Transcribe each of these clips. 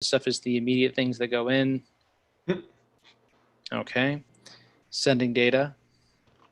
Stuff is the immediate things that go in. Okay. Sending data.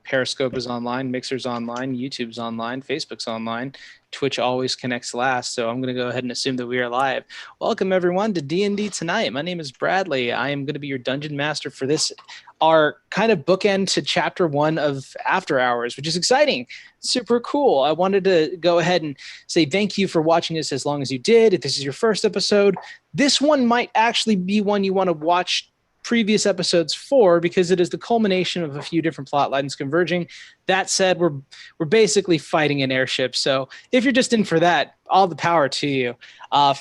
Periscope is online, Mixer's online, YouTube's online, Facebook's online. Twitch always connects last, so I'm going to go ahead and assume that we are live. Welcome, everyone, to D&D Tonight. My name is Bradley. I am going to be your dungeon master for this, our kind of bookend to Chapter 1 of After Hours, which is exciting. Super cool. I wanted to go ahead and say thank you for watching this as long as you did. If this is your first episode, this one might actually be one you want to watch previous episodes for, because it is the culmination of a few different plot lines converging. That said, we're basically fighting an airship, so if you're just in for that, all the power to you.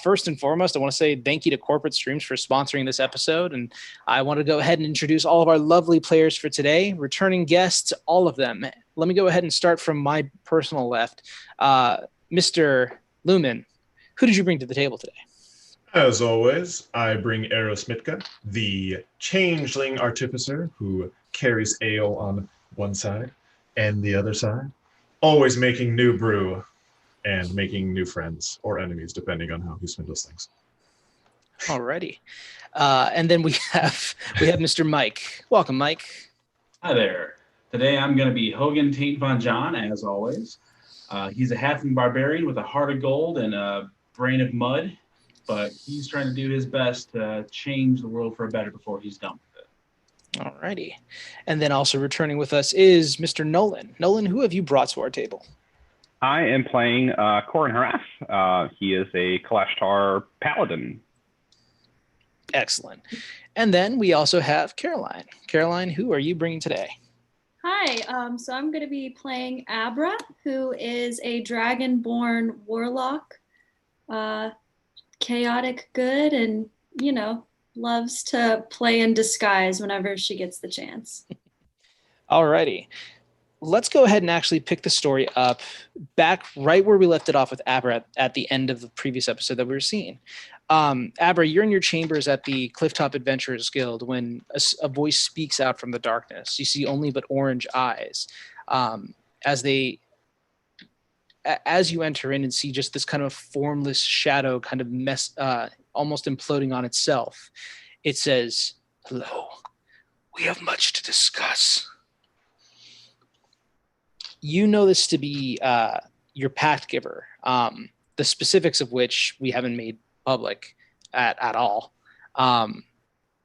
First and foremost, I want to say thank you to Corporate Streams for sponsoring this episode, and I want to go ahead and introduce all of our lovely players for today, returning guests, all of them. Let me go ahead and start from my personal left. Mr. Lumen, who did you bring to the table today? As always, I bring Aerosmitka, the changeling artificer who carries ale on one side and the other side, always making new brew and making new friends or enemies, depending on how he swindles things. Alrighty. And then we have Mr. Mike. Welcome, Mike. Hi there. Today I'm going to be Hogan Taint Von John, as always. He's a halfling barbarian with a heart of gold and a brain of mud. But he's trying to do his best to change the world for a better before he's done with it. Alrighty. And then also returning with us is Mr. Nolan. Nolan, who have you brought to our table? I am playing Corin Harath. He is a Kalashtar paladin. Excellent. And then we also have Caroline. Caroline, who are you bringing today? Hi, so I'm going to be playing Abra, who is a dragonborn warlock. Chaotic good and, loves to play in disguise whenever she gets the chance. Alrighty. Let's go ahead and actually pick the story up back right where we left it off with Abra at the end of the previous episode that we were seeing. Abra, you're in your chambers at the Clifftop Adventurers Guild when a voice speaks out from the darkness. You see only but orange eyes as you enter in and see just this kind of formless shadow kind of almost imploding on itself. It says, "Hello, we have much to discuss." You know this to be your pact giver, the specifics of which we haven't made public at all.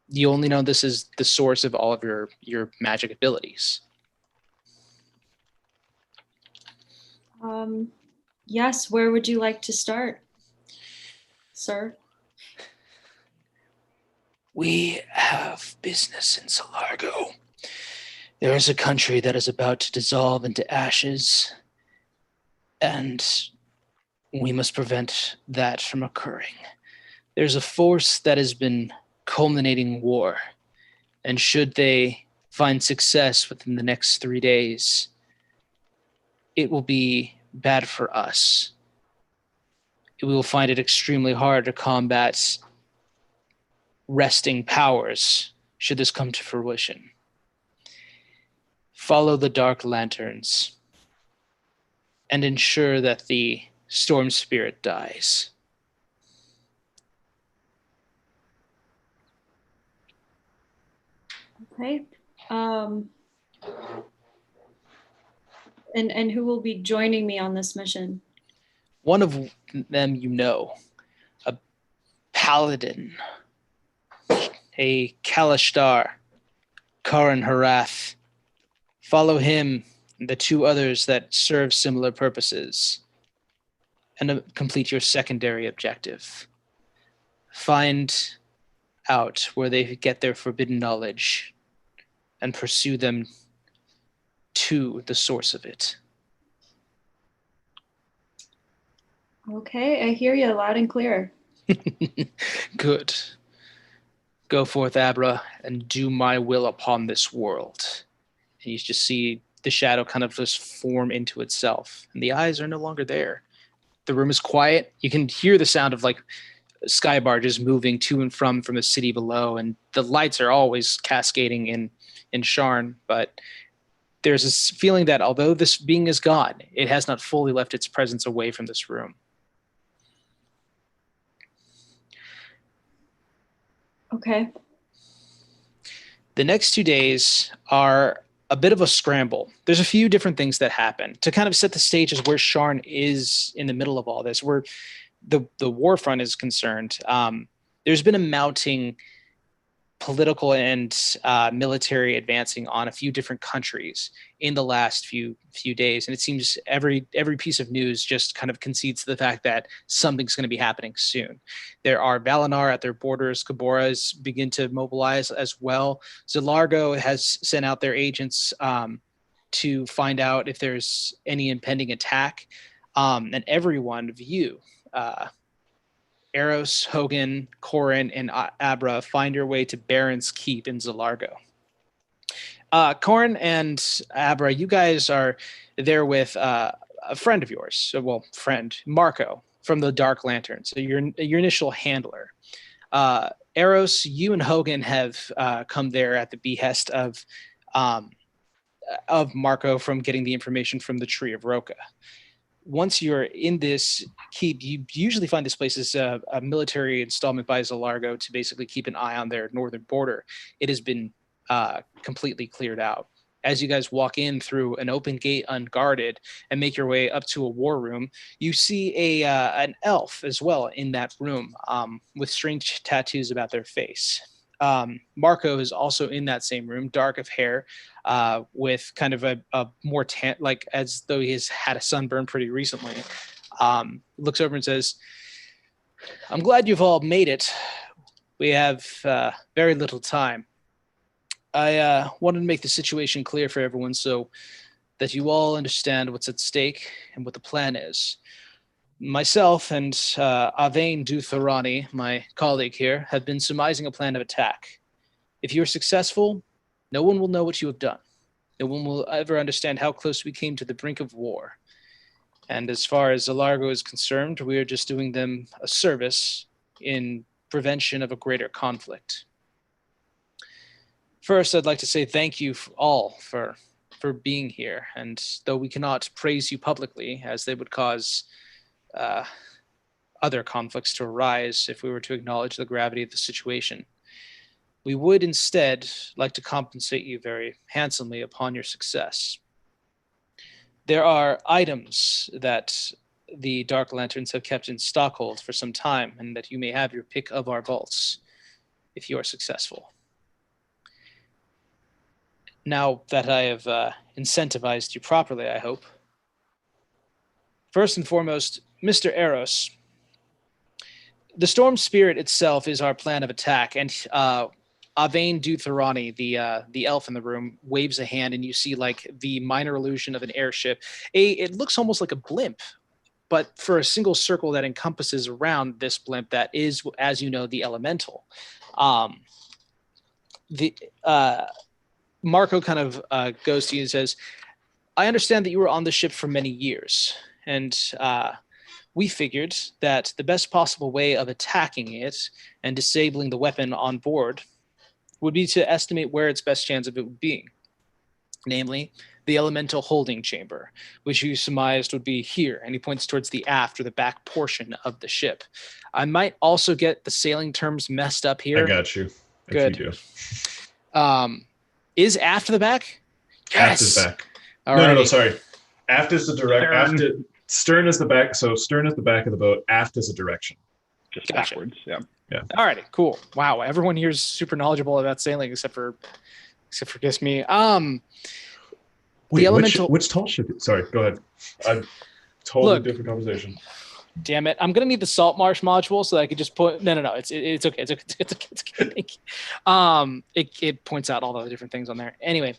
You only know this is the source of all of your magic abilities. Yes, where would you like to start, sir? We have business in Solargo. There is a country that is about to dissolve into ashes, and we must prevent that from occurring. There's a force that has been culminating war, and should they find success within the next 3 days, it will be bad for us. We will find it extremely hard to combat resting powers should this come to fruition. Follow the dark lanterns and ensure that the Stormspirit dies. Okay. And who will be joining me on this mission? One of them a paladin, a Kalashtar, Corin Harath. Follow him and the 2 others that serve similar purposes, and complete your secondary objective. Find out where they get their forbidden knowledge and pursue them to the source of it. Okay, I hear you loud and clear. Good. Go forth, Abra, and do my will upon this world. And you just see the shadow kind of just form into itself, and the eyes are no longer there. The room is quiet. You can hear the sound of like sky barges moving to and from the city below, and the lights are always cascading in Sharn, but there's this feeling that although this being is gone, it has not fully left its presence away from this room. Okay. The next 2 days are a bit of a scramble. There's a few different things that happen to kind of set the stage as where Sharn is in the middle of all this, where the war front is concerned. There's been a mounting political and military advancing on a few different countries in the last few days, and it seems every piece of news just kind of concedes to the fact that something's going to be happening soon. There are Valinar at their borders. Caboras begin to mobilize as well. Zilargo has sent out their agents to find out if there's any impending attack, and every one of you, Eros, Hogan, Corin, and Abra, find your way to Baron's Keep in Zilargo. Corin and Abra, you guys are there with a friend of yours. Marco from the Dark Lantern. So your initial handler. Eros, you and Hogan have come there at the behest of Marco from getting the information from the Tree of Roca. Once you're in this keep, you usually find this place is a military installment by Zilargo to basically keep an eye on their northern border. It has been completely cleared out. As you guys walk in through an open gate unguarded and make your way up to a war room, you see an elf as well in that room with strange tattoos about their face. Marco is also in that same room, dark of hair, with kind of a more tan, like as though he has had a sunburn pretty recently. Looks over and says, "I'm glad you've all made it. We have very little time. I wanted to make the situation clear for everyone so that you all understand what's at stake and what the plan is. Myself and Avain Dutharani, my colleague here, have been surmising a plan of attack. If you are successful, no one will know what you have done. No one will ever understand how close we came to the brink of war. And as far as Zilargo is concerned, we are just doing them a service in prevention of a greater conflict. First, I'd like to say thank you all for being here. And though we cannot praise you publicly, as they would cause other conflicts to arise if we were to acknowledge the gravity of the situation, we would instead like to compensate you very handsomely upon your success. There are items that the Dark Lanterns have kept in stockhold for some time, and that you may have your pick of our vaults if you are successful. Now that I have incentivized you properly, I hope. First and foremost, Mr. Eros, the Stormspirit itself is our plan of attack, and Avain Dutharani, the elf in the room, waves a hand, and you see like the minor illusion of an airship. It looks almost like a blimp, but for a single circle that encompasses around this blimp that is, as you know, the elemental. Marco kind of goes to you and says, "I understand that you were on the ship for many years, and we figured that the best possible way of attacking it and disabling the weapon on board would be to estimate where its best chance of it being, namely the elemental holding chamber, which you surmised would be here." And he points towards the aft or the back portion of the ship. I might also get the sailing terms messed up here. I got you. Good. If you do. Is aft the back? Yes. Aft is back. Alrighty. No, sorry. Aft is the direct. Stern is the back. So stern is the back of the boat. Aft is a direction. Just Gotcha. backwards. Yeah. Alrighty, cool. Wow, everyone here is super knowledgeable about sailing, except for guess me. Wait, the elemental. which tall ship? Sorry, go ahead. Totally different conversation. Damn it! I'm gonna need the salt marsh module so that I could just put. No. It's okay. It's okay. It points out all the different things on there. Anyway,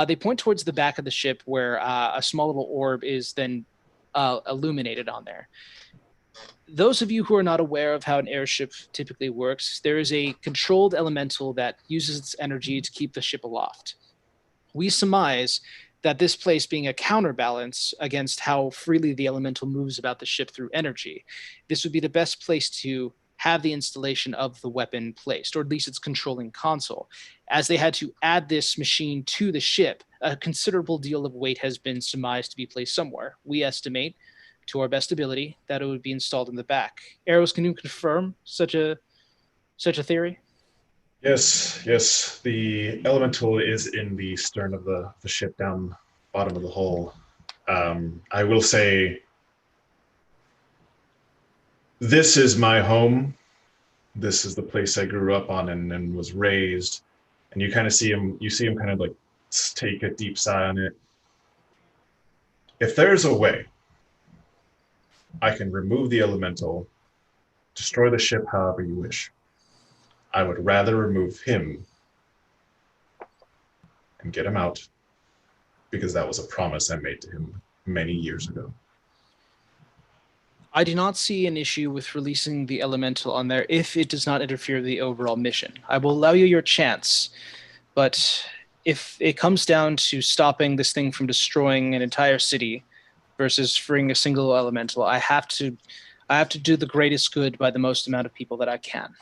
they point towards the back of the ship where a small little orb is then illuminated on there. Those of you who are not aware of how an airship typically works, there is a controlled elemental that uses its energy to keep the ship aloft. We surmise that this place being a counterbalance against how freely the elemental moves about the ship through energy, this would be the best place to have the installation of the weapon placed, or at least its controlling console. As they had to add this machine to the ship, a considerable deal of weight has been surmised to be placed somewhere. We estimate, to our best ability, that it would be installed in the back. Eros, can you confirm such a theory? Yes, yes. The elemental is in the stern of the ship, down bottom of the hull. I will say, this is my home. This is the place I grew up on and was raised. And you kind of see him. You see him kind of like take a deep sigh on it. If there's a way, I can remove the elemental, destroy the ship however you wish. I would rather remove him and get him out, because that was a promise I made to him many years ago. I do not see an issue with releasing the elemental on there if it does not interfere with the overall mission. I will allow you your chance, but if it comes down to stopping this thing from destroying an entire city versus freeing a single elemental, I have to do the greatest good by the most amount of people that I can.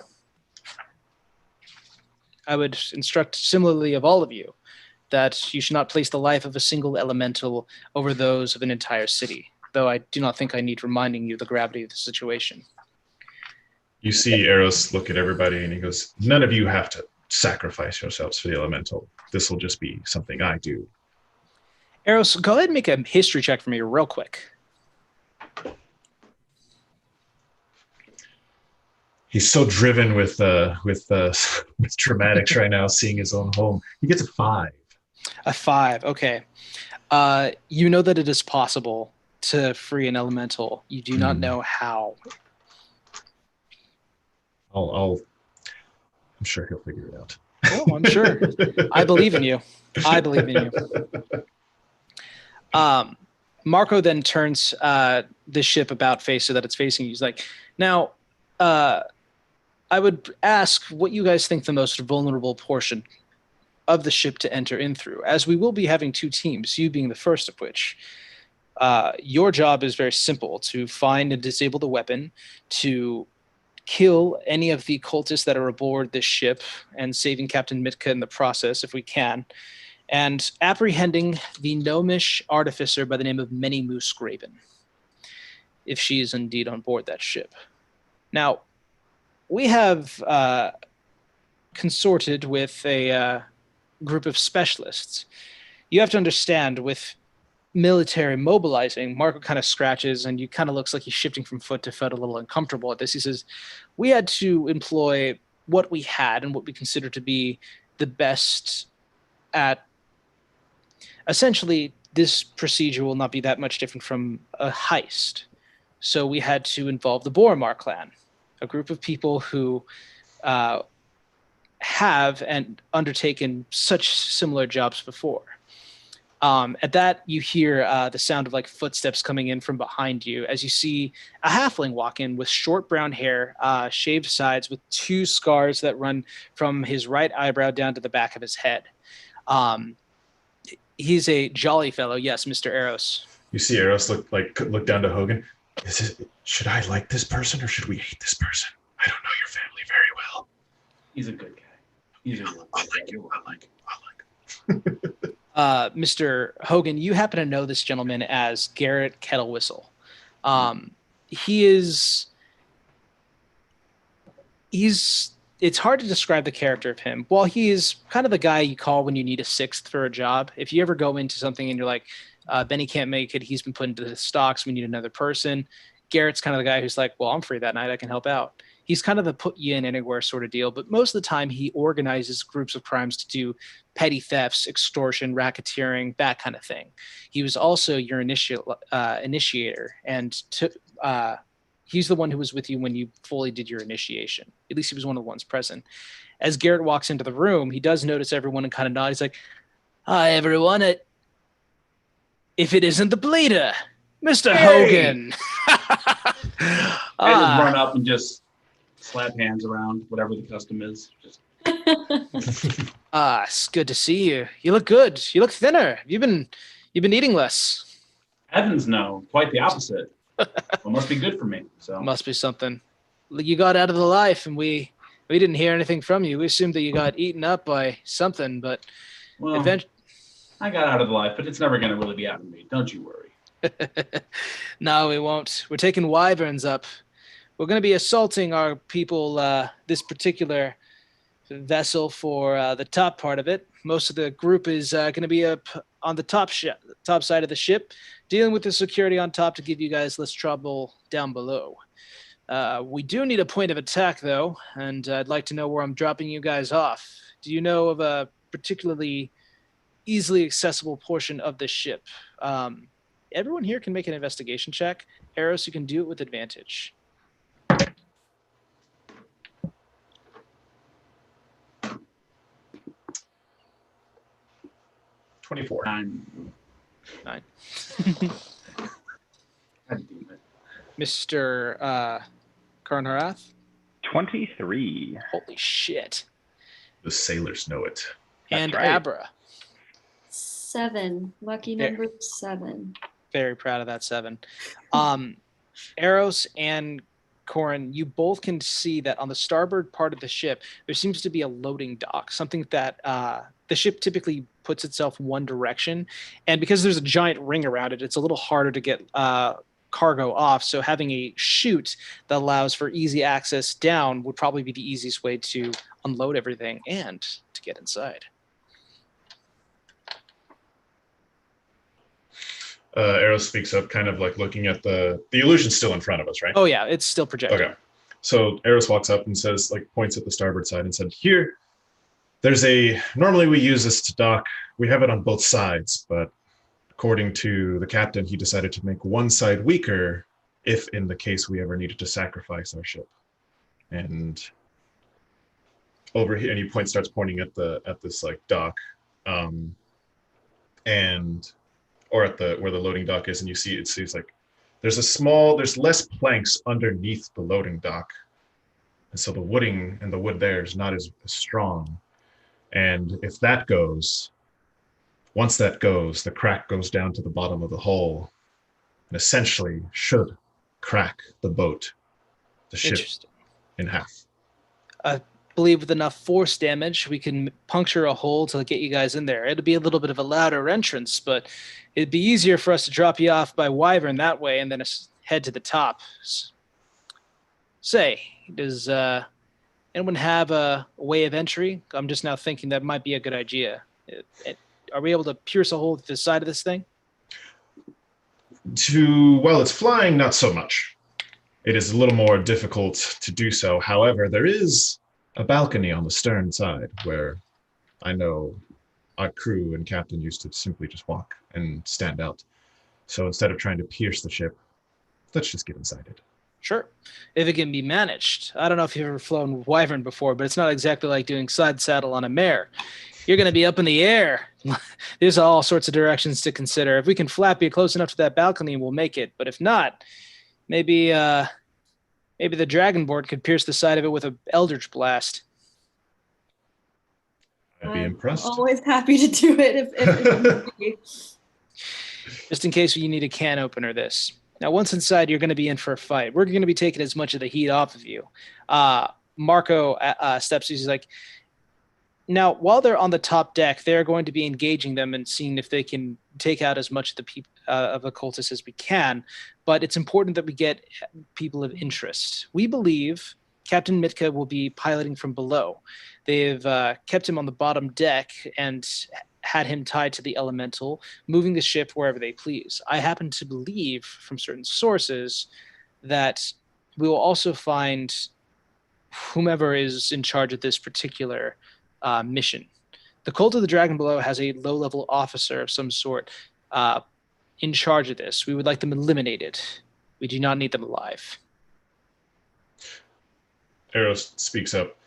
I would instruct similarly of all of you that you should not place the life of a single elemental over those of an entire city, though I do not think I need reminding you the gravity of the situation. You see Eros look at everybody and he goes, none of you have to sacrifice yourselves for the elemental. This will just be something I do. Eros, go ahead and make a history check for me real quick. He's so driven with dramatics right now, seeing his own home. He gets a 5. A 5, okay. You know that it is possible to free an elemental. You do not know how. I'm sure he'll figure it out. Oh, I'm sure. I believe in you. I believe in you. Marco then turns the ship about face so that it's facing you. He's like, now, I would ask what you guys think the most vulnerable portion of the ship to enter in through, as we will be having 2 teams, you being the first of which. Your job is very simple: to find and disable the weapon, to kill any of the cultists that are aboard this ship, and saving Captain Mitka in the process if we can, and apprehending the gnomish artificer by the name of Many Moose Graven, if she is indeed on board that ship. Now, we have consorted with a group of specialists. You have to understand, with military mobilizing, Marco kind of scratches and you kind of looks like he's shifting from foot to foot, a little uncomfortable at this. He says, we had to employ what we had and what we consider to be the best at. Essentially, this procedure will not be that much different from a heist. So we had to involve the Boromar clan, a group of people who have and undertaken such similar jobs before. At that, you hear the sound of like footsteps coming in from behind you as you see a halfling walk in with short brown hair, shaved sides, with 2 scars that run from his right eyebrow down to the back of his head. He's a jolly fellow, yes, Mr. Eros. You see Eros look down to Hogan. Should I like this person or should we hate this person? I don't know your family very well. He's a good guy. He's a good guy. I like him. Mr. Hogan, you happen to know this gentleman as Garrett Kettlewhistle. It's hard to describe the character of him. While he is kind of the guy you call when you need a 6th for a job. If you ever go into something and you're like, Benny can't make it, he's been put into the stocks, we need another person. Garrett's kind of the guy who's like, well, I'm free that night, I can help out. He's kind of the put you in anywhere sort of deal, but most of the time he organizes groups of crimes to do petty thefts, extortion, racketeering, that kind of thing. He was also your initiator, and he's the one who was with you when you fully did your initiation. At least he was one of the ones present. As Garrett walks into the room, he does notice everyone and kind of nods. He's like, hi, everyone. If it isn't the bleeder, Mr. Hogan. I just run up and just slap hands around, whatever the custom is. Just it's good to see you. You look good. You look thinner. You've been eating less. Heavens no, quite the opposite. Well, must be good for me. So must be something. You got out of the life, and we didn't hear anything from you. We assumed that you got eaten up by something, but I got out of the life, but it's never going to really be out of me. Don't you worry. No, we won't. We're taking wyverns up. We're going to be assaulting our people this particular vessel for the top part of it. Most of the group is going to be up on the top side of the ship, dealing with the security on top to give you guys less trouble down below. We do need a point of attack, though, and I'd like to know where I'm dropping you guys off. Do you know of a particularly easily accessible portion of the ship? Everyone here can make an investigation check. Eros, you can do it with advantage. 24. 9. 9. God damn it. Mr. Karnharath? 23. Holy shit. The sailors know it. And right. Abra. 7. Lucky number 7. Very proud of that 7. Eros and Corin, you both can see that on the starboard part of the ship, there seems to be a loading dock, something that the ship typically puts itself one direction. And because there's a giant ring around it, it's a little harder to get cargo off. So having a chute that allows for easy access down would probably be the easiest way to unload everything and to get inside. Eros speaks up, kind of like looking at the illusion's still in front of us, right? Oh yeah, it's still projected. Okay. So Eros walks up and says, like, points at the starboard side and said, here, normally we use this to dock. We have it on both sides, but according to the captain, he decided to make one side weaker if in the case we ever needed to sacrifice our ship. And over here, and he starts pointing at this like dock, or at where the loading dock is, and you see it's like there's less planks underneath the loading dock, and so the wooding and the wood there is not as strong. And if that goes, once that goes, the crack goes down to the bottom of the hull, and essentially should crack the ship in half. I believe with enough force damage, we can puncture a hole to get you guys in there. It'll be a little bit of a louder entrance, but it'd be easier for us to drop you off by Wyvern that way and then head to the top. Say, does anyone have a way of entry? I'm just now thinking that might be a good idea. Are we able to pierce a hole to the side of this thing? While it's flying, not so much. It is a little more difficult to do so. However, there is a balcony on the stern side where I know our crew and captain used to simply just walk and stand out. So instead of trying to pierce the ship, let's just get inside it. Sure. If it can be managed. I don't know if you've ever flown Wyvern before, but it's not exactly like doing side saddle on a mare. You're going to be up in the air. There's all sorts of directions to consider. If we can flap you close enough to that balcony, we'll make it. But if not, maybe the Dragonborn could pierce the side of it with an Eldritch Blast. I'd be impressed. Always happy to do it if Just in case you need a can opener this. Now, once inside, you're going to be in for a fight. We're going to be taking as much of the heat off of you. Marco steps. He's like, now, while they're on the top deck, they're going to be engaging them and seeing if they can take out as much of the cultists as we can. But it's important that we get people of interest. We believe Captain Mitka will be piloting from below. They've kept him on the bottom deck and had him tied to the elemental, moving the ship wherever they please. I happen to believe from certain sources that we will also find whomever is in charge of this particular mission. The Cult of the Dragon Below has a low-level officer of some sort in charge of this. We would like them eliminated. We do not need them alive. Eros speaks up.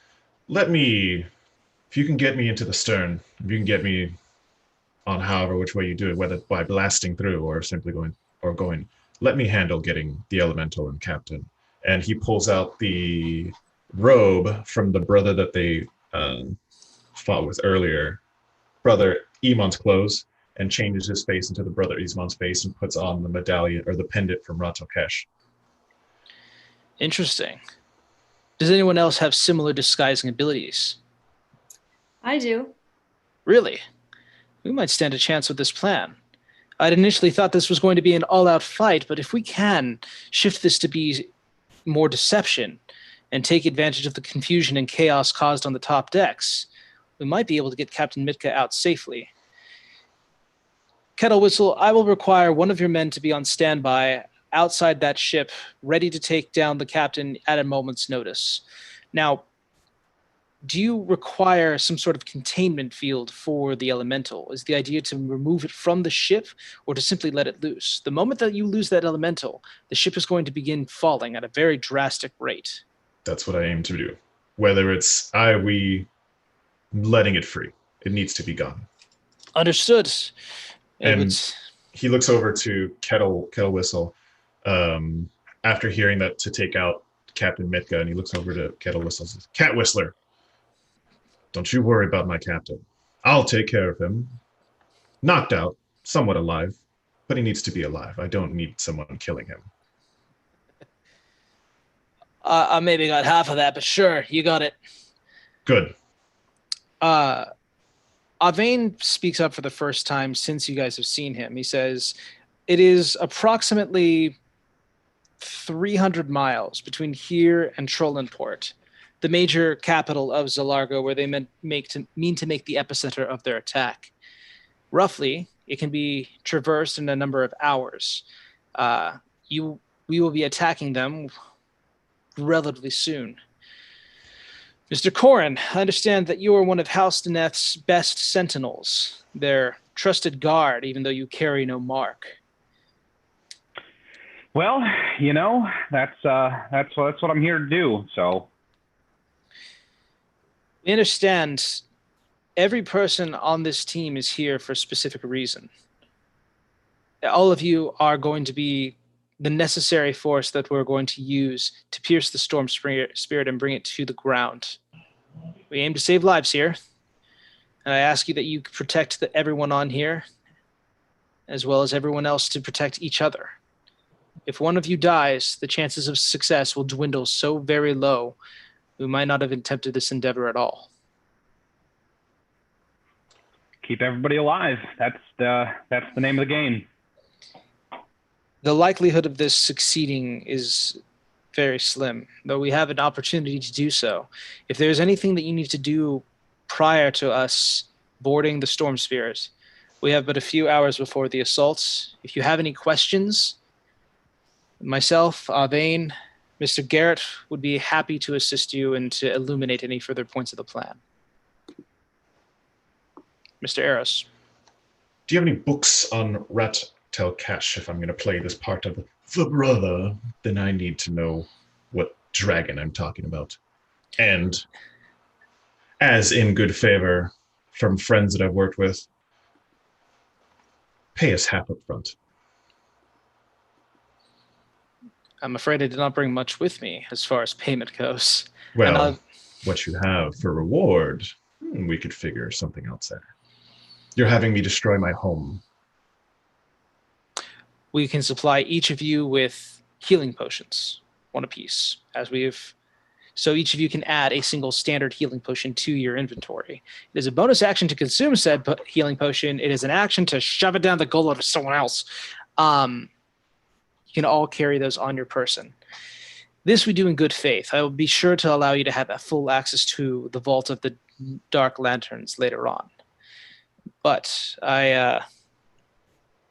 If you can get me into the stern, if you can get me on however which way you do it, whether by blasting through or simply going, let me handle getting the elemental and captain. And he pulls out the robe from the brother that they fought with earlier, Brother Eamon's clothes, and changes his face into the Brother Eamon's face and puts on the medallion or the pendant from Ratokesh. Interesting. Does anyone else have similar disguising abilities? I do. Really? We might stand a chance with this plan. I'd initially thought this was going to be an all-out fight, but if we can shift this to be more deception, and take advantage of the confusion and chaos caused on the top decks, we might be able to get Captain Mitka out safely. Kettle Whistle, I will require one of your men to be on standby outside that ship, ready to take down the captain at a moment's notice. Now, do you require some sort of containment field for the elemental? Is the idea to remove it from the ship or to simply let it loose? The moment that you lose that elemental, the ship is going to begin falling at a very drastic rate. That's what I aim to do. Whether it's we letting it free, it needs to be gone. Understood. And he looks over to Kettle Whistle after hearing that to take out Captain Mitka, and he looks over to Kettle Whistle and says, Cat Whistler, don't you worry about my captain. I'll take care of him. Knocked out, somewhat alive, but he needs to be alive. I don't need someone killing him. I maybe got half of that, but sure, you got it. Good. Avane speaks up for the first time since you guys have seen him. He says, it is approximately 300 miles between here and Trollenport, the major capital of Zalargo, where they mean to make the epicenter of their attack. Roughly, it can be traversed in a number of hours. We will be attacking them relatively soon. Mr. Corin, I understand that you are one of House Deneth's best sentinels, their trusted guard, even though you carry no mark. Well, that's what I'm here to do. So, we understand every person on this team is here for a specific reason. All of you are going to be the necessary force that we're going to use to pierce the Stormspirit and bring it to the ground. We aim to save lives here, and I ask you that you protect everyone on here, as well as everyone else to protect each other. If one of you dies, the chances of success will dwindle so very low, we might not have attempted this endeavor at all. Keep everybody alive. That's the name of the game. The likelihood of this succeeding is very slim, though we have an opportunity to do so. If there's anything that you need to do prior to us boarding the Stormspirit, we have but a few hours before the assaults. If you have any questions, myself, Avane, Mr. Garrett would be happy to assist you and to illuminate any further points of the plan. Mr. Eros. Do you have any books on Rat-Tel-Cash? If I'm going to play this part of the brother, then I need to know what dragon I'm talking about. And as in good favor from friends that I've worked with, pay us half up front. I'm afraid I did not bring much with me as far as payment goes. Well, what you have for reward, we could figure something else there. You're having me destroy my home. We can supply each of you with healing potions, one apiece, so each of you can add a single standard healing potion to your inventory. It is a bonus action to consume said healing potion. It is an action to shove it down the gullet of someone else. You can all carry those on your person. This we do in good faith. I will be sure to allow you to have full access to the Vault of the Dark Lanterns later on. But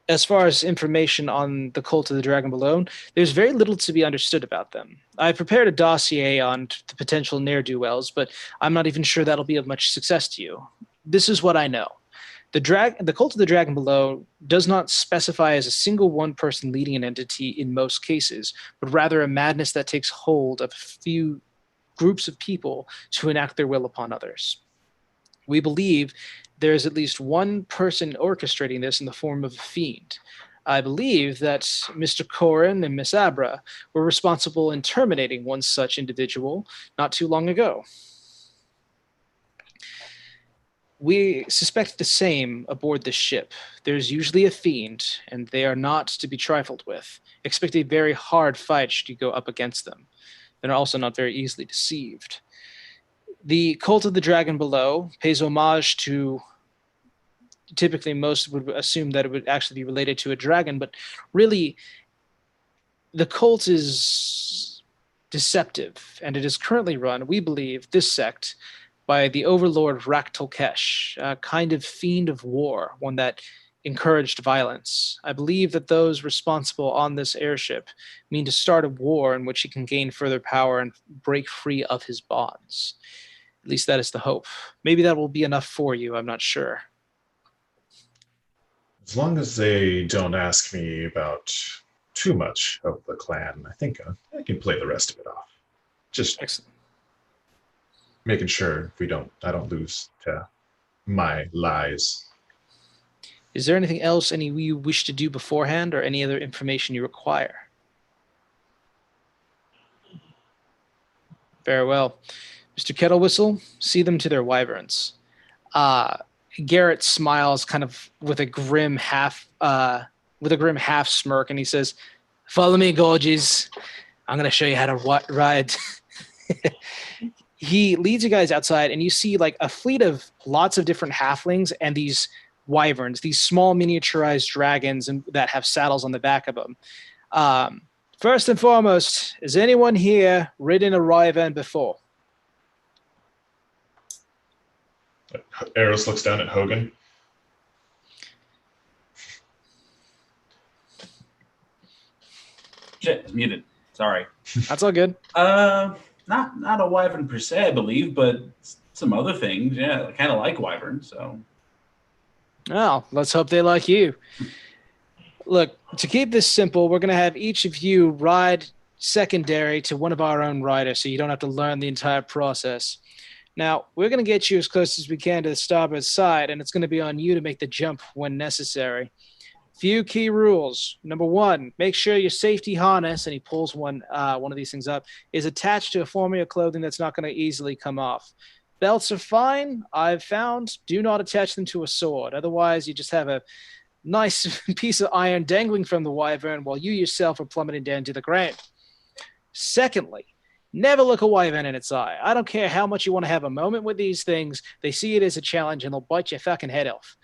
as far as information on the Cult of the Dragon Below, there's very little to be understood about them. I prepared a dossier on the potential ne'er-do-wells, but I'm not even sure that'll be of much success to you. This is what I know. The Cult of the Dragon Below does not specify as a single one person leading an entity in most cases, but rather a madness that takes hold of a few groups of people to enact their will upon others. We believe there is at least one person orchestrating this in the form of a fiend. I believe that Mr. Corin and Miss Abra were responsible in terminating one such individual not too long ago. We suspect the same aboard this ship. There's usually a fiend, and they are not to be trifled with. Expect a very hard fight should you go up against them. They're also not very easily deceived. The Cult of the Dragon Below pays homage to, typically most would assume that it would actually be related to a dragon, but really the cult is deceptive, and it is currently run, we believe, this sect, by the overlord Raktalkesh, a kind of fiend of war, one that encouraged violence. I believe that those responsible on this airship mean to start a war in which he can gain further power and break free of his bonds. At least that is the hope. Maybe that will be enough for you, I'm not sure. As long as they don't ask me about too much of the clan, I think I can play the rest of it off. Just Excellent. making sure I don't lose to my lies. Is there anything else any you wish to do beforehand, or any other information you require? Very well. Mr. Kettlewhistle, see them to their wyverns. Garrett smiles kind of with a grim half smirk, and he says, "Follow me, Gorges. I'm going to show you how to ride." He leads you guys outside, and you see like a fleet of lots of different halflings and these wyverns, these small miniaturized dragons and that have saddles on the back of them. First and foremost, has anyone here ridden a wyvern before? Eros looks down at Hogan. Shit, muted. Sorry. That's all good. Not a wyvern per se, I believe, but some other things. Yeah, I kind of like wyverns, so. Oh, let's hope they like you. Look, to keep this simple, we're going to have each of you ride secondary to one of our own riders, so you don't have to learn the entire process. Now, we're going to get you as close as we can to the starboard side, and it's going to be on you to make the jump when necessary. Few key rules. Number one, make sure your safety harness, and he pulls one of these things up, is attached to a form of your clothing that's not going to easily come off. Belts are fine, I've found. Do not attach them to a sword. Otherwise, you just have a nice piece of iron dangling from the wyvern while you yourself are plummeting down to the ground. Secondly, never look a wyvern in its eye. I don't care how much you want to have a moment with these things. They see it as a challenge and they'll bite your fucking head off.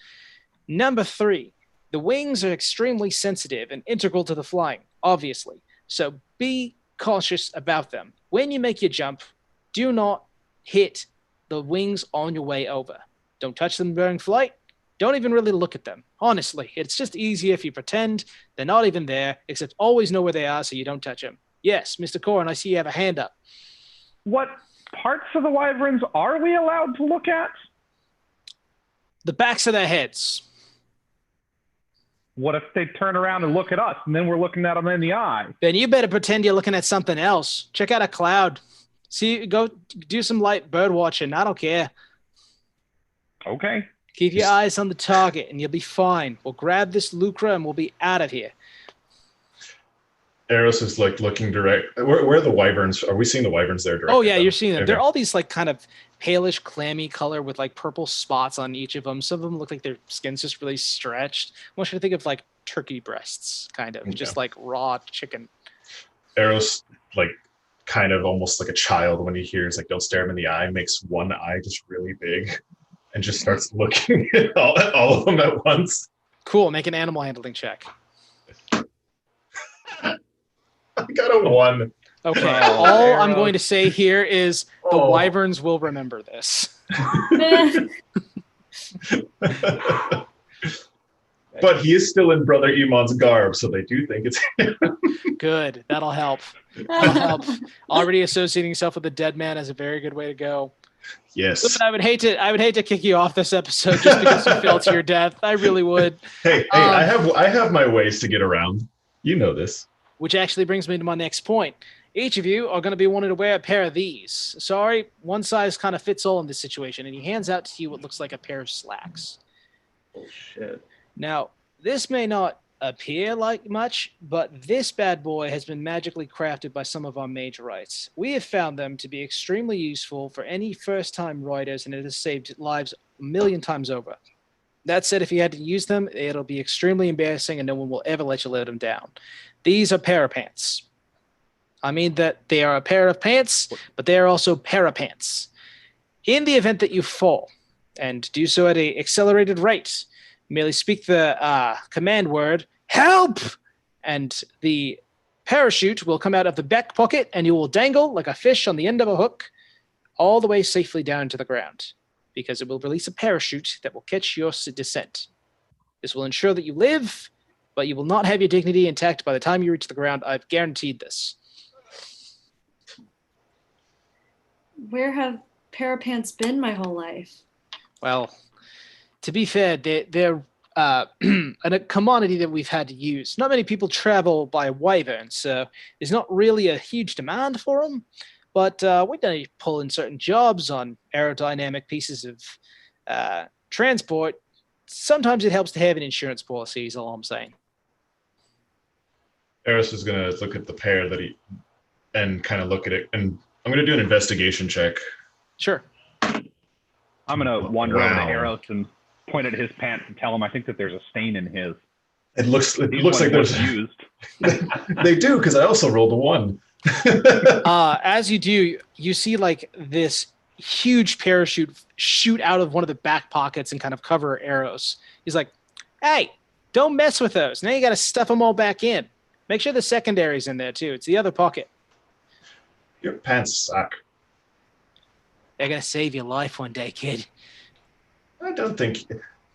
Number three, the wings are extremely sensitive and integral to the flying, obviously. So be cautious about them. When you make your jump, do not hit the wings on your way over. Don't touch them during flight. Don't even really look at them. Honestly, it's just easier if you pretend they're not even there, except always know where they are so you don't touch them. Yes, Mr. Corin, I see you have a hand up. What parts of the wyverns are we allowed to look at? The backs of their heads. What if they turn around and look at us, and then we're looking at them in the eye? Then you better pretend you're looking at something else. Check out a cloud. See, go do some light bird watching. I don't care. Okay. Keep your eyes on the target, and you'll be fine. We'll grab this lucre, and we'll be out of here. Eros is like looking direct. Where are the wyverns? Are we seeing the wyverns there directly? Oh, yeah, you're seeing them. Okay. They're all these like kind of palish, clammy color with like purple spots on each of them. Some of them look like their skin's just really stretched. I want you to think of like turkey breasts, kind of, just like raw chicken. Eros, like kind of almost like a child when he hears like don't stare him in the eye, makes one eye just really big and just starts looking at all of them at once. Cool. Make an animal handling check. I got a 1. Okay. Oh, All I'm Eros. going to say here is the Oh. wyverns will remember this. But he is still in Brother Iman's garb, so they do think it's him. Good. That'll help. That'll help. Already associating yourself with a dead man is a very good way to go. Yes. Listen, I would hate to kick you off this episode just because you fell to your death. I really would. Hey, I have my ways to get around. You know this. Which actually brings me to my next point. Each of you are going to be wanting to wear a pair of these. Sorry, one size kind of fits all in this situation, and he hands out to you what looks like a pair of slacks. Oh, shit. Now, this may not appear like much, but this bad boy has been magically crafted by some of our mage rights. We have found them to be extremely useful for any first-time riders, and it has saved lives a million times over. That said, if you had to use them, it'll be extremely embarrassing, and no one will ever let you let them down. These are parapants. I mean that they are a pair of pants, but they are also parapants. In the event that you fall, and do so at an accelerated rate, merely speak the command word, help! And the parachute will come out of the back pocket and you will dangle like a fish on the end of a hook all the way safely down to the ground, because it will release a parachute that will catch your descent. This will ensure that you live, but you will not have your dignity intact by the time you reach the ground. I've guaranteed this. Where have parapants been my whole life? Well, to be fair, they're a commodity that we've had to use. Not many people travel by wyvern, so there's not really a huge demand for them. But we don't pull in certain jobs on aerodynamic pieces of transport. Sometimes it helps to have an insurance policy, is all I'm saying. Eris is going to look at the pair and kind of look at it. And I'm going to do an investigation check. Sure. I'm going to wander over to Wow. Eros and point at his pants and tell him I think that there's a stain in his. It looks like These there's used. They do, because I also rolled a 1. As you do, you see like this huge parachute shoot out of one of the back pockets and kind of cover Eros. He's like, hey, don't mess with those. Now you got to stuff them all back in. Make sure the secondary's in there too. It's the other pocket. Your pants suck. They're going to save your life one day, kid. I don't think...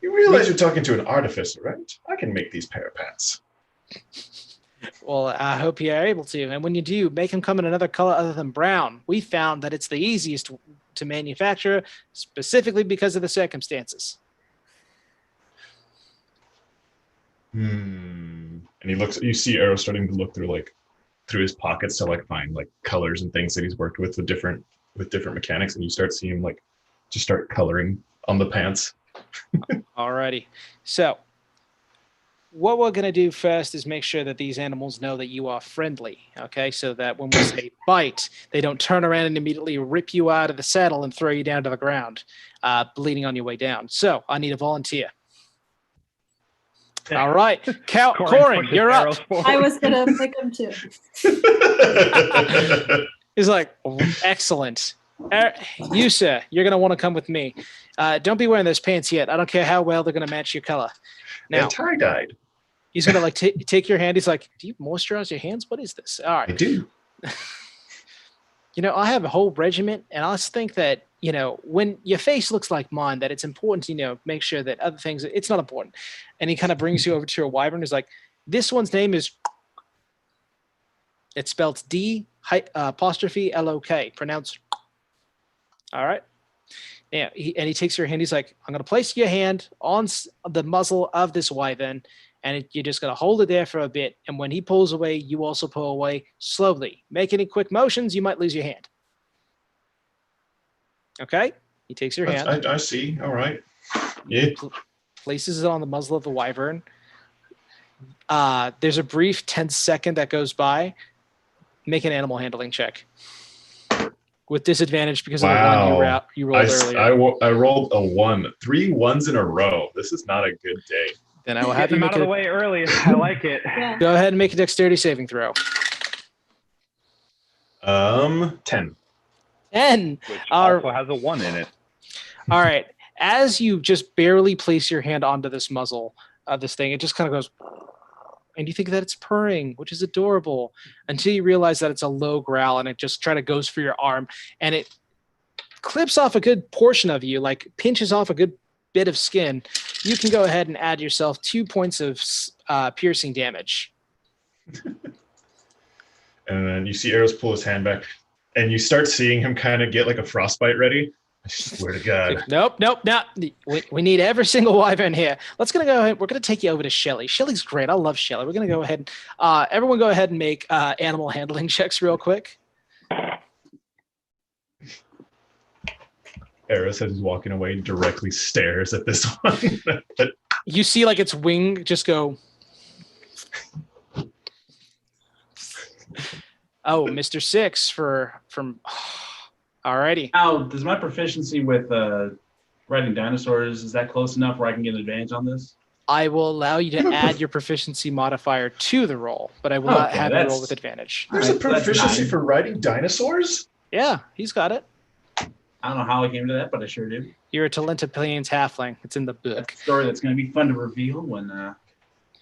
You realize you're talking to an artificer, right? I can make these pair of pants. Well, I hope you're able to. And when you do, make them come in another color other than brown. We found that it's the easiest to manufacture, specifically because of the circumstances. And he looks. You see Arrow starting to look through his pockets to find colors and things that he's worked with different mechanics, and you start seeing him just start coloring on the pants. Alrighty. So what we're going to do first is make sure that these animals know that you are friendly, okay? So that when we say bite, they don't turn around and immediately rip you out of the saddle and throw you down to the ground, bleeding on your way down. So I need a volunteer. All right. Corin, you're up. I was going to pick him too. He's like, excellent. You, sir, you're going to want to come with me. Don't be wearing those pants yet. I don't care how well they're going to match your color. Now, tie-dyed. He's going to take your hand. He's like, do you moisturize your hands? What is this? All right. I do. I have a whole regiment, and I just think that, when your face looks like mine, that it's important to, make sure that other things, it's not important. And he kind of brings you over to a wyvern. He's like, this one's name is, it's spelled D''Lok, pronounced. All right. Now, he takes your hand. He's like, I'm going to place your hand on the muzzle of this wyvern, and you're just going to hold it there for a bit. And when he pulls away, you also pull away slowly. Make any quick motions, you might lose your hand. Okay? He takes your hand. I see. All right. Yeah. Places it on the muzzle of the wyvern. There's a brief 10-second that goes by. Make an animal handling check. With disadvantage because of the one you rolled earlier. I rolled a 1. 3 1s in a row. This is not a good day. Then I will have you him make out of the way early. I like it. Yeah. Go ahead and make a dexterity saving throw. 10. 10. Which also has a 1 in it. All right. As you just barely place your hand onto this muzzle of this thing, it just kind of goes, and you think that it's purring, which is adorable, until you realize that it's a low growl, and it just kind of goes for your arm, and it clips off a good portion of you, pinches off a good bit of skin. You can go ahead and add yourself 2 points of piercing damage. And then you see Arrows pull his hand back, and you start seeing him kind of get a frostbite ready. I swear to God. Nope. We need every single wyvern here. Let's go ahead. We're going to take you over to Shelly. Shelly's great. I love Shelly. We're going to go ahead. Everyone go ahead and make animal handling checks real quick. Eris, as he's walking away, directly stares at this one. You see its wing just go. Oh, Mr. 6 from. Alrighty. Now, does my proficiency with riding dinosaurs, is that close enough where I can get an advantage on this? I will allow you to add your proficiency modifier to the roll, but I will not have you roll with advantage. There's a proficiency nice. for riding dinosaurs? Yeah, he's got it. I don't know how I came to that, but I sure do. You're a Talenta Plains halfling. It's in the book. That's a story that's going to be fun to reveal when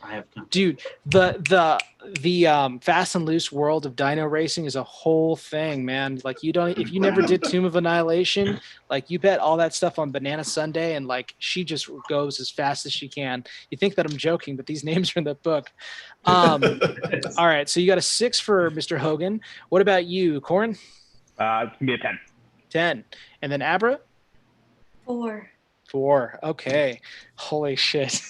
I have contact. Dude, the fast and loose world of dino racing is a whole thing, man. Like if you never did Tomb of Annihilation, like you bet all that stuff on Banana Sunday, and like she just goes as fast as she can. You think that I'm joking, but these names are in the book. All right, so you got a 6 for Mr. Hogan. What about you, Corin? It's gonna be a 10. 10, and then Abra. 4. 4. Okay, holy shit.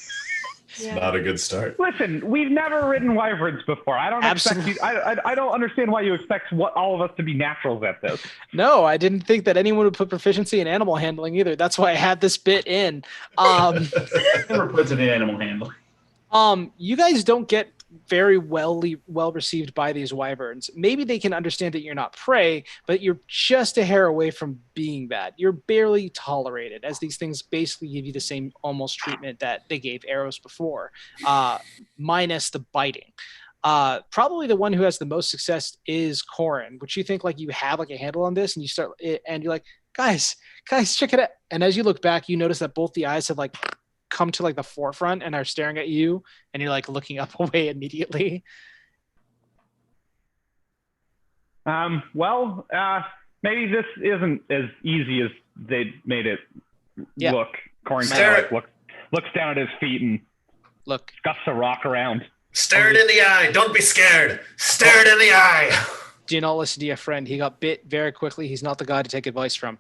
It's not a good start. Listen, we've never ridden wyverns before. I don't expect you. I don't understand why you expect all of us to be naturals at this. No, I didn't think that anyone would put proficiency in animal handling either. That's why I had this bit in. Never puts it in animal handling. You guys don't get very well received by these wyverns. Maybe they can understand that you're not prey, but you're just a hair away from being that. You're barely tolerated, as these things basically give you the same almost treatment that they gave Eros before, minus the biting. Probably the one who has the most success is Corin, which you think like you have like a handle on this, and you start and you're like, guys, check it out. And as you look back, you notice that both the eyes have like come to like the forefront and are staring at you, and you're like looking up away immediately. Maybe this isn't as easy as they made it look. Corin kind of like looks down at his feet and scuffs a rock around. Stare it in the eye. Don't be scared. Stare it in the eye. Do not listen to your friend. He got bit very quickly. He's not the guy to take advice from.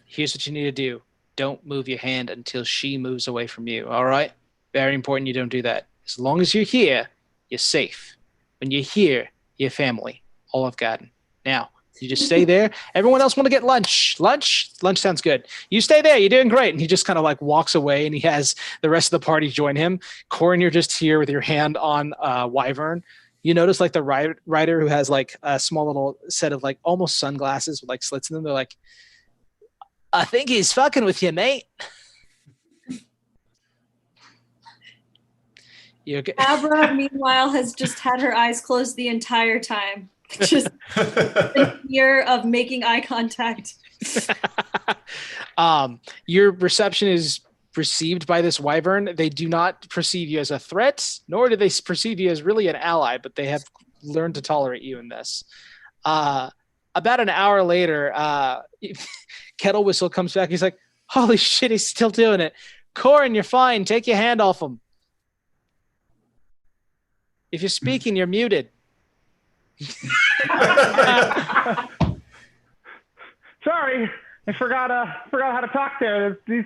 Here's what you need to do. Don't move your hand until she moves away from you, all right? Very important you don't do that. As long as you're here, you're safe. When you're here, you're family. All I've gotten. Now, you just stay there. Everyone else want to get lunch. Lunch sounds good. You stay there. You're doing great. And he just kind of like walks away, and he has the rest of the party join him. Corin, you're just here with your hand on Wyvern. You notice like the rider who has like a small little set of like almost sunglasses with like slits in them. They're like, I think he's fucking with you, mate. You okay? Abra, meanwhile, has just had her eyes closed the entire time. Just in fear of making eye contact. Your reception is received by this wyvern. They do not perceive you as a threat, nor do they perceive you as really an ally, but they have learned to tolerate you in this. About an hour later, Kettle Whistle comes back. He's like, holy shit, he's still doing it. Corin, you're fine. Take your hand off him. If you're speaking, you're muted. Sorry, I forgot how to talk there. These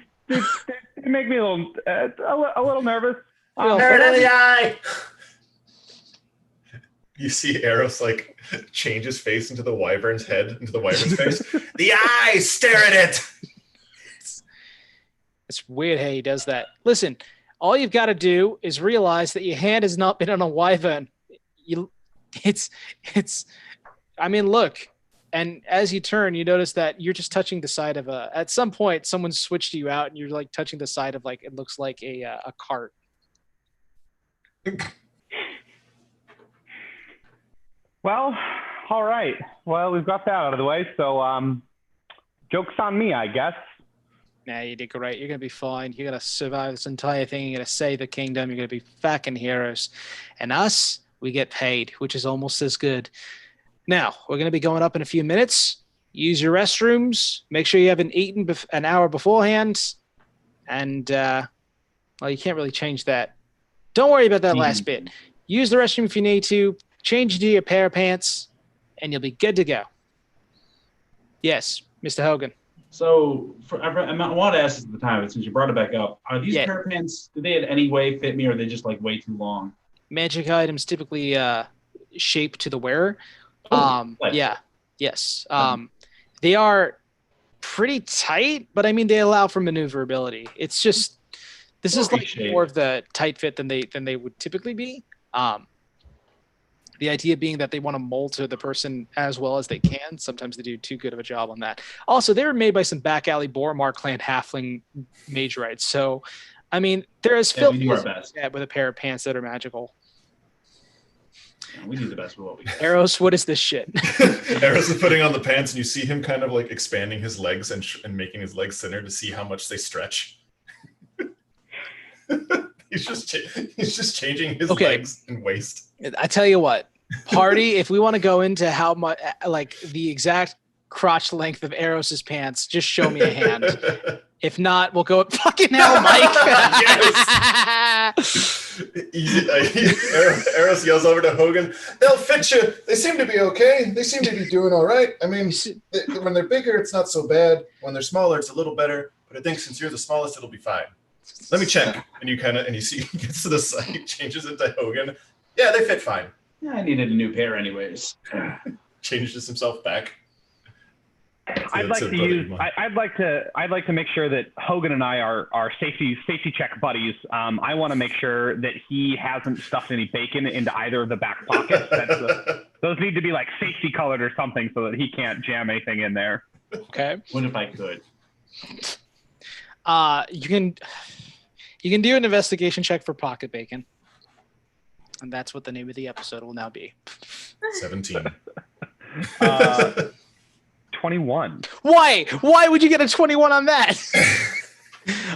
make me a little nervous. Stare it in the eye. You see Eros like change his face into the wyvern's head, into the wyvern's face. The eye, stare at it. It's weird how he does that. Listen, all you've got to do is realize that your hand has not been on a wyvern. Look, and as you turn, you notice that you're just touching the side of at some point, someone switched you out, and you're like touching the side of like, it looks like a cart. Well, all right. Well, we've got that out of the way, so joke's on me, I guess. Nah, you did great. You're going to be fine. You're going to survive this entire thing. You're going to save the kingdom. You're going to be fucking heroes. And us, we get paid, which is almost as good. Now, we're going to be going up in a few minutes. Use your restrooms. Make sure you haven't eaten an hour beforehand. And, you can't really change that. Don't worry about that last bit. Use the restroom if you need to. Change into your pair of pants, and you'll be good to go. Yes, Mr. Hogan. So, I want to ask this at the time, since you brought it back up. Are these pair of pants, do they in any way fit me, or are they just like way too long? Magic items typically shape to the wearer. Yes. They are pretty tight, but I mean they allow for maneuverability. It's just this is like more of the tight fit than they would typically be. The idea being that they want to mold to the person as well as they can. Sometimes they do too good of a job on that. Also, they were made by some back alley Boromar clan halfling mage rights. So, I mean, they're as filthy as with a pair of pants that are magical. Yeah, we do the best with what we got. Eros, what is this shit? Eros is putting on the pants, and you see him kind of like expanding his legs and making his legs thinner to see how much they stretch. He's just changing his legs and waist. I tell you what, party. If we want to go into how much, like the exact crotch length of Eros's pants, just show me a hand. If not, we'll go fucking hell, Mike. Eros yells over to Hogan, "They'll fit you. They seem to be okay. They seem to be doing all right. I mean, when they're bigger, it's not so bad. When they're smaller, it's a little better. But I think since you're the smallest, it'll be fine. Let me check." And you see he gets to the site, changes it to Hogan. Yeah, they fit fine. Yeah, I needed a new pair anyways. Changes himself back. I'd like to make sure that Hogan and I are safety check buddies. I want to make sure that he hasn't stuffed any bacon into either of the back pockets. Those need to be like safety colored or something so that he can't jam anything in there. Okay. What if I could? You can do an investigation check for pocket bacon. And that's what the name of the episode will now be. 17. 21. Why? Why would you get a 21 on that?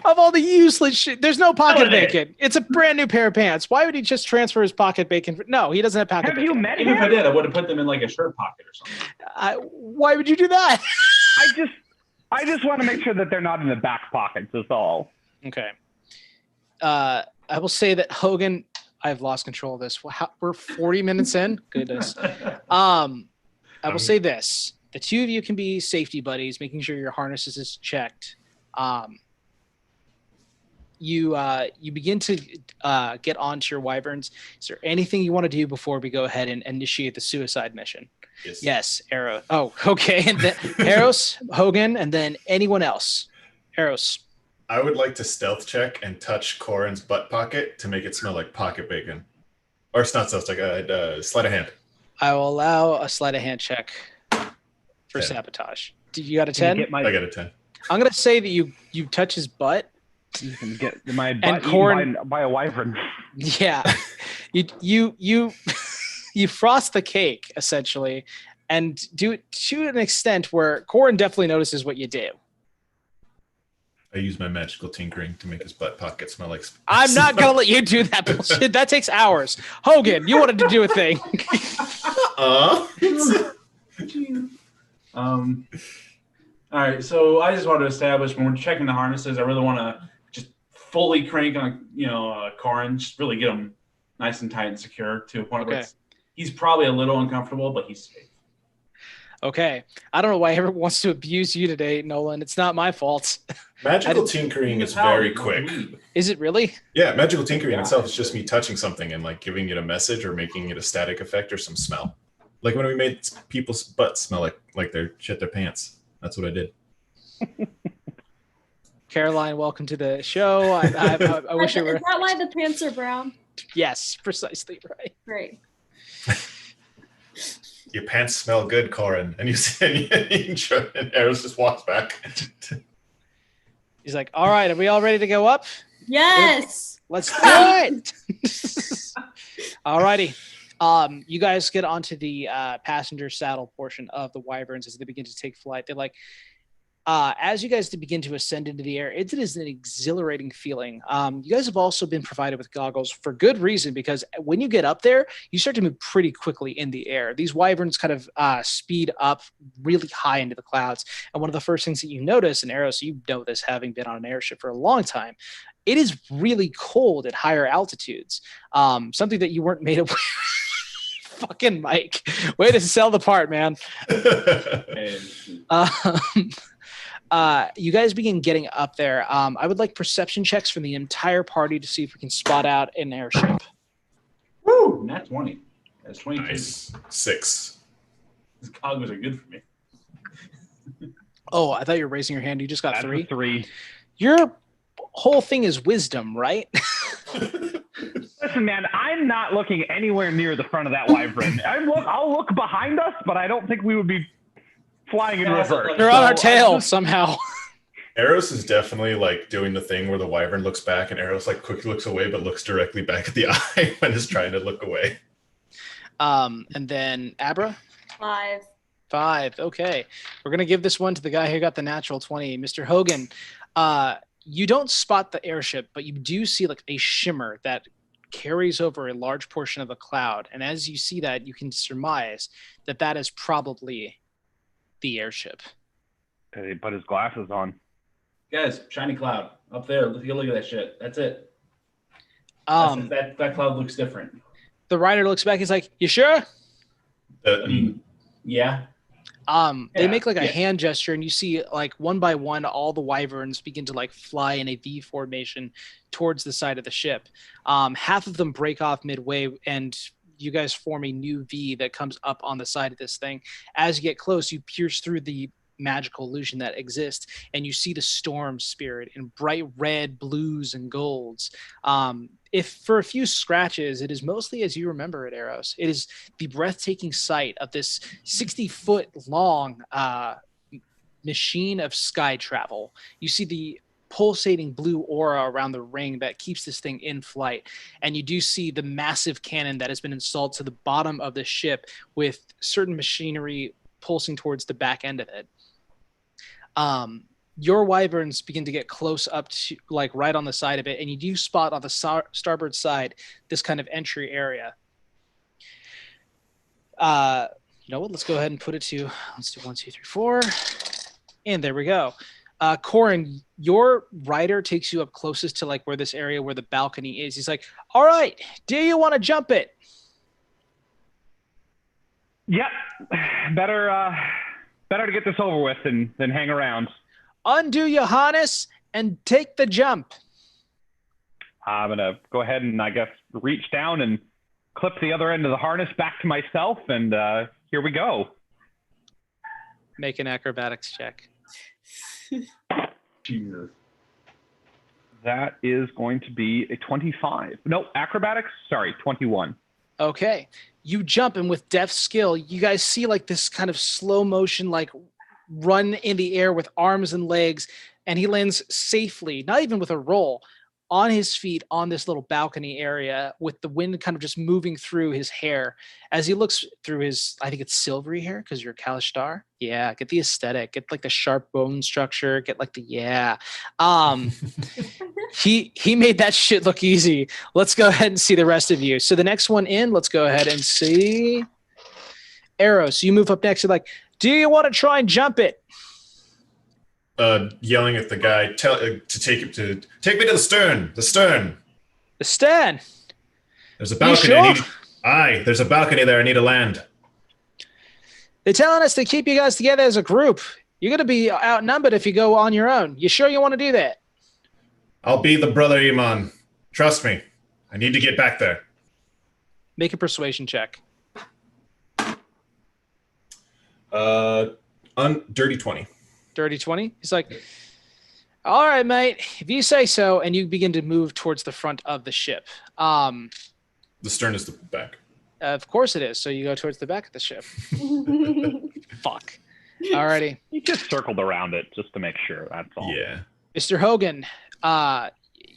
Of all the useless shit, there's no pocket bacon. It's a brand new pair of pants. Why would he just transfer his pocket bacon? No, he doesn't have pocket bacon. Have you met him? Even if I did, I would have put them in like a shirt pocket or something. Why would you do that? I just want to make sure that they're not in the back pockets. That's all. Okay. I will say that Hogan, I've lost control of this. We're 40 minutes in. Goodness. I will say this. The two of you can be safety buddies, making sure your harnesses is checked. You begin to get onto your wyverns. Is there anything you want to do before we go ahead and initiate the suicide mission? Yes, Eros. Oh, okay. And then Eros, Hogan, and then anyone else. Eros. I would like to stealth check and touch Corin's butt pocket to make it smell like pocket bacon. Or it's not stealth check, sleight of hand. I will allow a sleight of hand check for 10. Sabotage. You got a 10? I got a 10. I'm going to say that you touch his butt. You can get my butt eaten by a wyvern. Yeah. You frost the cake, essentially, and do it to an extent where Corin definitely notices what you do. I use my magical tinkering to make his butt pocket smell like... I'm not going to let you do that bullshit. That takes hours. Hogan, you wanted to do a thing. All right, so I just want to establish when we're checking the harnesses, I really want to just fully crank on, Corin, just really get him nice and tight and secure to a point where he's probably a little uncomfortable, but he's safe. Okay. I don't know why everyone wants to abuse you today, Nolan. It's not my fault. Magical tinkering is very quick. Is it really? Yeah, magical tinkering itself is just me touching something and like giving it a message or making it a static effect or some smell. Like when we made people's butts smell like they shit their pants. That's what I did. Caroline, welcome to the show. I wish it were. Is that why the pants are brown? Yes, precisely right. Great. Your pants smell good, Corin. And and Eros just walks back. He's like, all right, are we all ready to go up? Yes. Let's do it. All righty. You guys get onto the passenger saddle portion of the wyverns as they begin to take flight. They're like, as you guys begin to ascend into the air, it is an exhilarating feeling. You guys have also been provided with goggles for good reason, because when you get up there, you start to move pretty quickly in the air. These wyverns kind of speed up really high into the clouds. And one of the first things that you notice, and Eros, you know this having been on an airship for a long time, it is really cold at higher altitudes. Something that you weren't made aware of. Fucking Mike. Way to sell the part, man. You guys begin getting up there. I would like perception checks from the entire party to see if we can spot out an airship. Woo! Nat 20. That's 22. Nice. 6. These goggles are good for me. Oh, I thought you were raising your hand. You just got 3? 3. Your whole thing is wisdom, right? Listen, man, I'm not looking anywhere near the front of that wyvern. I'll look behind us, but I don't think we would be flying in reverse. They're on our tail somehow. Eros is definitely like doing the thing where the wyvern looks back and Eros like quickly looks away but looks directly back at the eye when it's trying to look away. And then Abra? 5. 5. Okay. We're going to give this one to the guy who got the natural 20, Mr. Hogan. You don't spot the airship, but you do see like a shimmer that carries over a large portion of the cloud. And as you see that, you can surmise that that is probably the airship. He put his glasses on. Guys, shiny cloud up there. Look at that shit. That's it. That cloud looks different. The rider looks back. He's like, "You sure?" Yeah. They make like a hand gesture, and you see like one by one, all the wyverns begin to like fly in a V formation towards the side of the ship. Half of them break off midway, and you guys form a new V that comes up on the side of this thing. As you get close, you pierce through the magical illusion that exists, and you see the Stormspirit in bright red, blues, and golds. If for a few scratches, it is mostly as you remember it, Eros. It is the breathtaking sight of this 60-foot long machine of sky travel. You see the pulsating blue aura around the ring that keeps this thing in flight. And you do see the massive cannon that has been installed to the bottom of the ship with certain machinery pulsing towards the back end of it. Your wyverns begin to get close up to like right on the side of it, and you do spot on the starboard side this kind of entry area. You know what? Let's go ahead and put it to, let's do 1, 2, 3, 4. And there we go. Corin, your rider takes you up closest to like where this area where the balcony is. He's like, "All right, do you want to jump it?" Yep. Better to get this over with than hang around. Undo your harness and take the jump. I'm going to go ahead and, I guess, reach down and clip the other end of the harness back to myself, and here we go. Make an acrobatics check. Jesus. That is going to be a 25. No, acrobatics? Sorry, 21. Okay. You jump, and with deft skill, you guys see like this kind of slow motion, like run in the air with arms and legs, and he lands safely, not even with a roll, on his feet on this little balcony area with the wind kind of just moving through his hair as he looks through his, I think it's silvery hair because you're Kalishtar. Yeah, get the aesthetic, get like the sharp bone structure, get like the, yeah. He made that shit look easy. Let's go ahead and see the rest of you. So the next one in, let's go ahead and see. Eros, you move up next. You're like, "Do you want to try and jump it?" Yelling at the guy, to take me to the stern. The stern. The stern. There's a balcony. You sure? There's a balcony there. I need to land. They're telling us to keep you guys together as a group. You're going to be outnumbered if you go on your own. You sure you want to do that? I'll be the brother Iman. Trust me. I need to get back there. Make a persuasion check. Dirty 20. Dirty 20. He's like, "All right, mate, if you say so," and you begin to move towards the front of the ship. The stern is the back. Of course it is. So you go towards the back of the ship. Fuck. Alrighty. You just circled around it just to make sure, that's all. Yeah. Mr. Hogan,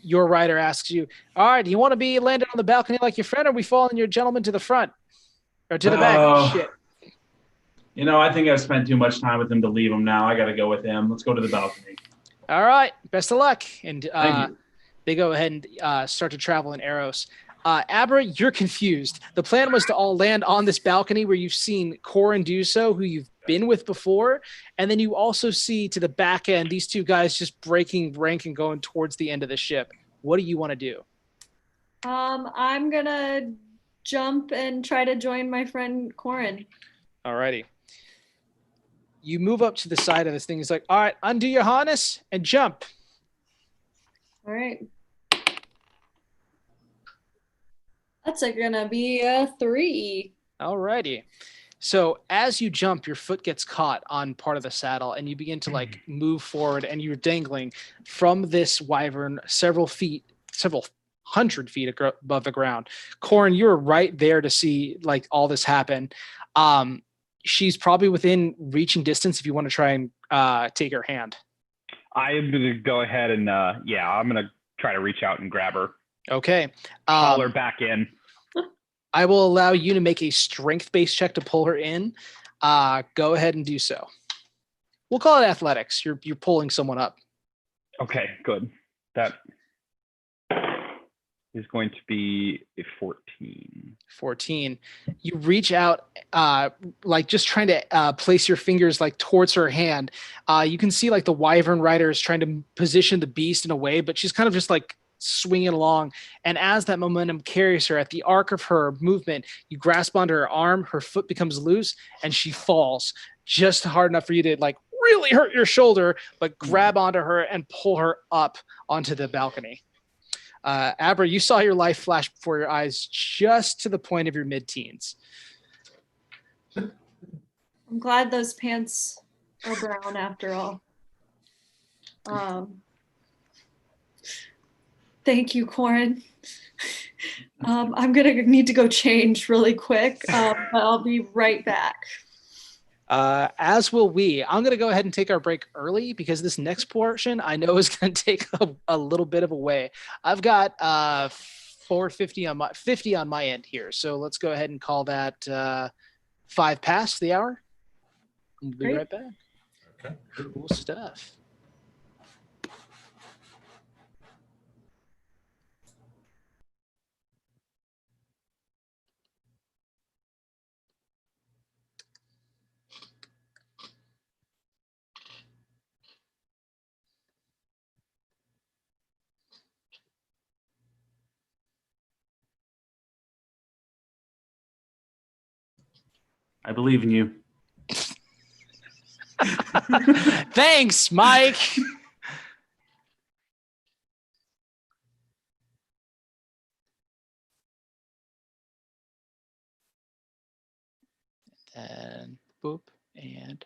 your rider asks you, "All right, do you want to be landed on the balcony like your friend, or are we following your gentleman to the front? Or to the back?" Shit. You know, I think I've spent tee much time with him to leave him now. I got to go with him. Let's go to the balcony. All right. Best of luck. And Thank you. they go ahead and start to travel in Eros. Abra, you're confused. The plan was to all land on this balcony where you've seen Corin do so, who you've been with before. And then you also see to the back end, these two guys just breaking rank and going towards the end of the ship. What do you want to do? I'm going to jump and try to join my friend Corin. All righty. You move up to the side of this thing. It's like, "All right, undo your harness and jump." All right. That's gonna be a 3. All righty. So as you jump, your foot gets caught on part of the saddle, and you begin to like move forward, and you're dangling from this wyvern several hundred feet above the ground. Corin, you're right there to see like all this happen. She's probably within reaching distance if you want to try and take her hand. I'm going to go ahead and, I'm going to try to reach out and grab her. Okay. Haul her back in. I will allow you to make a strength-based check to pull her in. Go ahead and do so. We'll call it athletics. You're pulling someone up. Okay, good. That is going to be a 14. 14. You reach out, like just trying to place your fingers like towards her hand. You can see like the wyvern rider is trying to position the beast in a way, but she's kind of just like swinging along. And as that momentum carries her at the arc of her movement, you grasp onto her arm, her foot becomes loose, and she falls just hard enough for you to like really hurt your shoulder, but grab onto her and pull her up onto the balcony. Abra, you saw your life flash before your eyes just to the point of your mid-teens. I'm glad those pants are brown after all. Thank you, Corin. I'm gonna need to go change really quick, but I'll be right back. As will we. I'm going to go ahead and take our break early because this next portion I know is going to take a little bit of a way. I've got 4:50 on my 50 on my end here, so let's go ahead and call that 5 past the hour. We'll be right back. Okay. Cool stuff. I believe in you. Thanks, Mike. And boop and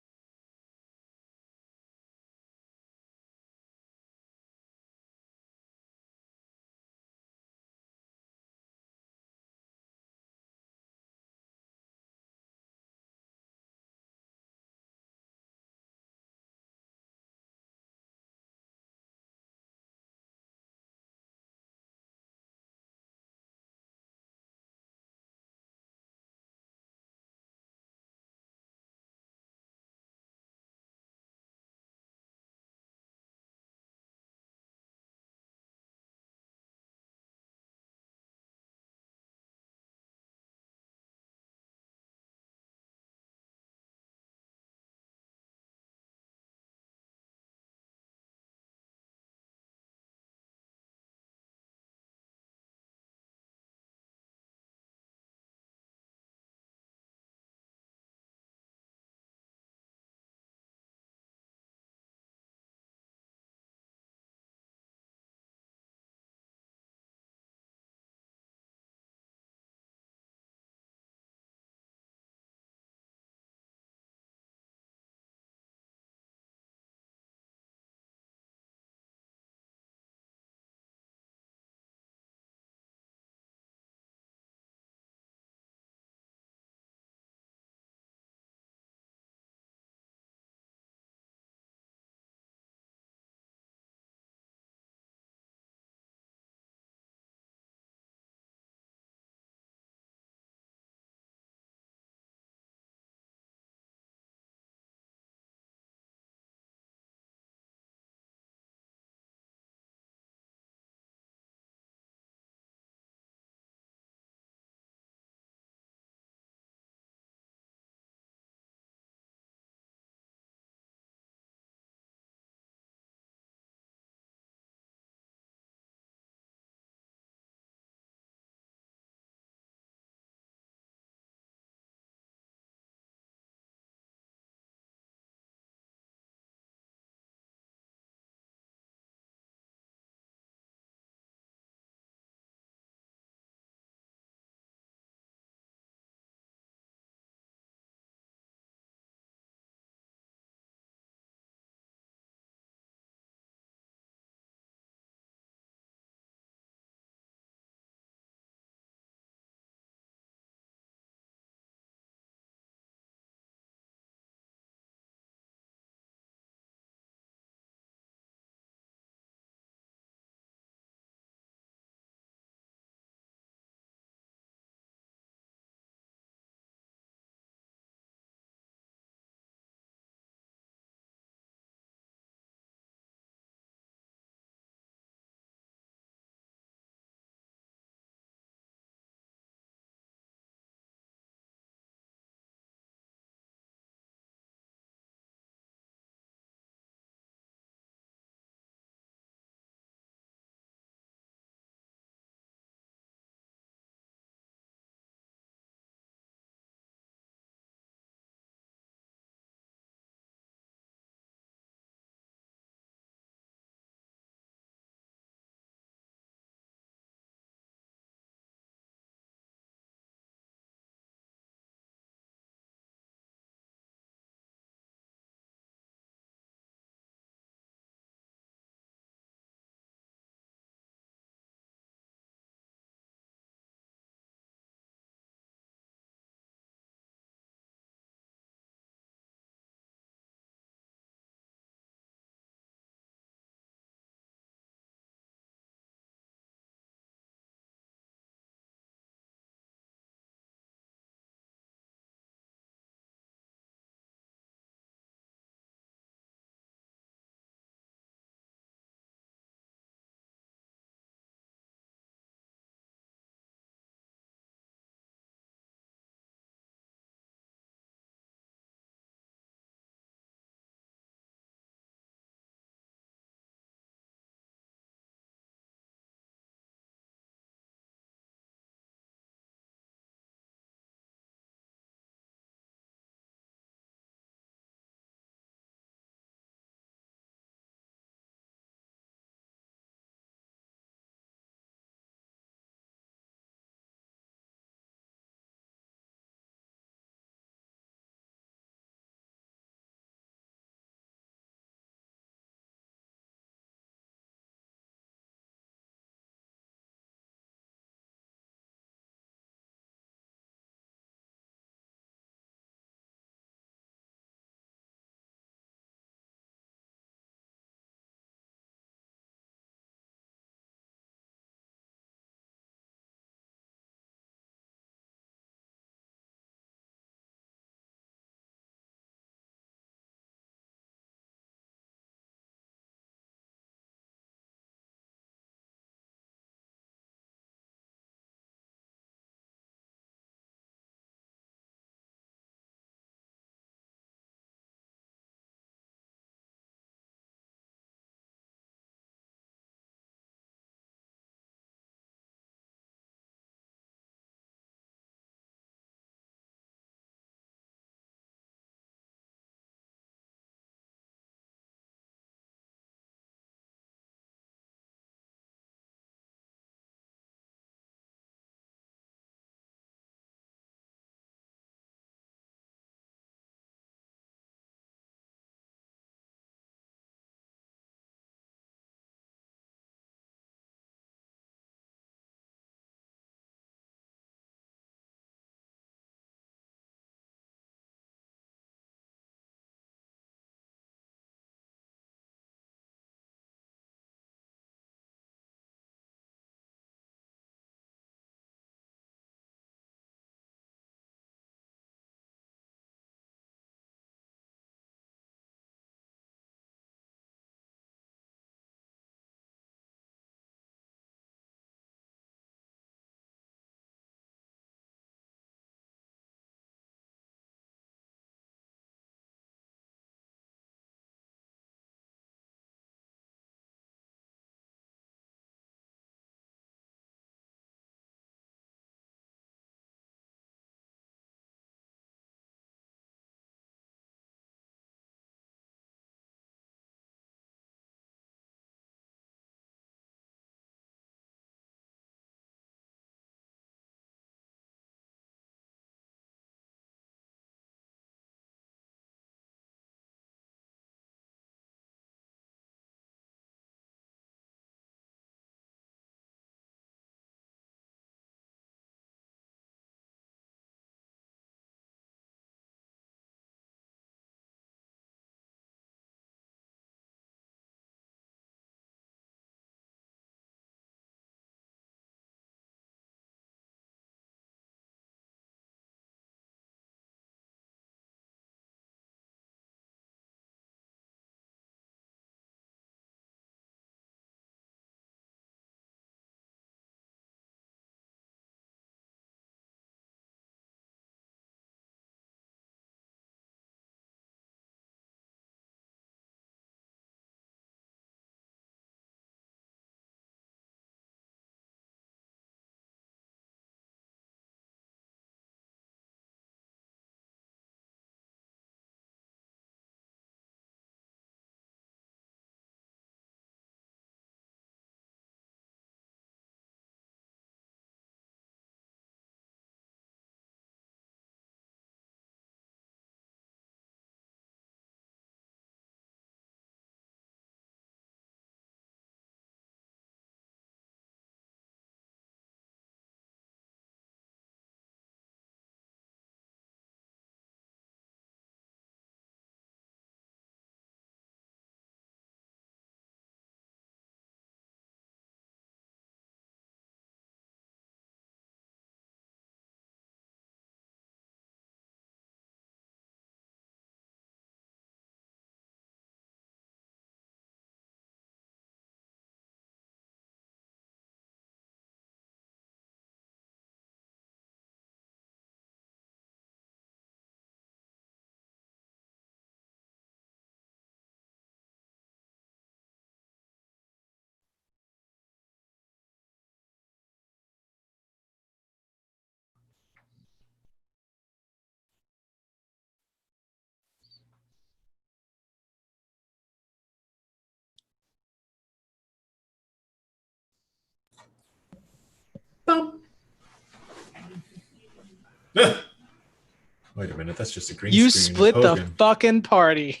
Wait a minute, that's just a green You screen. split the Hogan. fucking party.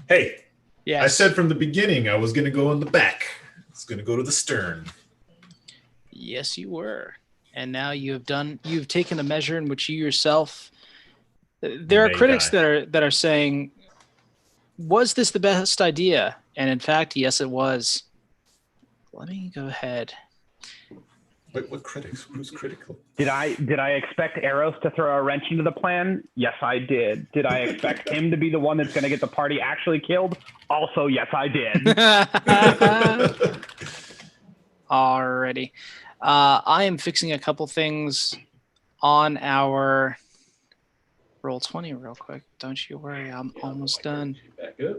Hey, Yes. I said from the beginning I was going to go in the back. It's going to go to the stern. Yes, you were. And now you've taken a measure in which you yourself. There are May critics die. that are saying, was this the best idea? And in fact, yes, it was. Let me go ahead. Wait, what critics? Who's critical? Did I expect Eros to throw a wrench into the plan? Yes, I did. Did I expect him to be the one that's going to get the party actually killed? Also, yes, I did. Alrighty. I am fixing a couple things on our Roll20 real quick. Don't you worry, I'm almost done. Back up.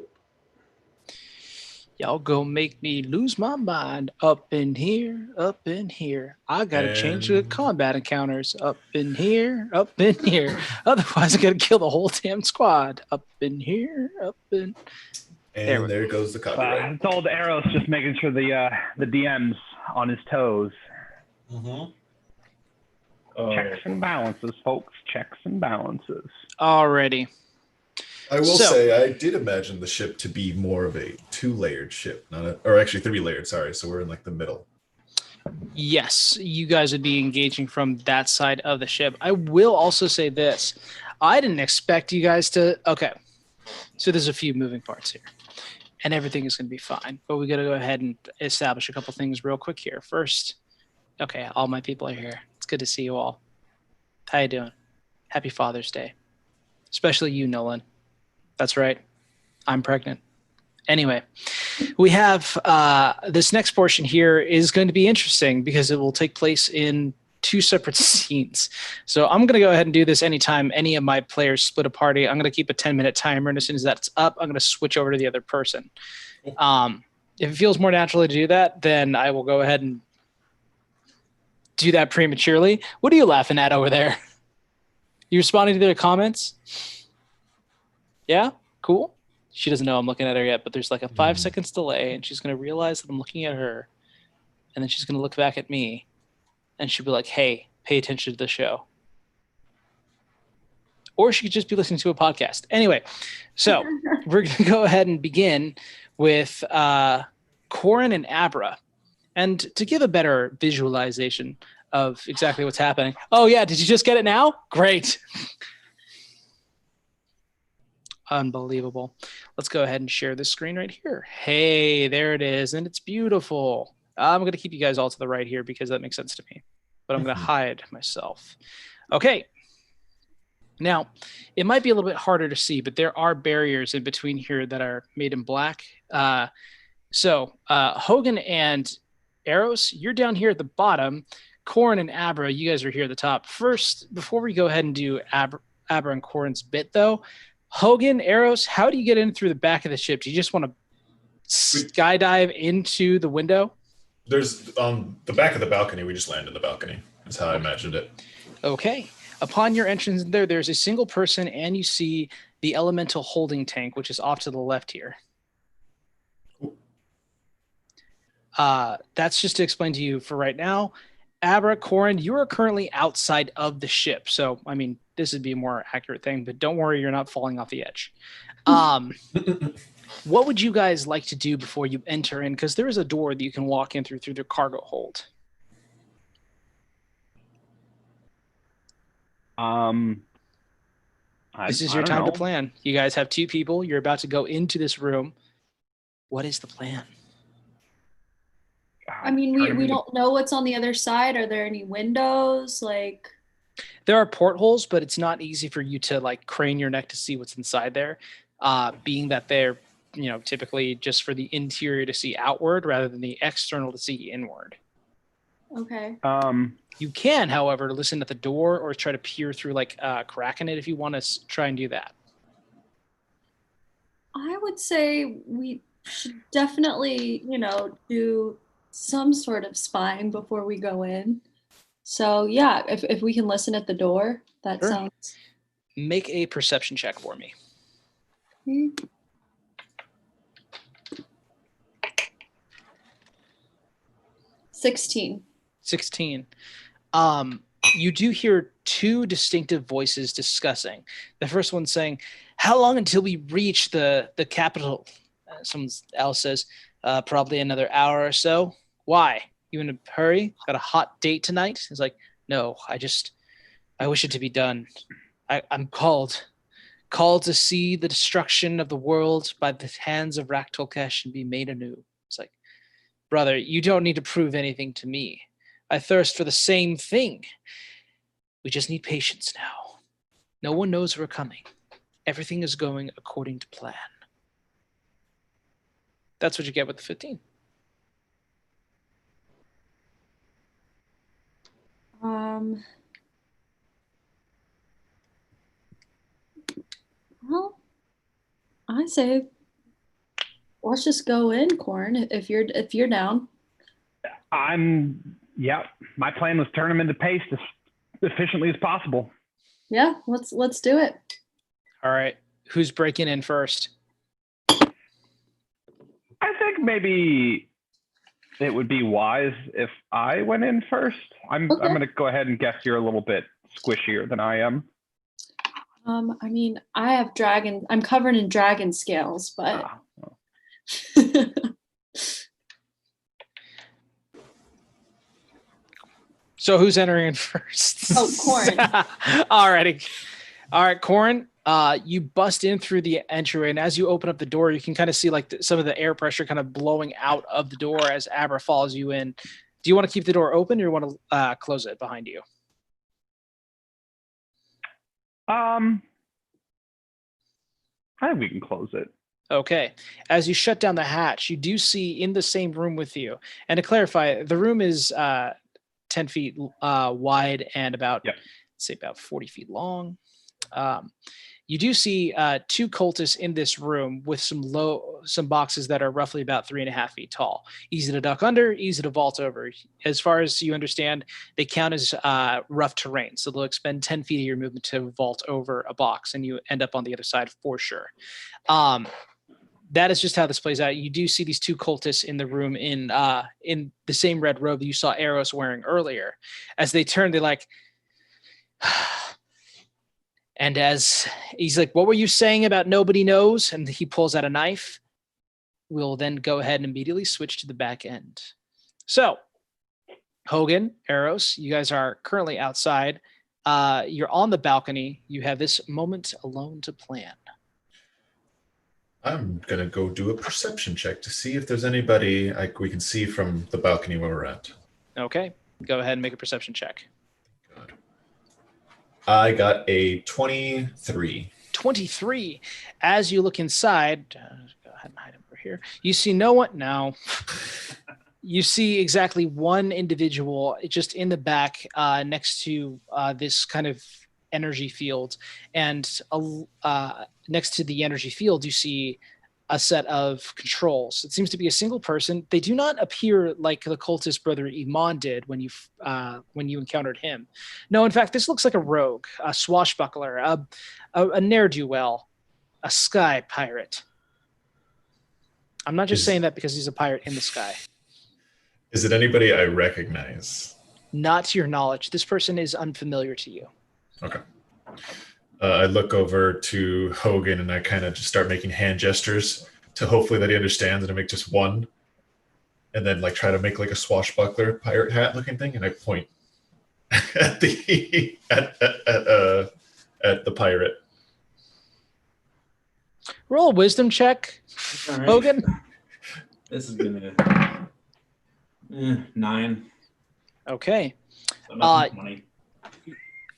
Y'all go make me lose my mind up in here, up in here. I gotta change the And- combat encounters up in here, up in here. Otherwise, I gotta kill the whole damn squad up in here, up in. There we And there goes the copyright. It's old Eros just making sure the DM's on his toes. Mm-hmm. Checks and balances, folks. Checks and balances. Already. I will So- say I did imagine the ship to be more of a 2-layered ship, or actually 3-layered. Sorry, so we're in like the middle. Yes, you guys would be engaging from that side of the ship. I will also say this. I didn't expect you guys to. Okay. So there's a few moving parts here. And everything is going to be fine. But we got to go ahead and establish a couple things real quick here. First, okay, all my people are here. It's good to see you all. How you doing? Happy Father's Day. Especially you, Nolan. That's right. I'm pregnant. Anyway, we have this next portion here is going to be interesting because it will take place in 2 separate scenes. So I'm going to go ahead and do this anytime any of my players split a party. I'm going to keep a 10-minute timer, and as soon as that's up, I'm going to switch over to the other person. If it feels more natural to do that, then I will go ahead and do that prematurely. What are you laughing at over there? You responding to their comments? Yeah? Cool? She doesn't know I'm looking at her yet, but there's like a 5 seconds delay, and she's going to realize that I'm looking at her, and then she's going to look back at me, and she'll be like, hey, pay attention to the show. Or she could just be listening to a podcast. Anyway, so we're going to go ahead and begin with Corin and Abra. And to give a better visualization of exactly what's happening. Oh, yeah, did you just get it now? Great. Unbelievable. Let's go ahead and share this screen right here. Hey, there it is, and it's beautiful. I'm going to keep you guys all to the right here because that makes sense to me, but I'm going to hide myself. Okay. Now, it might be a little bit harder to see, but there are barriers in between here that are made in black. So Hogan and Eros, you're down here at the bottom. Corin and Abra, you guys are here at the top. First, before we go ahead and do Abra and Corin's bit, though, Hogan, Eros, how do you get in through the back of the ship? Do you just want to skydive into the window? There's on the back of the balcony. We just land in the balcony. That's how I imagined it. Okay. Upon your entrance there's a single person, and you see the elemental holding tank, which is off to the left here. That's just to explain to you for right now. Abra, Corin, you are currently outside of the ship. So, I mean, this would be a more accurate thing, but don't worry, you're not falling off the edge. What would you guys like to do before you enter in? Because there is a door that you can walk in through the cargo hold. This is your time to plan. You guys have 2 people. You're about to go into this room. What is the plan? I mean, we don't know what's on the other side. Are there any windows? Like, there are portholes, but it's not easy for you to like crane your neck to see what's inside there, being that they're, typically just for the interior to see outward rather than the external to see inward. okay. You can, however, listen at the door or try to peer through like a crack in it if you want to try and do that. I would say we should definitely, do some sort of spying before we go in. So yeah, if we can listen at the door, that Sure. sounds. Make a perception check for me. 16. 16. You do hear two distinctive voices discussing. The first one saying, "How long until we reach the capital?" Someone else says, "Probably another hour or so." "Why? You in a hurry? Got a hot date tonight?" He's like, "No, I wish it to be done. I'm called to see the destruction of the world by the hands of Raktolkesh and be made anew." It's like, "Brother, you don't need to prove anything to me. I thirst for the same thing. We just need patience now. No one knows we're coming. Everything is going according to plan." That's what you get with the 15. Well, I say let's just go in, Corn, if you're down. My plan was turn them into paste as efficiently as possible. Yeah, let's do it. All right. Who's breaking in first? I think maybe it would be wise if I went in first. I'm going to go ahead and guess you're a little bit squishier than I am. I mean, I'm covered in dragon scales, but So who's entering in first? Oh, Corn. All right, Corn. You bust in through the entryway, and as you open up the door, you can kind of see like some of the air pressure kind of blowing out of the door as Abra follows you in. Do you want to keep the door open, or you want to close it behind you? I think we can close it. Okay. As you shut down the hatch, you do see in the same room with you. And to clarify, the room is 10 feet wide and about 40 feet long. You do see two cultists in this room with some boxes that are roughly about 3.5 feet tall. Easy to duck under, easy to vault over. As far as you understand, they count as rough terrain. So they'll expend 10 feet of your movement to vault over a box, and you end up on the other side for sure. That is just how this plays out. You do see these two cultists in the room in the same red robe that you saw Eros wearing earlier. As they turn, they're like, and as he's like, "What were you saying about nobody knows?" And he pulls out a knife. We'll then go ahead and immediately switch to the back end. So, Hogan, Eros, you guys are currently outside. You're on the balcony. You have this moment alone to plan. I'm going to go do a perception check to see if there's anybody we can see from the balcony where we're at. Okay. Go ahead and make a perception check. Good. I got a 23. 23. As you look inside, go ahead and hide over here. You see no one. No. You see exactly one individual just in the back next to this kind of energy field. And next to the energy field, you see a set of controls. It seems to be a single person. They do not appear like the cultist brother Iman did when you encountered him. No, in fact, this looks like a rogue, a swashbuckler, a ne'er-do-well, a sky pirate. I'm not just saying that because he's a pirate in the sky. Is it anybody I recognize? Not to your knowledge. This person is unfamiliar to you. Okay. I look over to Hogan and I kind of just start making hand gestures to hopefully that he understands, and I make just one, and then like try to make like a swashbuckler pirate hat looking thing, and I point at the at the pirate. Roll a wisdom check, All right. Hogan. This is gonna 9. Okay. So nothing funny.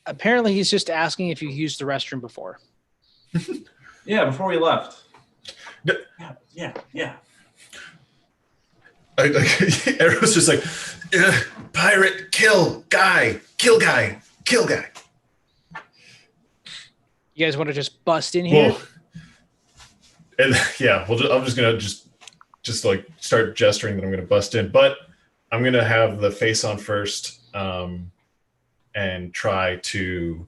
Apparently, he's just asking if you used the restroom before. Yeah, before we left. No. Yeah. Arrow's just like, pirate, kill guy. You guys want to just bust in here? Well, and yeah, I'm just gonna just like start gesturing that I'm gonna bust in, but I'm gonna have the face on first. And try to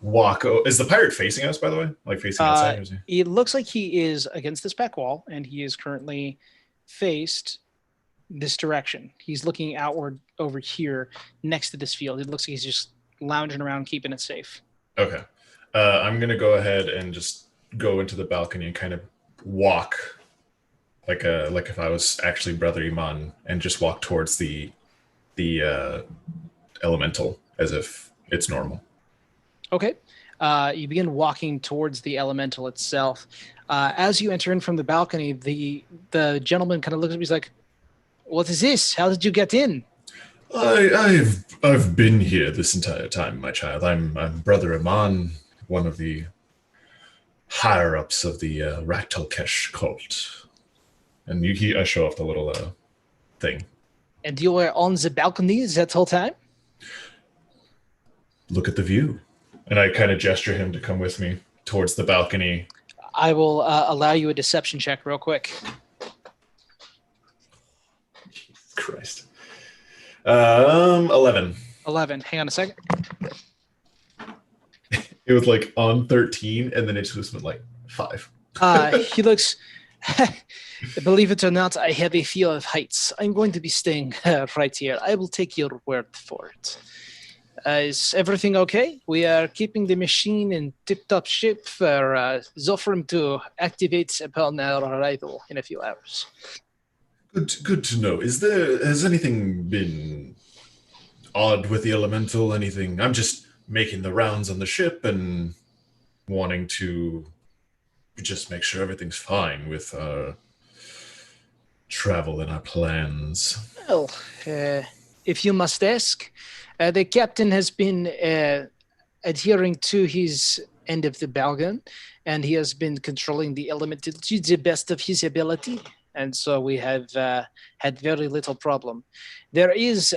walk. Is the pirate facing us, by the way? Like facing outside? Or is he? It looks like he is against this back wall, and he is currently faced this direction. He's looking outward over here next to this field. It looks like he's just lounging around, keeping it safe. Okay. I'm going to go ahead and just go into the balcony and kind of walk like if I was actually Brother Iman and just walk towards the elemental as if it's normal. Okay. You begin walking towards the elemental itself. As you enter in from the balcony, the gentleman kind of looks at me. He's like, "What is this? How did you get in?" I've been here this entire time, my child. I'm Brother Iman, one of the higher ups of the Raktalkesh cult. And I show off the little thing. And you were on the balcony that whole time? Look at the view. And I kind of gesture him to come with me towards the balcony. I will allow you a deception check real quick. Jesus Christ. 11. 11. Hang on a second. It was like on 13, and then it just went like 5. He looks... Believe it or not, I have a fear of heights. I'm going to be staying right here. I will take your word for it. Is everything okay? We are keeping the machine in tip-top shape for Zofrim to activate upon our arrival in a few hours. Good to know. Has anything been odd with the elemental? Anything? I'm just making the rounds on the ship and wanting to just make sure everything's fine with our travel and our plans. Well, if you must ask, the captain has been adhering to his end of the bargain, and he has been controlling the elemental to the best of his ability. And so we have had very little problem. There is,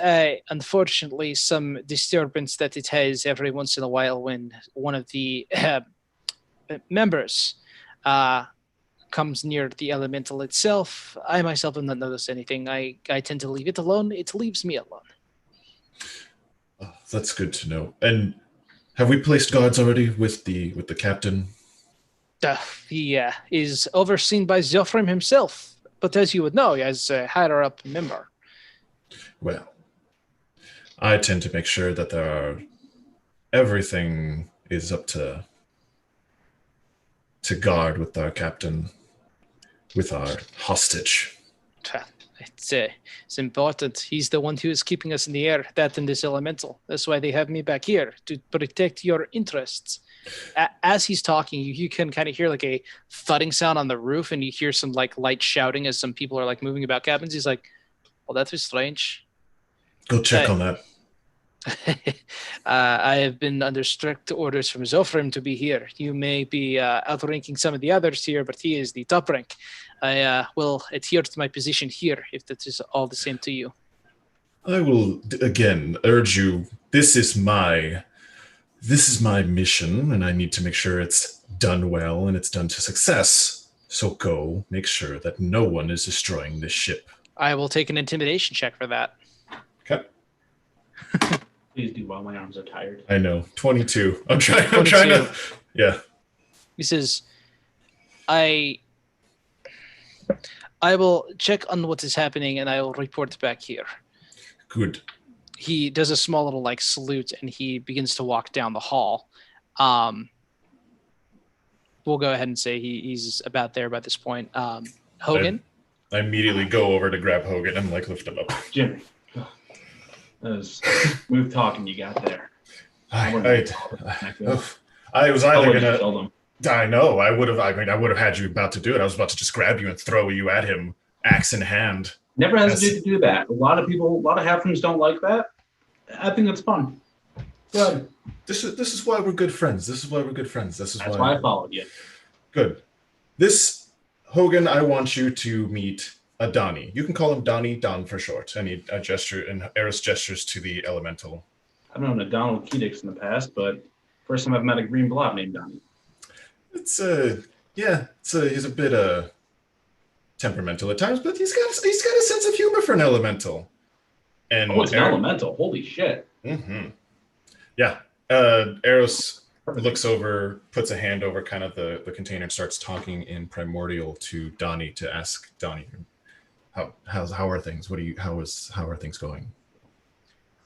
unfortunately, some disturbance that it has every once in a while when one of the members comes near the elemental itself. I myself have not noticed anything. I tend to leave it alone. It leaves me alone. Oh, that's good to know. And have we placed guards already with the captain? He is overseen by Zofrim himself. But as you would know, as a higher up member. Well, I tend to make sure that everything is up to guard with our captain, with our hostage. It's important. He's the one who is keeping us in the air, that and this elemental. That's why they have me back here, to protect your interests. As he's talking, you can kind of hear like a thudding sound on the roof, and you hear some like light shouting as some people are like moving about cabins. He's like, "Well, that was strange." Go check on that. I have been under strict orders from Zofrim to be here. You may be outranking some of the others here, but he is the top rank. I will adhere to my position here if that is all the same to you. I will again urge you. This is my mission, and I need to make sure it's done well and it's done to success. So go make sure that no one is destroying this ship. I will take an intimidation check for that. Okay. Please do while my arms are tired. I know. 22. I'm trying to. Yeah. He says, I will check on what is happening and I will report back here. Good. He does a small little like salute and he begins to walk down the hall. We'll go ahead and say he's about there by this point. Hogan? I immediately go over to grab Hogan and like lift him up. Jimmy. That was smooth talking you got there. I was either gonna. I know. I would have had you about to do it. I was about to just grab you and throw you at him, axe in hand. Never hesitate to do that. A lot of halflings don't like that. I think it's fun. Good. This is why we're good friends. That's why I followed you. Good. Hogan, I want you to meet a Donnie. You can call him Don for short. I gesture, and Eris gestures to the elemental. I've known a Donald Kedix in the past, but first time I've met a green blob named Donnie. He's a bit temperamental at times, but he's got a sense of humor for an elemental. And it's an elemental. Holy shit. Mm-hmm. Yeah. Eros looks over, puts a hand over kind of the container and starts talking in primordial to Donnie to ask Donnie, how are things? How are things going?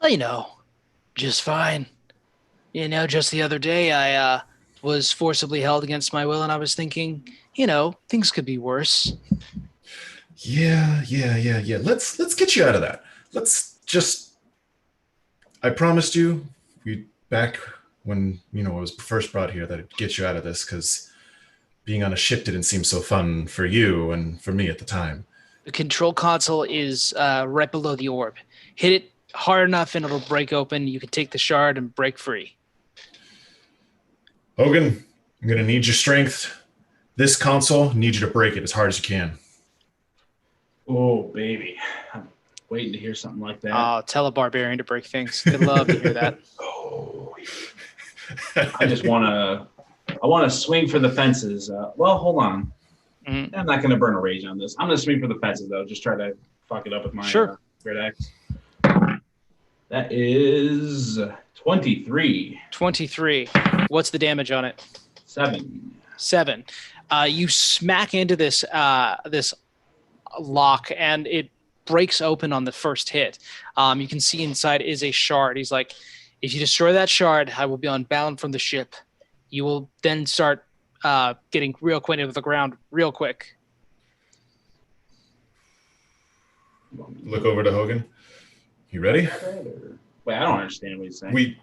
Well, just fine. Just the other day I was forcibly held against my will, and I was thinking, things could be worse. Yeah. Let's get you out of that. I promised you, back when I was first brought here, that I'd get you out of this because being on a ship didn't seem so fun for you and for me at the time. The control console is right below the orb. Hit it hard enough and it'll break open. You can take the shard and break free. Hogan, I'm going to need your strength. This console, need you to break it as hard as you can. Oh, baby. I'm waiting to hear something like that. Oh, tell a barbarian to break things. I'd love to hear that. Oh, I just want to swing for the fences. Well, hold on. Mm-hmm. I'm not going to burn a rage on this. I'm going to swing for the fences, though. Just try to fuck it up with my great axe. That is 23. 23. What's the damage on it? 7. You smack into this lock, and it breaks open on the first hit. You can see inside is a shard. He's like, if you destroy that shard, I will be unbound from the ship. You will then start getting real acquainted with the ground real quick. Look over to Hogan. You ready? Wait, I don't understand what he's saying.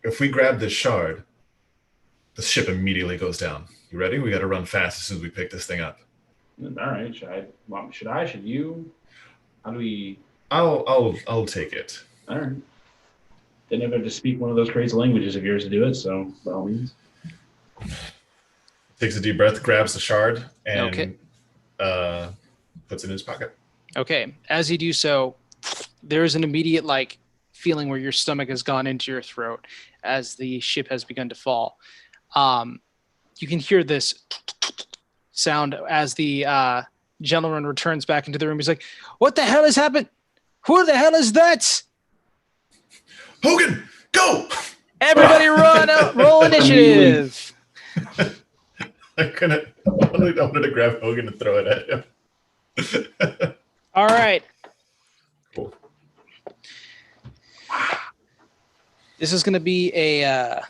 If we grab this shard, the ship immediately goes down. You ready? We got to run fast as soon as we pick this thing up. All right. Should I? Should you? How do we? I'll take it. All right. Didn't have to speak one of those crazy languages of yours to do it, so by all means. Takes a deep breath, grabs the shard, and puts it in his pocket. Okay. As you do so, there's an immediate feeling where your stomach has gone into your throat as the ship has begun to fall. You can hear this sound as the gentleman returns back into the room. He's like, "What the hell has happened? Who the hell is that? Hogan, go! Everybody run out, roll initiative." I wanted to grab Hogan and throw it at him. All right. Cool. This is going to be a...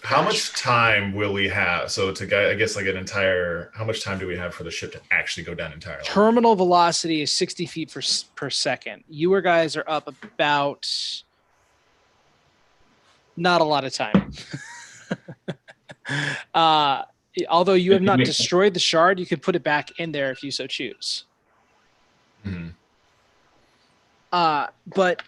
How much time will we have? So I guess how much time do we have for the ship to actually go down entirely? Terminal velocity is 60 feet per second. You guys are up about not a lot of time. Although you have not destroyed the shard, you could put it back in there if you so choose. Mm-hmm. But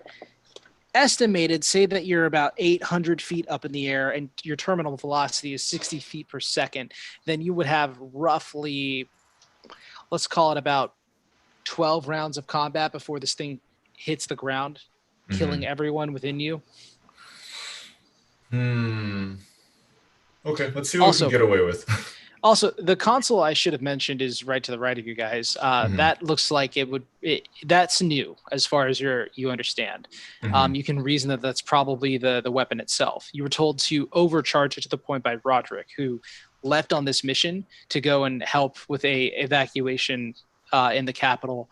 estimated, say that you're about 800 feet up in the air and your terminal velocity is 60 feet per second, then you would have roughly, let's call it about 12 rounds of combat before this thing hits the ground, killing everyone within you. Okay, let's see what we can get away with. Also, the console I should have mentioned is right to the right of you guys. That looks like that's new as far as you understand. You can reason that that's probably the weapon itself. You were told to overcharge it to the point by Roderick, who left on this mission to go and help with a evacuation in the capital,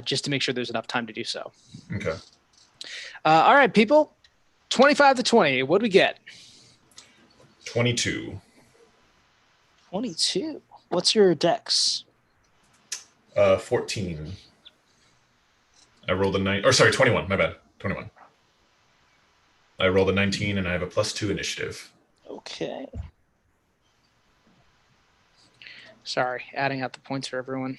just to make sure there's enough time to do so. Okay. All right, people. 25 to 20. What do we get? 22. 22. What's your dex? 14. I rolled a 21. My bad. 21. I rolled a 19 and I have a +2 initiative. Okay. Sorry, adding out the points for everyone.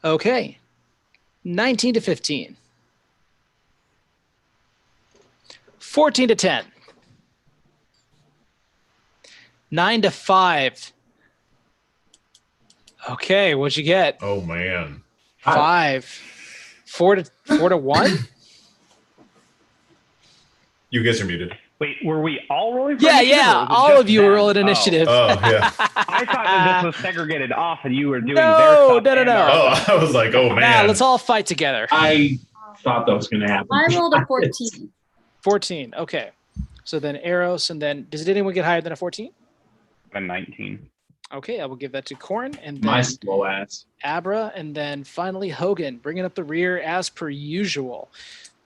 Okay. 19 to 15. 14 to 10. 9 to 5. Okay, what'd you get? Oh man. 5. 4 to 1? You guys are muted. Wait, were we all rolling for Yeah, initiative? yeah. Or was it All just of you them? were rolling initiative. Oh, yeah. I thought that this was segregated off and you were doing No, their stuff. no, no, and no. our Oh, stuff. I was like, oh, Nah, man. let's all fight together. I thought that was going to happen. I rolled a 14. 14. Okay. So then Eros, and then does anyone get higher than a 14? A 19. Okay, I will give that to Corin, and My then slow ass. Abra, and then finally Hogan, bringing up the rear as per usual.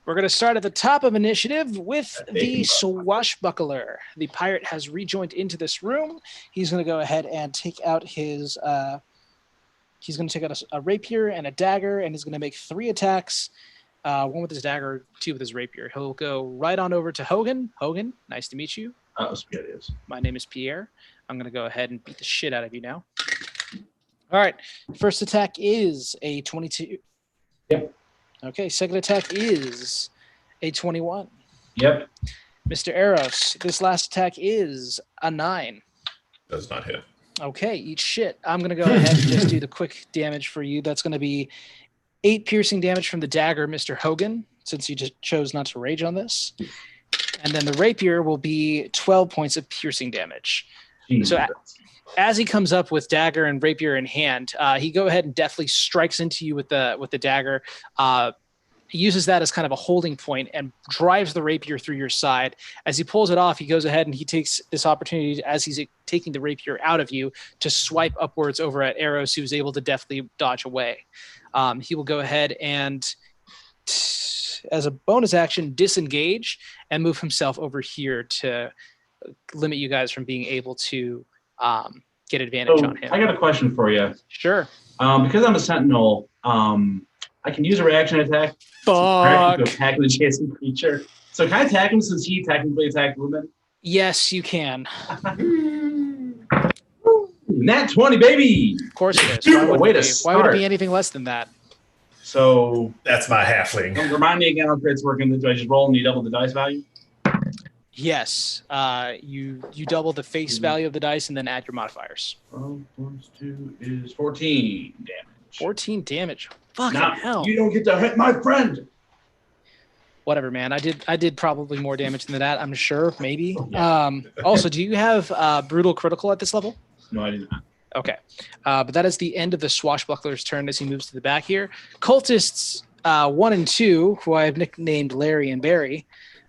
We're going to start at the top of initiative with the swashbuckler. The pirate has rejoined into this room. He's going to go ahead and take out his. He's going to take out a rapier and a dagger, and he's going to make 3 attacks. One with his dagger, 2 with his rapier. He'll go right on over to Hogan. Hogan, nice to meet you. Oh, spaghettios. My name is Pierre. I'm going to go ahead and beat the shit out of you now. All right. First attack is a 22. Yep. Okay. Second attack is a 21. Yep. Mr. Eros, this last attack is a 9. Does not hit. Okay. Eat shit. I'm going to go ahead and just do the quick damage for you. That's going to be 8 piercing damage from the dagger, Mr. Hogan, since you just chose not to rage on this. And then the rapier will be 12 points of piercing damage. Jesus. So as he comes up with dagger and rapier in hand, he go ahead and deftly strikes into you with the dagger. He uses that as kind of a holding point and drives the rapier through your side. As he pulls it off, he goes ahead and he takes this opportunity as he's taking the rapier out of you to swipe upwards over at Eros, who's able to deftly dodge away. He will go ahead and, as a bonus action, disengage and move himself over here to limit you guys from being able to get advantage on him. I got a question for you. Sure. Because I'm a sentinel, I can use a reaction attack Fuck. to attack the chasing creature. So can I attack him since he technically attacked women? Yes, you can. Nat 20, baby! Of course it is. Why would, Way it to be? Why would it start. be anything less than that? So That's my halfling. remind me again how crits work. Do I just roll and you double the dice value? Yes. You double the face value of the dice and then add your modifiers. 12 plus 2 is 14 damage. 14 damage. Fucking Now, hell. you don't get to hit my friend. Whatever, man. I did probably more damage than that, I'm sure. Maybe. Yeah. Also, do you have brutal critical at this level? No, I did not. Okay. But that is the end of the swashbuckler's turn as he moves to the back here. Cultists 1 and 2, who I have nicknamed Larry and Barry,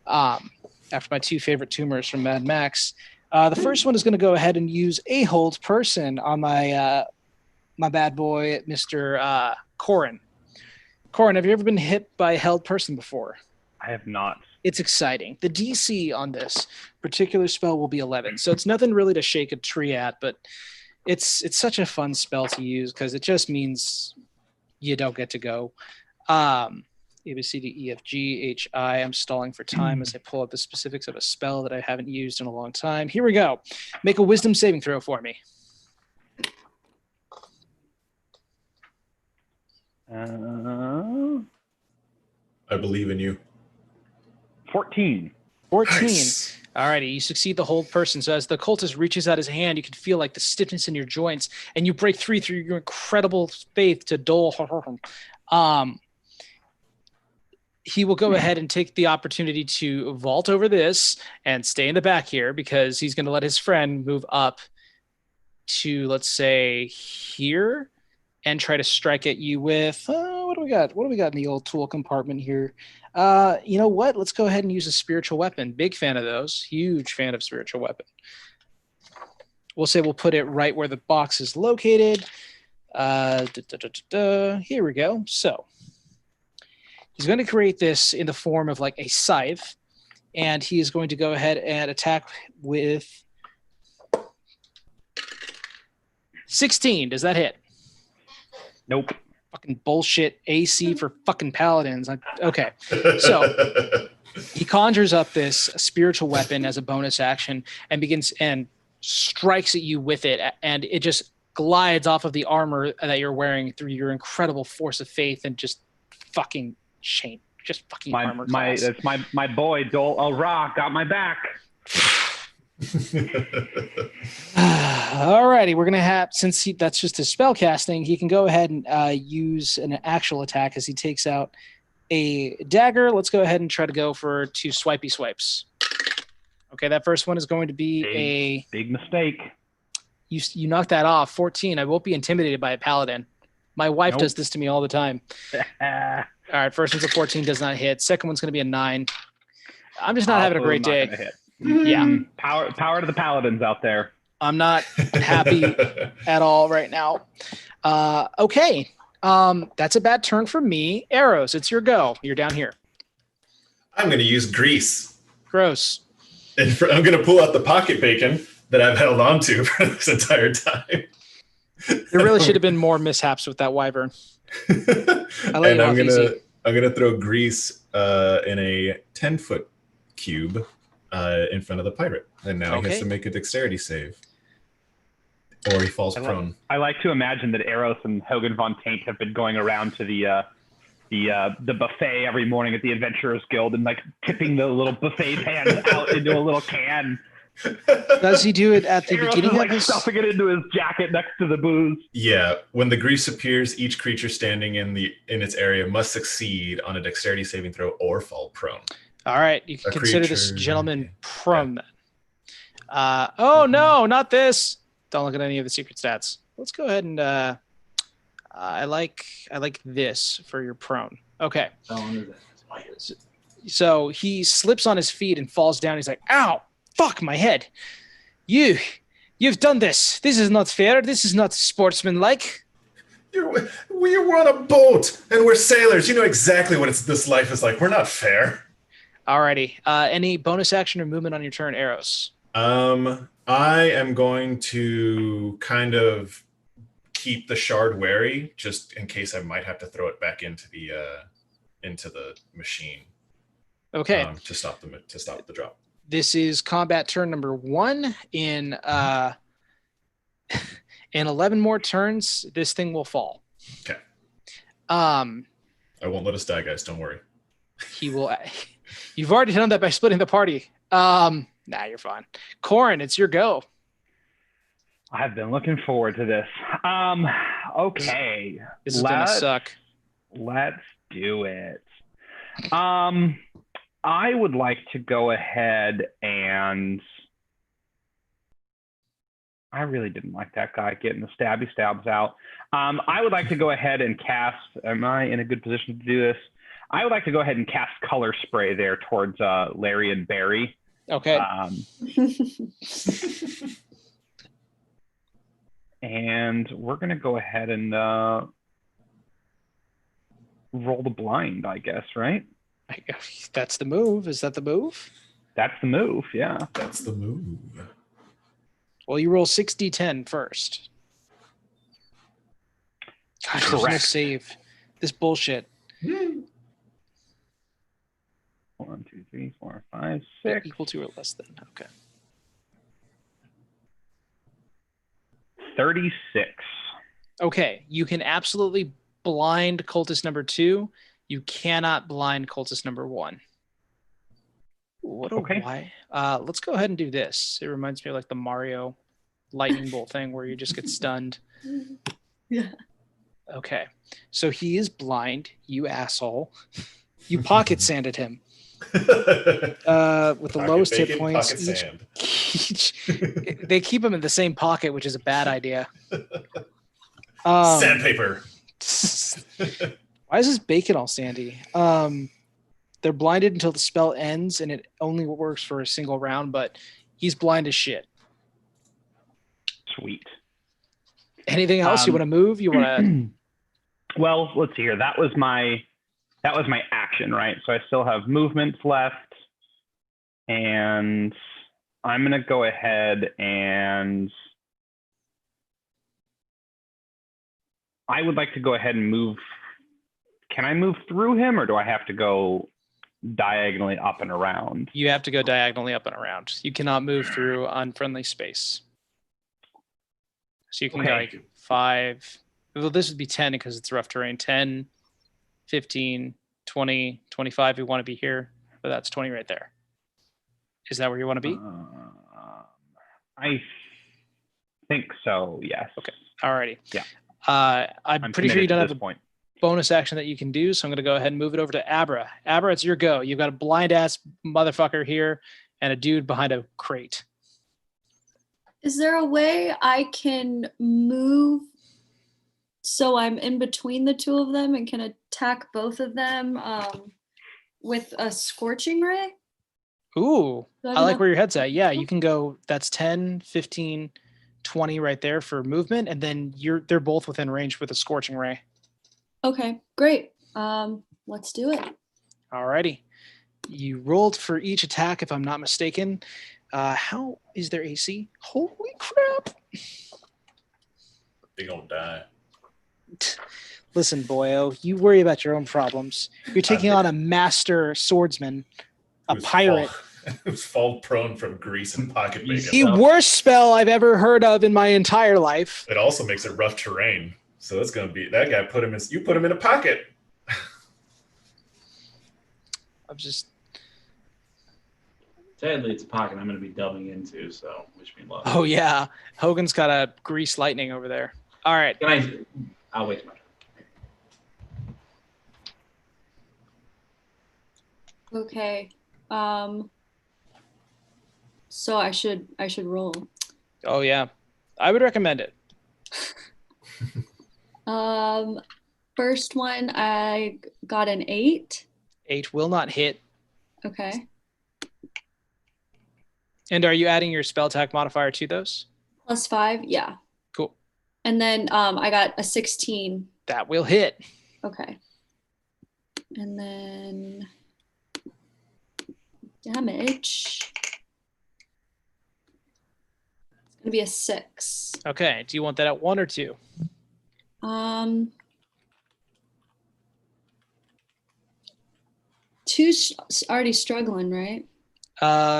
after my 2 favorite tumors from Mad Max. The first one is going to go ahead and use a hold person on my my bad boy, Mr. Corin. Corin, have you ever been hit by a held person before? I have not. It's exciting. The DC on this particular spell will be 11, so it's nothing really to shake a tree at, but it's such a fun spell to use because it just means you don't get to go. A, B, C, D, E, F, G, H, I. I'm stalling for time as I pull up the specifics of a spell that I haven't used in a long time. Here we go. Make a wisdom saving throw for me. I believe in you. 14. 14. Nice. Alrighty, you succeed the hold person. So as the cultist reaches out his hand, you can feel like the stiffness in your joints, and you break free through your incredible faith to Dole. He will go ahead and take the opportunity to vault over this and stay in the back here because he's going to let his friend move up to, let's say, here and try to strike at you with, what do we got? What do we got in the old tool compartment here? You know what? Let's go ahead and use a spiritual weapon. Big fan of those. Huge fan of spiritual weapon. We'll say we'll put it right where the box is located. Here we go. So he's going to create this in the form of like a scythe, and he is going to go ahead and attack with 16. Does that hit? Nope. Fucking bullshit AC for fucking paladins. Okay. So he conjures up this spiritual weapon as a bonus action and begins and strikes at you with it, and it just glides off of the armor that you're wearing through your incredible force of faith and just fucking shame. Just fucking armor class. That's my boy Dole Rock got my back. Alrighty, we're gonna have, since that's just his spell casting, he can go ahead and use an actual attack as he takes out a dagger. Let's go ahead and try to go for 2 swipey swipes. Okay, that first one is going to be big mistake. You knocked that off. 14. I won't be intimidated by a paladin. My wife does this to me all the time. All right, first one's a 14, does not hit. Second one's going to be a 9. I'm just not having a great day. Yeah. Power to the paladins out there. I'm not happy at all right now. Okay. That's a bad turn for me. Arrows, it's your go. You're down here. I'm going to use grease. Gross. And I'm going to pull out the pocket bacon that I've held on to for this entire time. There really should have been more mishaps with that wyvern. And I'm gonna throw grease in a 10-foot cube in front of the pirate, and now he has to make a dexterity save, or he falls prone. I like to imagine that Eros and Hogan Von Taint have been going around to the buffet every morning at the Adventurers Guild and like tipping the little buffet pans out into a little can. Does he do it at the beginning of his... stuffing it into his jacket next to the booze. Yeah, when the grease appears, each creature standing in its area must succeed on a dexterity saving throw or fall prone. All right, you can consider this gentleman prone then. Oh no, not this. Don't look at any of the secret stats. Let's go ahead and I like this for your prone. Okay. So he slips on his feet and falls down. He's like, ow. Fuck my head. You've done this. This is not fair. This is not sportsmanlike. We're on a boat and we're sailors. You know exactly what this life is like. We're not fair. Alrighty. Any bonus action or movement on your turn, Arrows? I am going to kind of keep the shard wary, just in case I might have to throw it back into the machine. Okay. To stop the drop. This is combat turn number 1. In 11 more turns, this thing will fall. Okay. I won't let us die, guys. Don't worry. He will. You've already done that by splitting the party. Nah, you're fine. Corin, it's your go. I've been looking forward to this. Okay. This is gonna suck. Let's do it. I would like to go ahead and I really didn't like that guy getting the stabby stabs out. I would like to go ahead and cast, am I in a good position to do this? I would like to go ahead and cast color spray there towards Larry and Barry. Okay. And we're going to go ahead and roll the blind, I guess, right? That's the move. Is that the move? That's the move, yeah. That's the move. Well, you roll 6d10 first. Gosh, there's no save. This bullshit. 1, 2, 3, 4, 5, 6. Equal to or less than. Okay. 36. Okay. You can absolutely blind cultist number 2. You cannot blind cultist number 1. Why? Let's go ahead and do this. It reminds me of like the Mario lightning bolt thing where you just get stunned. Yeah. Okay. So he is blind, you asshole. You pocket sanded him. With the lowest hit points. They keep him in the same pocket, which is a bad idea. Sandpaper. Why is this bacon all sandy? They're blinded until the spell ends, and it only works for a single round, but he's blind as shit. Sweet. Anything else you want to move? You want to? Well, let's see here. That was my action, right? So I still have movements left, and I'm gonna go ahead and I would like to go ahead and move. Can I move through him, or do I have to go diagonally up and around? You have to go diagonally up and around. You cannot move through unfriendly space. So you can go like 5. Well, this would be 10 because it's rough terrain. 10, 15, 20, 25. You want to be here, but that's 20 right there. Is that where you want to be? I think so, yes. Okay. Alrighty. Yeah. I'm pretty sure you don't have a bonus action that you can do, so I'm going to go ahead and move it over to Abra. Abra, it's your go. You've got a blind ass motherfucker here. and a dude behind a crate. Is there a way I can move so I'm in between the two of them and can attack both of them with a scorching ray? Ooh, Do I have like enough- where your head's at. Yeah, you can go, that's 10, 15, 20 right there for movement, and then they're both within range with a scorching ray. Okay, great. Let's do it. Alrighty. You rolled for each attack, if I'm not mistaken. How is their AC? Holy crap. They gonna die. Listen, boyo, you worry about your own problems. You're taking on a master swordsman, a pirate. Who's fall prone from grease and pocket bacon. The worst spell I've ever heard of in my entire life. It also makes it rough terrain. So that's gonna be that guy. You put him in a pocket. I'm just. Sadly, it's a pocket I'm going to be delving into, so wish me luck. Oh yeah, Hogan's got a grease lightning over there. All right. I'll wait my turn. Okay. So I should roll. Oh yeah, I would recommend it. First one I got an 8. 8 will not hit. Okay. And are you adding your spell attack modifier to those? +5, yeah. Cool. And then I got a 16. That will hit. Okay. And then damage. It's gonna be a 6. Okay. Do you want that at 1 or 2? 2's already struggling, right?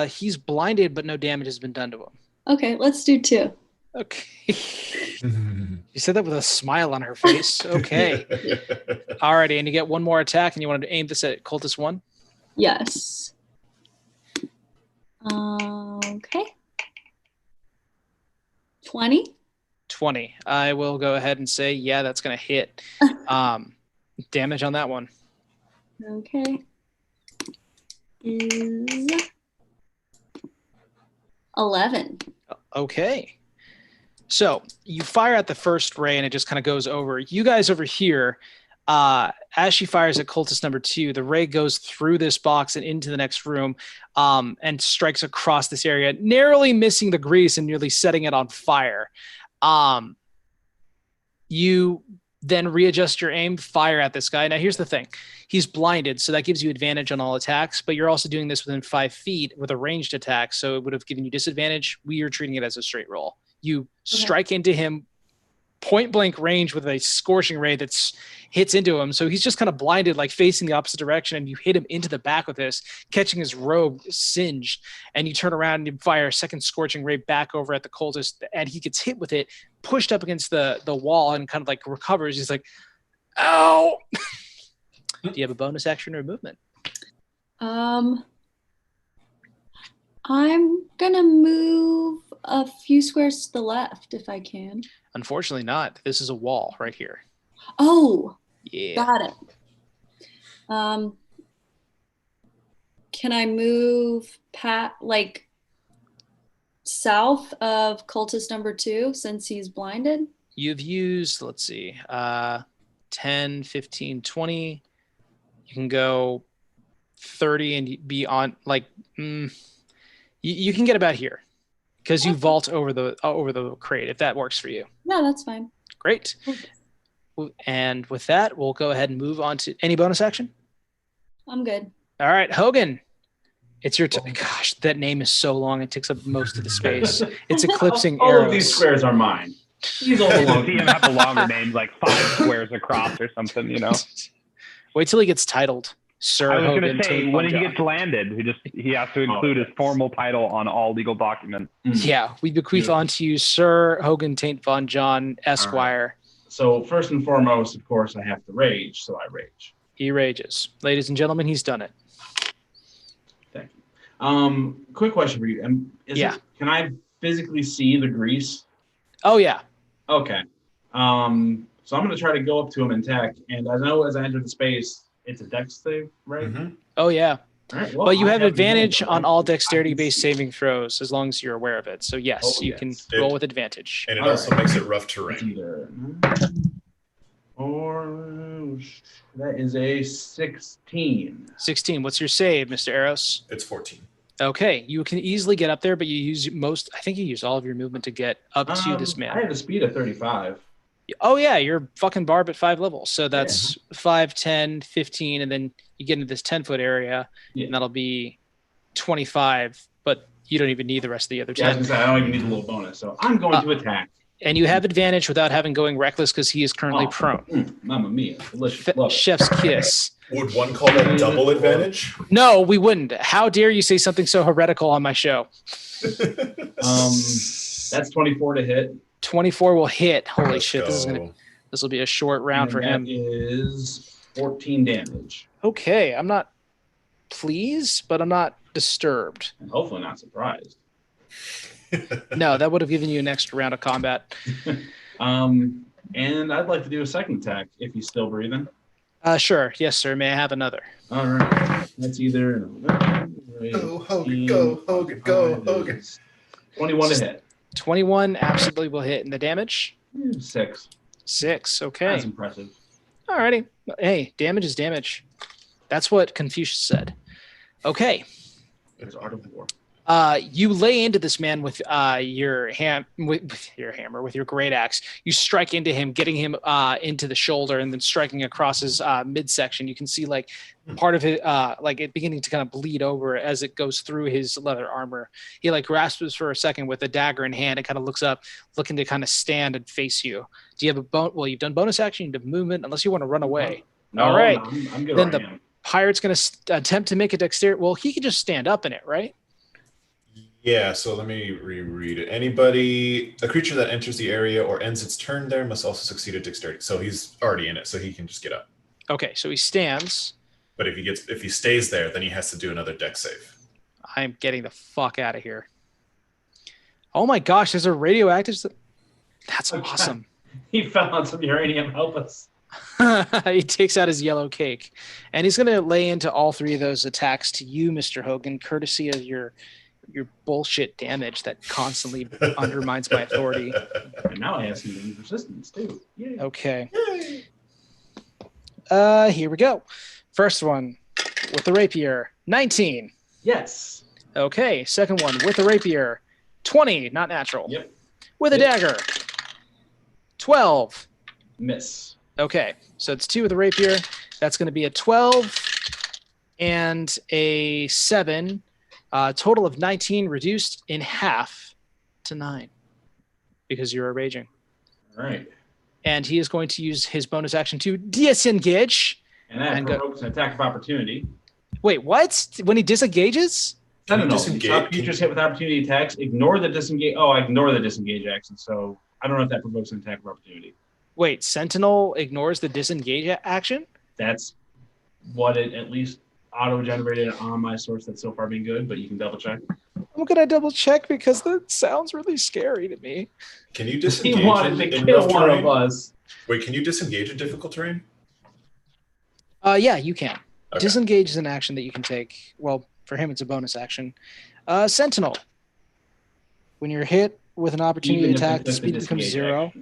He's blinded, but no damage has been done to him. Okay, let's do 2. Okay. You said that with a smile on her face. Okay. Alrighty, and you get one more attack, and you wanted to aim this at Cultist 1? Yes. Okay. 20. 20. I will go ahead and say, yeah, that's going to hit. Damage on that one. Okay. Is 11. Okay. So you fire at the first ray and it just kind of goes over. You guys over here, as she fires at cultist number 2, the ray goes through this box and into the next room and strikes across this area, narrowly missing the grease and nearly setting it on fire. You then readjust your aim, fire at this guy. Now, here's the thing. He's blinded, so that gives you advantage on all attacks, but you're also doing this within 5 feet with a ranged attack, so it would have given you disadvantage. We are treating it as a straight roll. You strike into him point-blank range with a scorching ray that hits into him, so he's just kind of blinded, like facing the opposite direction, and you hit him into the back with this, catching his robe singed, and you turn around and you fire a second scorching ray back over at the cultist, and he gets hit with it, pushed up against the wall, and kind of like recovers. He's like, ow! Do you have a bonus action or movement? I'm gonna move a few squares to the left if I can. Unfortunately not. This is a wall right here. Oh, Yeah. got it. Can I move south of cultist number 2 since he's blinded? You've used, let's see, 10, 15, 20. You can go 30 and be on, like, you can get about here because you vault over the crate, if that works for you. No, that's fine. Great. And with that, we'll go ahead and move on to any bonus action. I'm good. All right, Hogan, it's your turn. Gosh, that name is so long; it takes up most of the space. It's eclipsing All arrows. of these squares are mine. He's all I alone. see him have a longer name, like 5 squares across or something, you know. Wait till he gets titled Sir I was Hogan. going to say, Tate when he Von gets landed, he has to include his formal title on all legal documents. Yeah, we bequeath onto you, Sir Hogan Taint Von John, Esquire. So first and foremost, of course, I have to rage, so I rage. He rages. Ladies and gentlemen, he's done it. Thank you. Quick question for you. Can I physically see the grease? Oh, yeah. Okay. So I'm going to try to go up to him and attack. And I know as I enter the space, it's a dex save, right? Mm-hmm. Oh, yeah. All right, well, But you I have advantage advantage. on all dexterity-based saving throws as long as you're aware of it. So yes, Oh, you yes. can roll with advantage. And it All also right. makes it rough It's terrain. either or that is a 16. 16. What's your save, Mr. Eros? It's 14. Okay, you can easily get up there, but you use I think you use all of your movement to get up to this I man. have a speed of 35. Oh yeah, you're fucking barb at 5 levels. So that's 5, 10, 15, and then you get into this 10-foot area, and that'll be 25, but you don't even need the rest of the other 10. Yeah, I was gonna say, I don't even need a little bonus, so I'm going to attack. And you have advantage without having going reckless because he is currently prone. Mamma mia, delicious. Love it. Chef's kiss. Would one call that double advantage? No, we wouldn't. How dare you say something so heretical on my show? That's 24 to hit. 24 will hit. Holy Let's shit! go. This will be a short round for him. That is 14 damage. Okay, I'm not pleased, but I'm not disturbed. And hopefully not surprised. No, that would have given you an extra round of combat. And I'd like to do a second attack if he's still breathing. Sure. Yes, sir. May I have another? All right. That's either Go, Hogan, go, Hogan, go, Hogan. 21 to hit. 21 absolutely will hit. And the damage? 6. 6. Okay. That's impressive. Alrighty. Hey, damage is damage. That's what Confucius said. Okay. It's Art of War. You lay into this man with your hammer, with your great axe. You strike into him, getting him into the shoulder, and then striking across his midsection. You can see like part of it, like it beginning to kind of bleed over as it goes through his leather armor. He like grasps for a second with a dagger in hand and kind of looks up, looking to kind of stand and face you. Do you have Well, you've done bonus action, you have movement, unless you want to run away. No, all right. No, I'm good. Then the pirate's going to attempt to make a dexterity. Well, he could just stand up in it, right? Yeah, so let me reread it. A creature that enters the area or ends its turn there must also succeed at dexterity. So he's already in it, so he can just get up. Okay, so he stands. But if he stays there, then he has to do another dex save. I'm getting the fuck out of here. Oh my gosh, there's a radioactive. That's awesome. He fell on some uranium. Help us. He takes out his yellow cake, and he's going to lay into all 3 of those attacks to you, Mr. Hogan, courtesy of your bullshit damage that constantly undermines my authority. And now I have some resistance too. Yay. Okay. Here we go. First one with the rapier, 19. Yes. Okay. Second one with the rapier, 20, not natural. Yep. With a dagger, 12. Miss. Okay. So it's 2 with the rapier. That's going to be a 12 and a 7. Total of 19, reduced in half to 9 because you're raging. All right. And he is going to use his bonus action to disengage. And that provokes an attack of opportunity. Wait, what? When he disengages? No. Top creatures hit with opportunity attacks. Ignore the disengage. Oh, I ignore the disengage action. So I don't know if that provokes an attack of opportunity. Wait, Sentinel ignores the disengage action? That's what it at least auto-generated on my source that's so far been good, but you can double check. I'm gonna double check because that sounds really scary to me. Can you disengage? He wanted to kill one of us. Wait, can you disengage in difficult terrain? Yeah, you can. Okay. Disengage is an action that you can take. Well, for him, it's a bonus action. Sentinel. When you're hit with an opportunity attack, the speed becomes 0.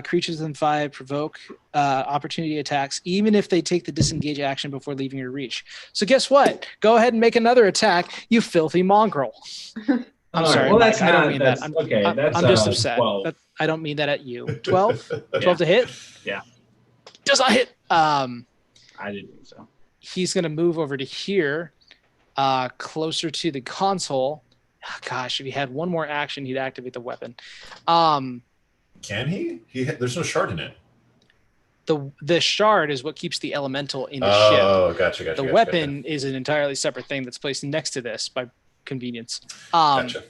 Creatures within 5 provoke opportunity attacks, even if they take the disengage action before leaving your reach. So guess what? Go ahead and make another attack, you filthy mongrel. I'm sorry. Well, Mike, I don't mean that. I'm just upset. 12. I don't mean that at you. 12? 12 to hit? Yeah. Does not hit. I didn't think so. He's going to move over to here, closer to the console. Oh, gosh, if he had one more action, he'd activate the weapon. Can he? There's no shard in it. The shard is what keeps the elemental in the ship. Oh, gotcha. The weapon is an entirely separate thing that's placed next to this by convenience. Gotcha.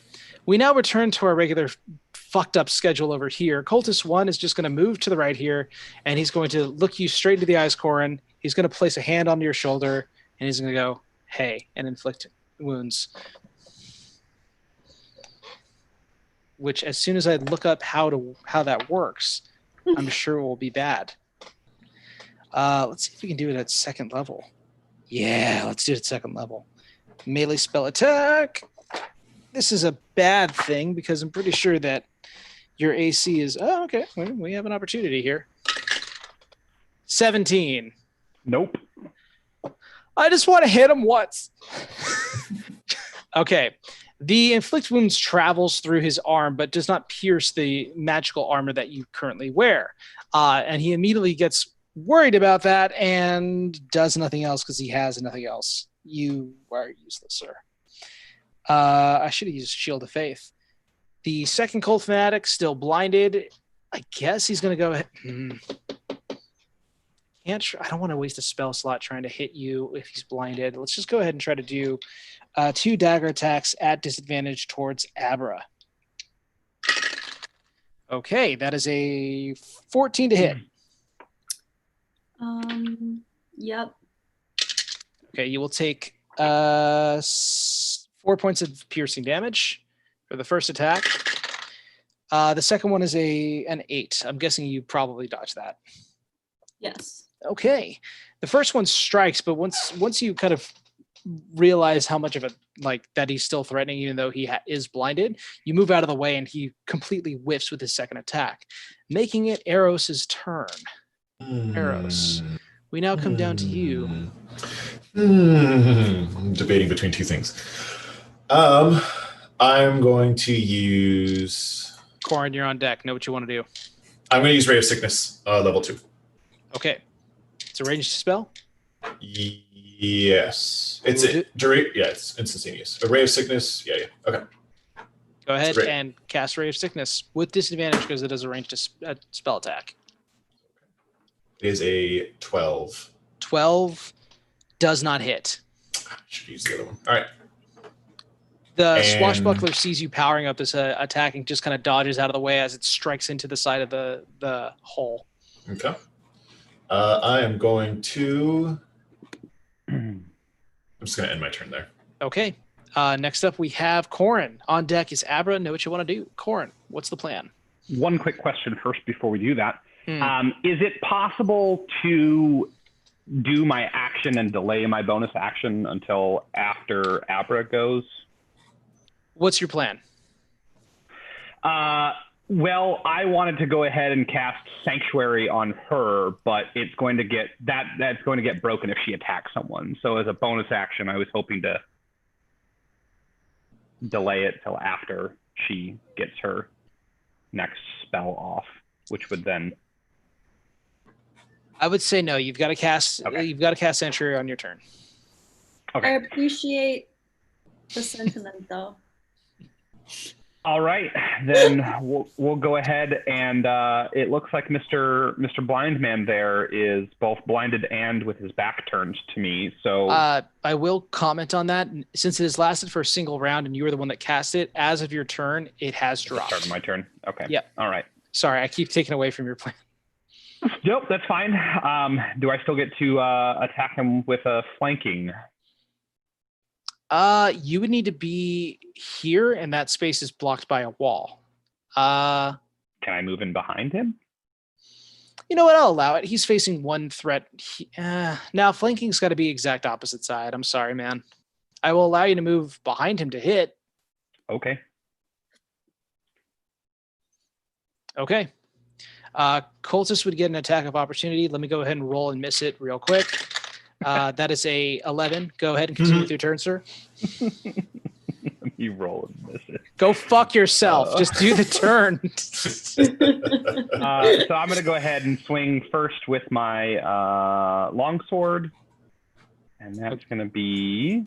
We now return to our regular fucked up schedule over here. Cultist 1 is just going to move to the right here, and he's going to look you straight into the eyes, Corin. He's going to place a hand on your shoulder, and he's going to go, hey, and inflict wounds. Which, as soon as I look up how that works, I'm sure will be bad. Let's see if we can do it at 2nd level. Yeah, let's do it second level. Melee spell attack. This is a bad thing because I'm pretty sure that your AC is... Oh, okay. We have an opportunity here. 17. Nope. I just want to hit him once. Okay. The inflict wounds travels through his arm, but does not pierce the magical armor that you currently wear. And he immediately gets worried about that and does nothing else because he has nothing else. You are useless, sir. I should have used Shield of Faith. The second Cold Fanatic still blinded. I guess he's going to go ahead. I don't want to waste a spell slot trying to hit you if he's blinded. Let's just go ahead and try to do 2 dagger attacks at disadvantage towards Abra. Okay, that is a 14 to hit. Yep. Okay, you will take 4 points of piercing damage for the first attack. The second one is an 8. I'm guessing you probably dodged that. Yes. Okay. The first one strikes, but once you kind of realize how much of it, like, that he's still threatening, even though he is blinded, you move out of the way and he completely whiffs with his second attack, making it Eros's turn. Eros, we now come down to you. I'm debating between two things. I'm going to use... Corin, you're on deck. Know what you want to do. I'm going to use Ray of Sickness, level 2. Okay. It's a ranged spell? Yes. It's instantaneous. A Ray of Sickness. Yeah. Okay. Go ahead and cast Ray of Sickness with disadvantage because it is a ranged spell attack. It is a 12. 12 does not hit. I should use the other one. All right. The swashbuckler sees you powering up this attack and just kind of dodges out of the way as it strikes into the side of the hole. Okay. I am going to... I'm just going to end my turn there. Okay. Next up, we have Corin. On deck is Abra. Know what you want to do. Corin, what's the plan? One quick question first before we do that. Is it possible to do my action and delay my bonus action until after Abra goes? What's your plan? Well, I wanted to go ahead and cast Sanctuary on her, but it's going to get that's going to get broken if she attacks someone. So as a bonus action, I was hoping to delay it till after she gets her next spell off, which would then... I would say no. You've got to cast. Okay. You've got to cast Sanctuary on your turn. Okay. I appreciate the sentiment, though. All right, then we'll go ahead and it looks like Mr. Blindman there is both blinded and with his back turned to me. So I will comment on that. Since it has lasted for a single round and you were the one that cast it, as of your turn, it has dropped. Start of my turn. Okay. Yep. All right. Sorry, I keep taking away from your plan. Nope, that's fine. Do I still get to attack him with a flanking? You would need to be here, and that space is blocked by a wall. Can I move in behind him? You know what? I'll allow it. He's facing one threat. Now, flanking's got to be exact opposite side. I'm sorry, man. I will allow you to move behind him to hit. Okay. Okay. Cultist would get an attack of opportunity. Let me go ahead and roll and miss it real quick. That is a 11. Go ahead and continue with your turn, sir. You roll and miss it. Go fuck yourself. Just do the turn. So I'm going to go ahead and swing first with my longsword. And that's going to be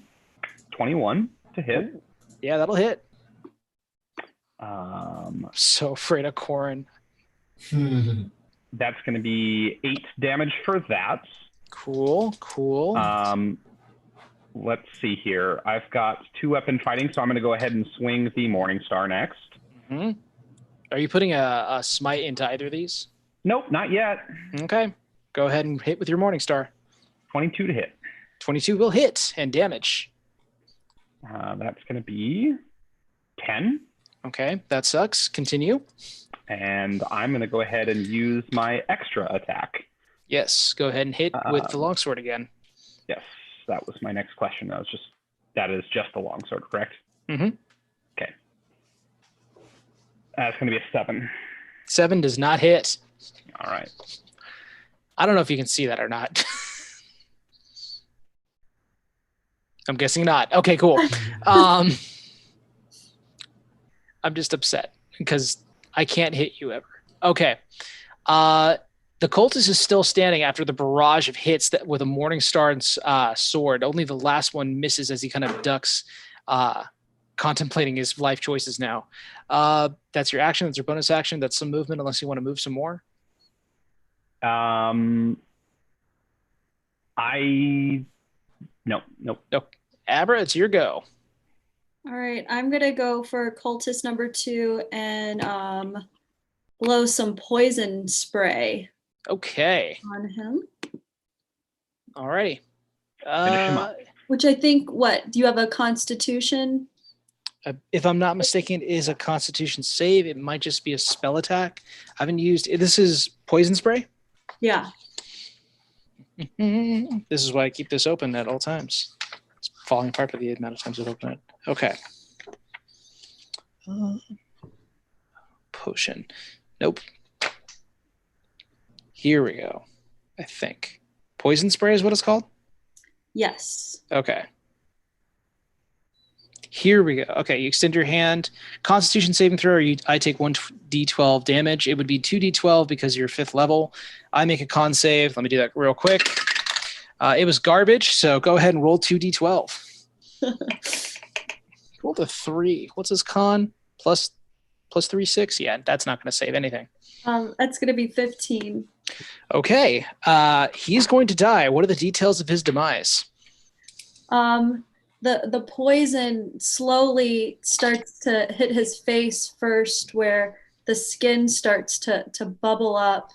21 to hit. Yeah, that'll hit. I'm so afraid of Corin. That's going to be 8 damage for that. Cool. Let's see here. I've got 2 weapon fighting, so I'm going to go ahead and swing the Morning Star next. Mm-hmm. Are you putting a smite into either of these? Nope, not yet. Okay. Go ahead and hit with your Morning Star. 22 to hit. 22 will hit and damage. That's going to be 10. Okay, that sucks. Continue. And I'm going to go ahead and use my extra attack. Yes, go ahead and hit with the longsword again. Yes. That was my next question. That is just a longsword, correct? Mm-hmm. Okay. That's going to be a 7. 7 does not hit. All right. I don't know if you can see that or not. I'm guessing not. Okay, cool. I'm just upset because I can't hit you ever. Okay. The cultist is still standing after the barrage of hits that with a Morningstar sword. Only the last one misses as he kind of ducks, contemplating his life choices now. That's your action. That's your bonus action. That's some movement unless you want to move some more. Nope. Abra, it's your go. All right, I'm gonna go for cultist number 2 and blow some poison spray Okay. on him. Alrighty. Finish him up. Which I think, do you have a constitution? If I'm not mistaken, it is a constitution save. It might just be a spell attack. I haven't used this is poison spray? Yeah. This is why I keep this open at all times. It's falling apart by the amount of times I've opened it. Okay. Potion. Nope. Here we go. I think. Poison spray is what it's called? Yes. Okay. Here we go. Okay, you extend your hand. Constitution saving throw, I take 1d12 damage. It would be 2d12 because you're 5th level. I make a con save. Let me do that real quick. It was garbage, so go ahead and roll 2d12. Roll the 3. What's his con? Plus 3, 6? Yeah, that's not going to save anything. That's going to be 15. Okay. He's going to die. What are the details of his demise? The poison slowly starts to hit his face first, where the skin starts to bubble up,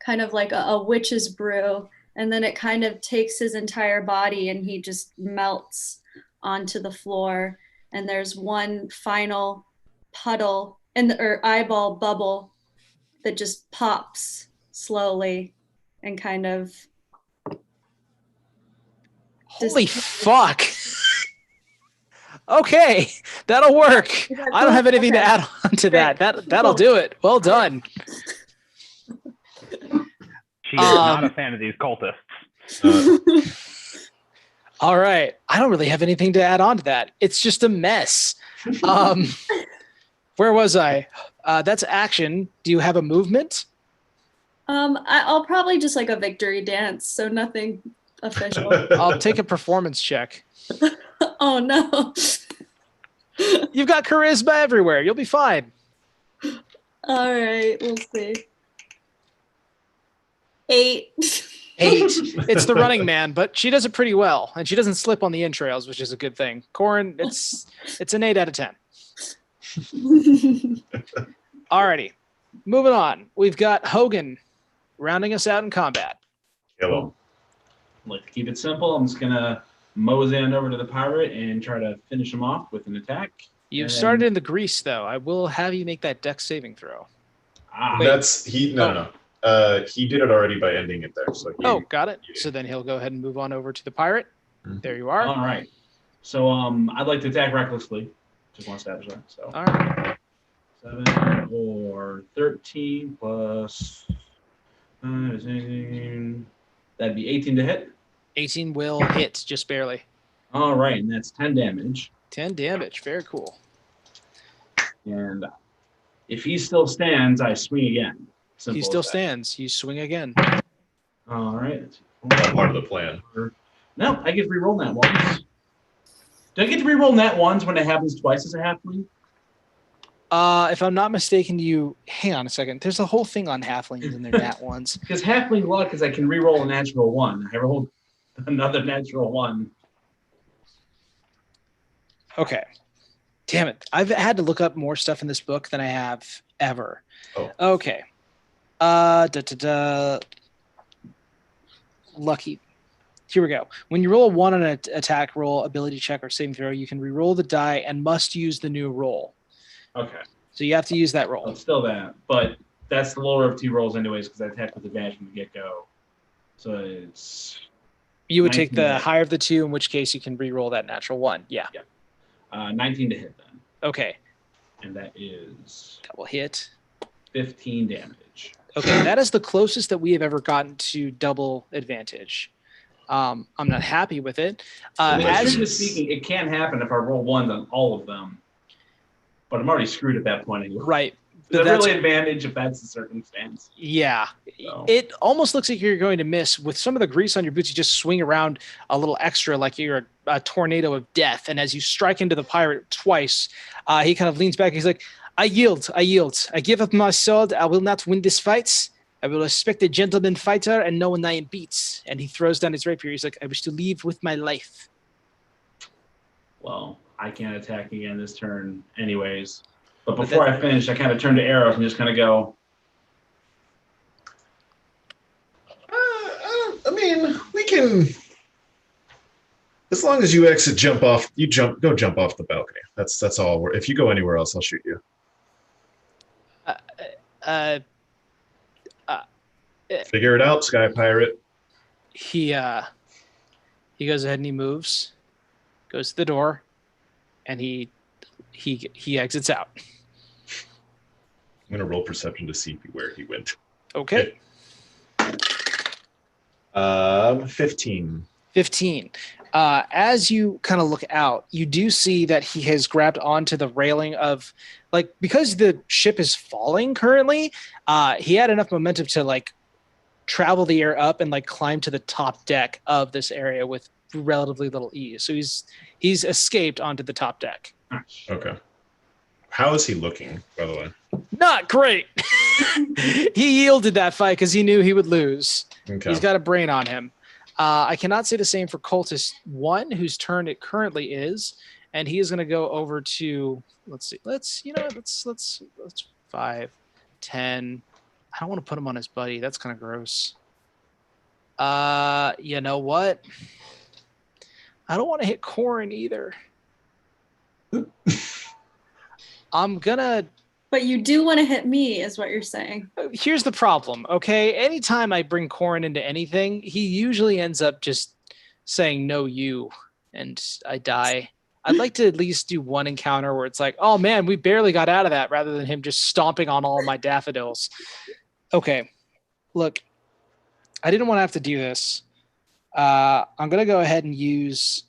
kind of like a witch's brew, and then it kind of takes his entire body and he just melts onto the floor, and there's one final puddle or eyeball bubble that just pops slowly and kind of Holy fuck. Okay, that'll work. I don't have anything to add on to that. That'll do it. Well done. She is not a fan of these cultists. All right. I don't really have anything to add on to that. It's just a mess. Where was I? That's action. Do you have a movement? I'll probably just like a victory dance, so nothing official. I'll take a performance check. Oh no. You've got charisma everywhere. You'll be fine. All right, we'll see. 8. 8. It's the running man, but she does it pretty well, and she doesn't slip on the entrails, which is a good thing. Corin, it's an 8 out of 10. Alrighty, moving on. We've got Hogan rounding us out in combat. Hello. I'd like to keep it simple. I'm just gonna mosey over to the pirate and try to finish him off with an attack. You've started in the grease, though. I will have you make that dex saving throw. Wait. That's no. He did it already by ending it there. So got it. So then he'll go ahead and move on over to the pirate. Mm-hmm. There you are. All right. So I'd like to attack recklessly. Just want to establish that. So all right. 7 or 13 plus 18. That'd be 18 to hit. 18 will hit, just barely. All right, and that's 10 damage. 10 damage. Very cool. And if he still stands, I swing again. He still stands. You swing again. All right. Not part of the plan. No, I get to reroll that once. Do I get to reroll that once when it happens twice as a halfling? If I'm not mistaken, hang on a second. There's a whole thing on halflings and their nat ones. Because halfling luck is I can reroll a natural 1. I rolled another natural 1. Okay. Damn it. I've had to look up more stuff in this book than I have ever. Oh. Okay. Lucky. Here we go. When you roll a 1 on an attack roll, ability check, or saving throw, you can re-roll the die and must use the new roll. Okay. So you have to use that roll. Well, still that, but that's the lower of 2 rolls anyways because I attacked with advantage from the get-go. So it's You would take 19 to the hit. higher of the two, in which case you can re-roll that natural 1. Yeah. 19 to hit then. Okay. And that is That will hit. 15 damage. Okay, that is the closest that we have ever gotten to double advantage. I'm not happy with it. I mean, As strictly you, speaking, it can happen if I roll 1s on all of them. But I'm already screwed at that point anyway. right. Is But that that's really advantage if that's the circumstance? yeah. So. It almost looks like you're going to miss with some of the grease on your boots. You just swing around a little extra, like you're a tornado of death. And as you strike into the pirate twice, he kind of leans back. He's like, I yield. I give up my sword. I will not win this fight. I will respect a gentleman fighter and no one I am beats. And he throws down his rapier. He's like, I wish to leave with my life. Well, I can't attack again this turn anyways. But before I finish, I kind of turn to arrows and just kind of go. I mean, we can. As long as you exit, jump off. Go jump off the balcony. That's all. If you go anywhere else, I'll shoot you. Figure it out, Sky Pirate. He goes ahead and he moves, goes to the door, and he exits out. I'm gonna roll perception to see where he went. Okay. 15. 15. As you kind of look out, you do see that he has grabbed onto the railing of, like, because the ship is falling currently, he had enough momentum to, like, travel the air up and, like, climb to the top deck of this area with relatively little ease. So he's escaped onto the top deck. Okay. How is he looking, by the way? Not great. He yielded that fight because he knew he would lose. Okay. He's got a brain on him. I cannot say the same for Cultist 1, whose turn it currently is, and he is going to go over to. Let's 5, 10. I don't want to put him on his buddy. That's kind of gross. You know what? I don't want to hit Corin either. I'm gonna. But you do want to hit me, is what you're saying. Here's the problem, okay? Anytime I bring Corin into anything, he usually ends up just saying no you, and I die. I'd like to at least do one encounter where it's like, oh man, we barely got out of that, rather than him just stomping on all of my daffodils. Okay, look, I didn't want to have to do this. I'm gonna go ahead and use.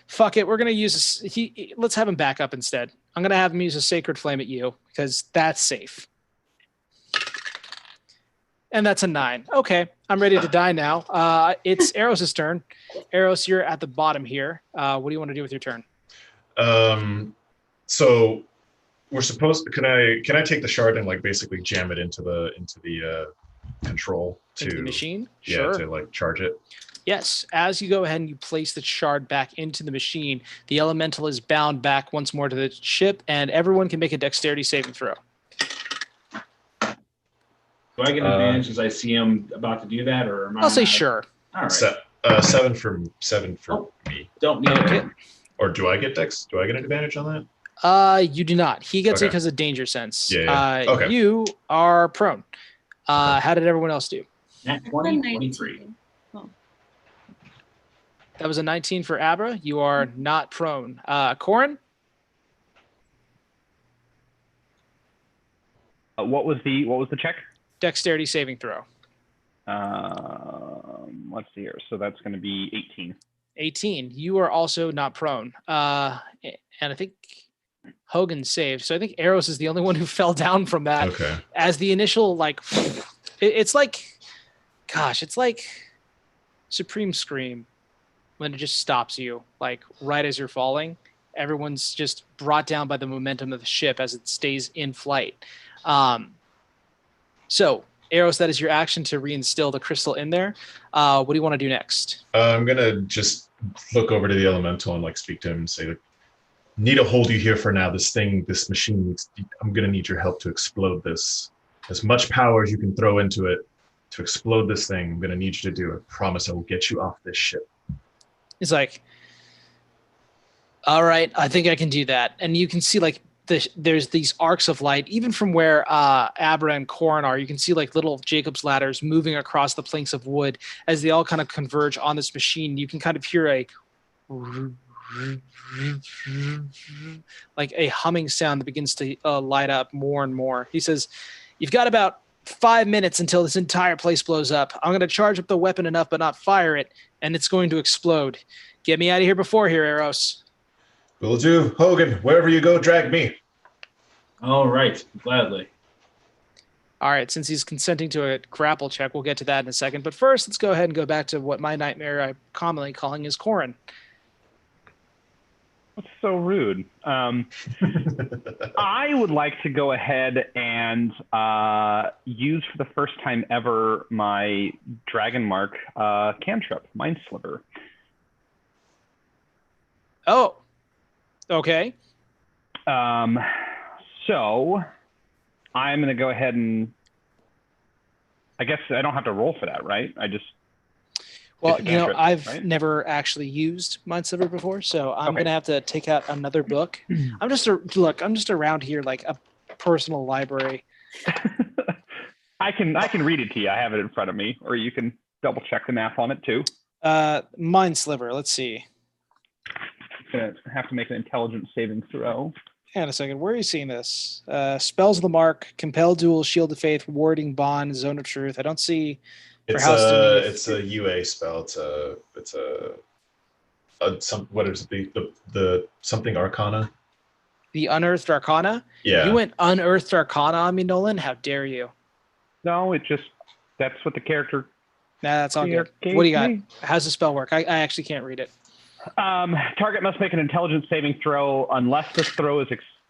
Fuck it, we're gonna use. Let's have him back up instead. I'm going to have him use a Sacred Flame at you because that's safe. And that's a 9. Okay, I'm ready to die now. It's Eros' turn. Eros, you're at the bottom here. What do you want to do with your turn? So we're supposed to, can I take the shard and like basically jam it into the control Into the machine? Yeah, Sure. to like charge it. Yes, as you go ahead and you place the shard back into the machine, the elemental is bound back once more to the ship, and everyone can make a dexterity saving throw. Do I get an advantage as I see him about to do that, or am I? I'll say sure. All right. 7 for me. Don't need it. Or do I get dex? Do I get an advantage on that? You do not. He gets it Okay. because of danger sense. Yeah. Okay. You are prone. How did everyone else do? Nat 20, 23. That was a 19 for Abra. You are not prone. Corin? What was the check? Dexterity saving throw. Let's see here. So that's going to be 18. 18. You are also not prone. And I think Hogan saved. So I think Eros is the only one who fell down from that. Okay. As the initial, like, it's like Supreme Scream when it just stops you, like right as you're falling. Everyone's just brought down by the momentum of the ship as it stays in flight. So, Eros, that is your action to reinstill the crystal in there. What do you want to do next? I'm gonna just look over to the elemental and like speak to him and say, like, need to hold you here for now. This machine needs. I'm gonna need your help to explode this. As much power as you can throw into it to explode this thing. I'm gonna need you to do it. I promise I will get you off this ship. He's like, all right, I think I can do that. And you can see like there's these arcs of light, even from where Abra and Corin are. You can see like little Jacob's ladders moving across the planks of wood as they all kind of converge on this machine. You can kind of hear a like a humming sound that begins to light up more and more. He says, "You've got about 5 minutes until this entire place blows up. I'm going to charge up the weapon enough, but not fire it, and it's going to explode. Get me out of here before here, Eros." Will do. Hogan, wherever you go, drag me. All right, gladly. All right, since he's consenting to a grapple check, we'll get to that in a second. But first, let's go ahead and go back to what my nightmare I'm commonly calling is Corin. That's so rude. I would like to go ahead and use for the first time ever my Dragon Mark cantrip, Mind Sliver. Oh, okay. So I'm going to go ahead and I guess I don't have to roll for that, right? Well, it's a cantrip, I've right? never actually used Mind Sliver before, so I'm Okay. going to have to take out another book. I'm just around here like a personal library. I can read it to you. I have it in front of me, or you can double check the math on it too. Mind Sliver, let's see. Gonna have to make an intelligence saving throw. Hang on a second. Where are you seeing this? Spells of the Mark, Compel Duel, Shield of Faith, Warding Bond, Zone of Truth. I don't see. It's House Dominion. it's a UA spell. What is it? The something Arcana? The Unearthed Arcana? Yeah. You went Unearthed Arcana on me, Nolan? How dare you? No, that's what the character. Nah, that's all good. gave What do you got? me. How's the spell work? I actually can't read it. Target must make an intelligence saving throw. Unless this throw is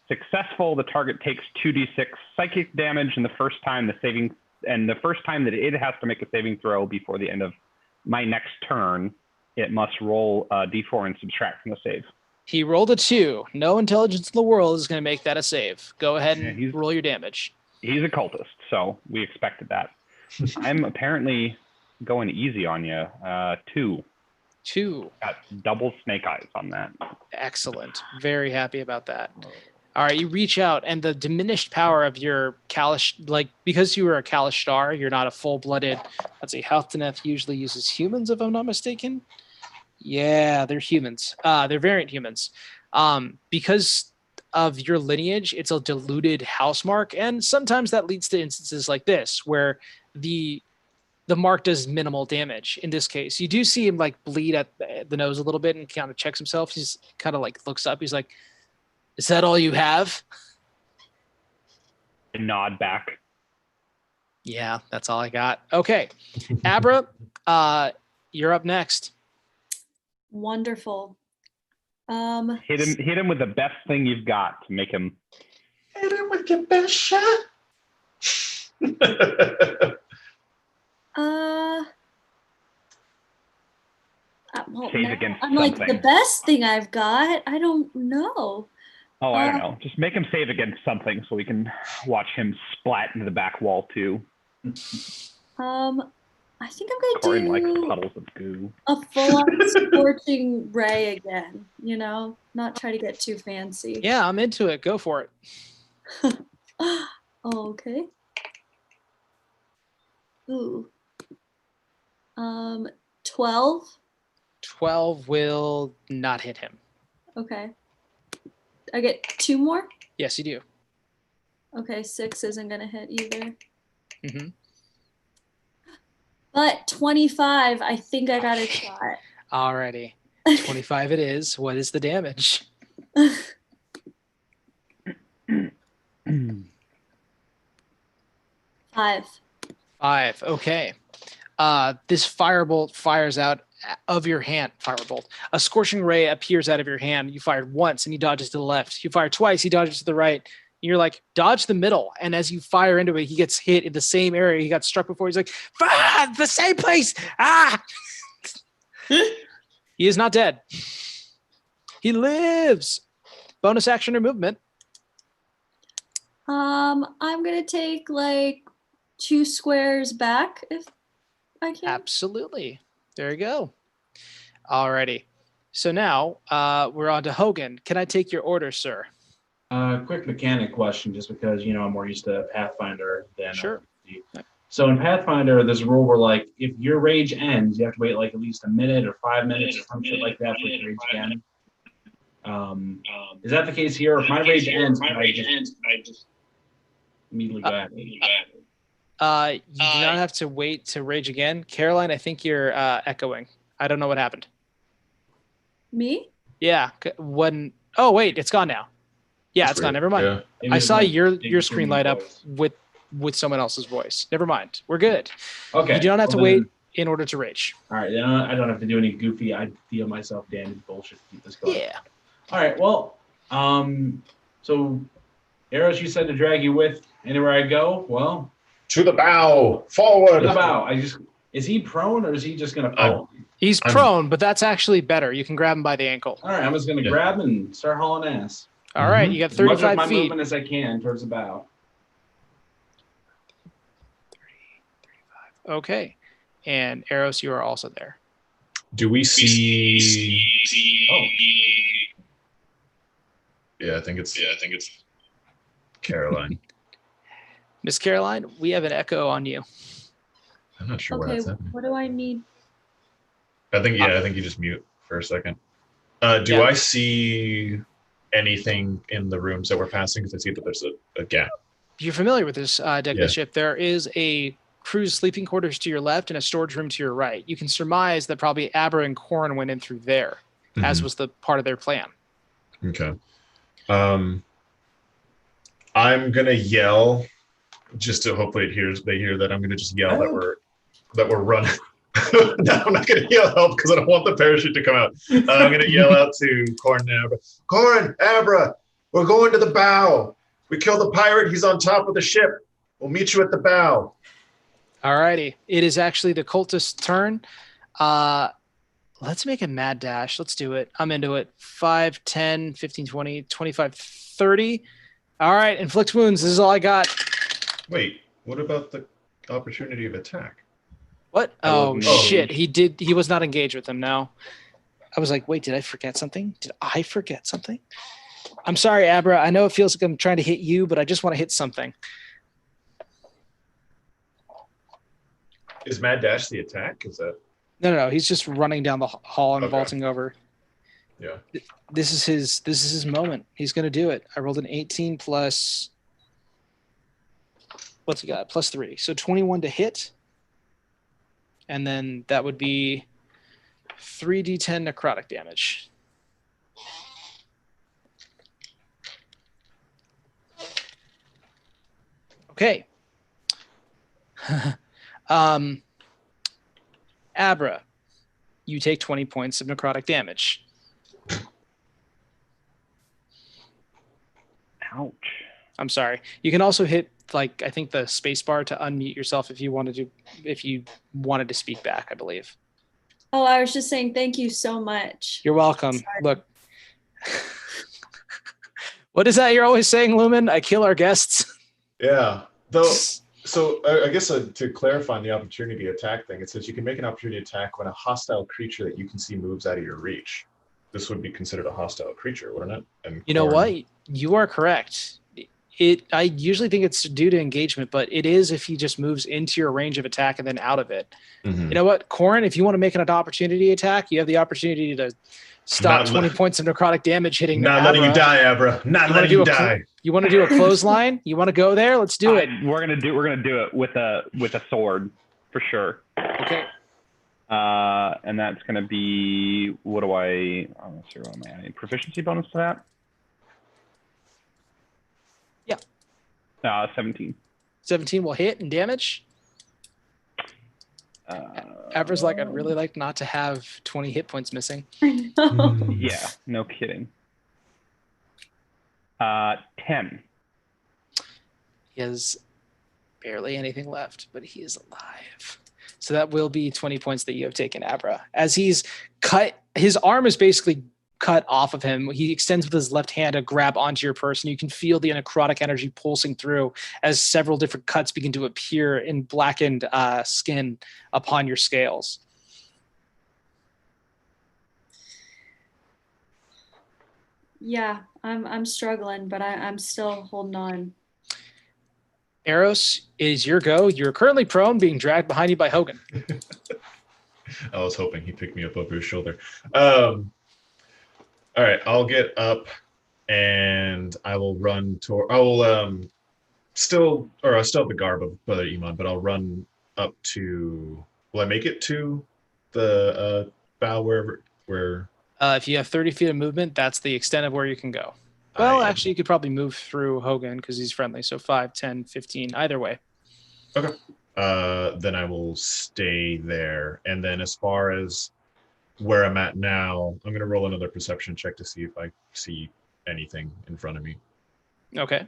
successful, the target takes 2d6 psychic damage, and the first time that it has to make a saving throw before the end of my next turn, it must roll a d4 and subtract from the save. He rolled a 2. No intelligence in the world is going to make that a save. Go ahead and roll your damage. He's a cultist, so we expected that. I'm apparently going easy on you. 2. 2. Got double snake eyes on that. Excellent. Very happy about that. All right, you reach out, and the diminished power of your Kalish, because you were a Kalishtar, you're not a full-blooded, let's see, Halfdeneth usually uses humans, if I'm not mistaken. Yeah, they're humans. They're variant humans. Because of your lineage, it's a diluted house mark, and sometimes that leads to instances like this, where the mark does minimal damage. In this case, you do see him bleed at the nose a little bit and kind of checks himself. He's kind of looks up. He's like, "Is that all you have?" A nod back. Yeah, that's all I got. Okay, Abra, you're up next. Wonderful. Hit him with the best thing you've got to make him. Hit him with your best shot. Well, Save now against I'm like something. the best thing I've got. I don't know. Oh, I don't know. Just make him save against something so we can watch him splat into the back wall too. I think I'm Corin gonna likes do puddles of goo. a full-on scorching ray again. Not try to get too fancy. Yeah, I'm into it. Go for it. Oh, okay. Ooh. 12. 12 will not hit him. Okay. I get 2 more? Yes, you do. Okay, 6 isn't gonna hit either. Mm-hmm. But 25, I think I got a shot. Alrighty. 25 it is. What is the damage? 5. 5. Okay. This firebolt fires out of your hand. Firebolt. A scorching ray appears out of your hand. You fired once and he dodges to the left. You fire twice, he dodges to the right. You're like, dodge the middle. And as you fire into it, he gets hit in the same area he got struck before. He's like, the same place. Ah! He is not dead. He lives. Bonus action or movement. I'm gonna take 2 squares back if I can. Absolutely. There you go. Alrighty. So now we're on to Hogan. Can I take your order, sir? Quick mechanic question, just because I'm more used to Pathfinder than Sure. D&D. So in Pathfinder, there's a rule where like if your rage ends, you have to wait like at least a minute or 5 minutes or some shit like that for it to rage again. Is that the case here? If my rage ends, can I just immediately go at it? You do not have to wait to rage again. Caroline, I think you're echoing. I don't know what happened. Me? Yeah. Oh, wait, it's gone now. Yeah, it's gone. Never mind. Yeah. I saw your screen light up with someone else's voice. Never mind. We're good. Okay. You do not have to wait in order to rage. All right. Then I don't have to do any goofy I feel myself damage bullshit to keep this going. Yeah. All right. Well, so Eros, you said to drag you with anywhere I go. Well, To the bow. Forward. to the bow. Is he prone or is he just gonna follow me? He's prone, but that's actually better. You can grab him by the ankle. All right. I'm just gonna grab him and start hauling ass. All right. You got As much of 35 my feet. movement as I can towards the bow. Okay. And Eros, you are also there. Do we see? Oh. Yeah, I think it's Caroline. Miss Caroline, we have an echo on you. I'm not sure why Okay, that's happening. what do I need? I think you just mute for a second. Do Yeah. I see anything in the rooms that we're passing? Because I see that there's a gap. You're familiar with this deck of Yeah. the ship. There is a crew's sleeping quarters to your left and a storage room to your right. You can surmise that probably Abra and Corrin went in through there, as was the part of their plan. Okay. I'm gonna yell, just to hopefully they hear that. I'm gonna just yell that we're running. No, I'm not gonna yell help because I don't want the parachute to come out. I'm gonna yell out to Corrin and Abra. Corrin, Abra, we're going to the bow. We killed the pirate. He's on top of the ship. We'll meet you at the bow. Alrighty. It is actually the cultist's turn. Let's make a mad dash. Let's do it. I'm into it. 5, 10, 15, 20, 25, 30. All right. Inflict wounds. This is all I got. Wait, what about the opportunity of attack? What? Oh, wasn't shit. engaged. He was not engaged with him. No. I was like, wait, did I forget something? I'm sorry, Abra. I know it feels like I'm trying to hit you, but I just want to hit something. Is Mad Dash the attack? Is that? No. He's just running down the hall and Okay. vaulting over. Yeah. This is his moment. He's going to do it. I rolled an 18 plus, what's he got? Plus 3. So 21 to hit. And then that would be 3d10 necrotic damage. Okay. Abra, you take 20 points of necrotic damage. Ouch. I'm sorry. You can also hit, like, I think the space bar to unmute yourself if you wanted to speak back, I believe. Oh, I was just saying thank you so much. You're welcome. Sorry. Look. What is that you're always saying, Lumen? I kill our guests. Yeah. Though. So I guess to clarify on the opportunity attack thing, it says you can make an opportunity attack when a hostile creature that you can see moves out of your reach. This would be considered a hostile creature, wouldn't it? And You know what? You are correct. I usually think it's due to engagement, but it is if he just moves into your range of attack and then out of it. Mhm. You know what, Corrin, if you want to make an opportunity attack, you have the opportunity to stop Not 20 points of necrotic damage hitting Not Abra. letting you die, Abra. Not letting you die. You want to do a clothesline? You want to go there? Let's do it. We're gonna do it with a sword for sure. Okay. And that's gonna be what am I adding? Proficiency bonus to that? Yeah. 17. 17 will hit and damage. Abra's like, I'd really like not to have 20 hit points missing. I know. Yeah, no kidding. 10. He has barely anything left, but he is alive. So that will be 20 points that you have taken, Abra. As he's cut, his arm is basically cut off of him. He extends with his left hand to grab onto your person. You can feel the necrotic energy pulsing through as several different cuts begin to appear in blackened skin upon your scales. Yeah, I'm struggling, but I'm still holding on. Eros, is your go. You're currently prone, being dragged behind you by Hogan. I was hoping he picked me up over his shoulder. All right, I'll get up and I will run toward. I will I still have the garb of Brother Iman, but I'll run up to. Will I make it to the bow where? If you have 30 feet of movement, that's the extent of where you can go. Well, actually, you could probably move through Hogan because he's friendly. So 5, 10, 15, either way. Okay. Then I will stay there. And then as far as where I'm at now, I'm going to roll another perception check to see if I see anything in front of me. Okay.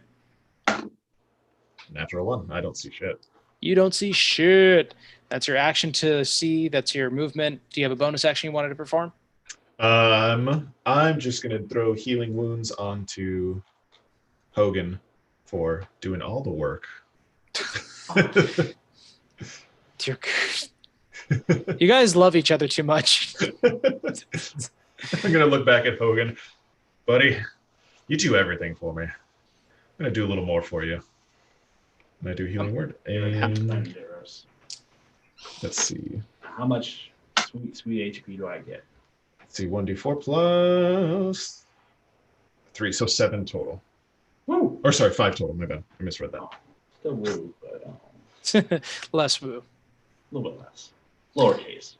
Natural 1. I don't see shit. You don't see shit. That's your action to see. That's your movement. Do you have a bonus action you wanted to perform? I'm just going to throw healing wounds onto Hogan for doing all the work. Dear God. You guys love each other too much. I'm going to look back at Hogan. Buddy, you do everything for me. I'm going to do a little more for you. I'm going to do healing word. And let's see. How much sweet HP do I get? Let's see, 1d4 plus 3, so 7 total. Woo! Or sorry, 5 total. My bad. I misread that. Still woo, but Less woo. a little bit less. Lowercase.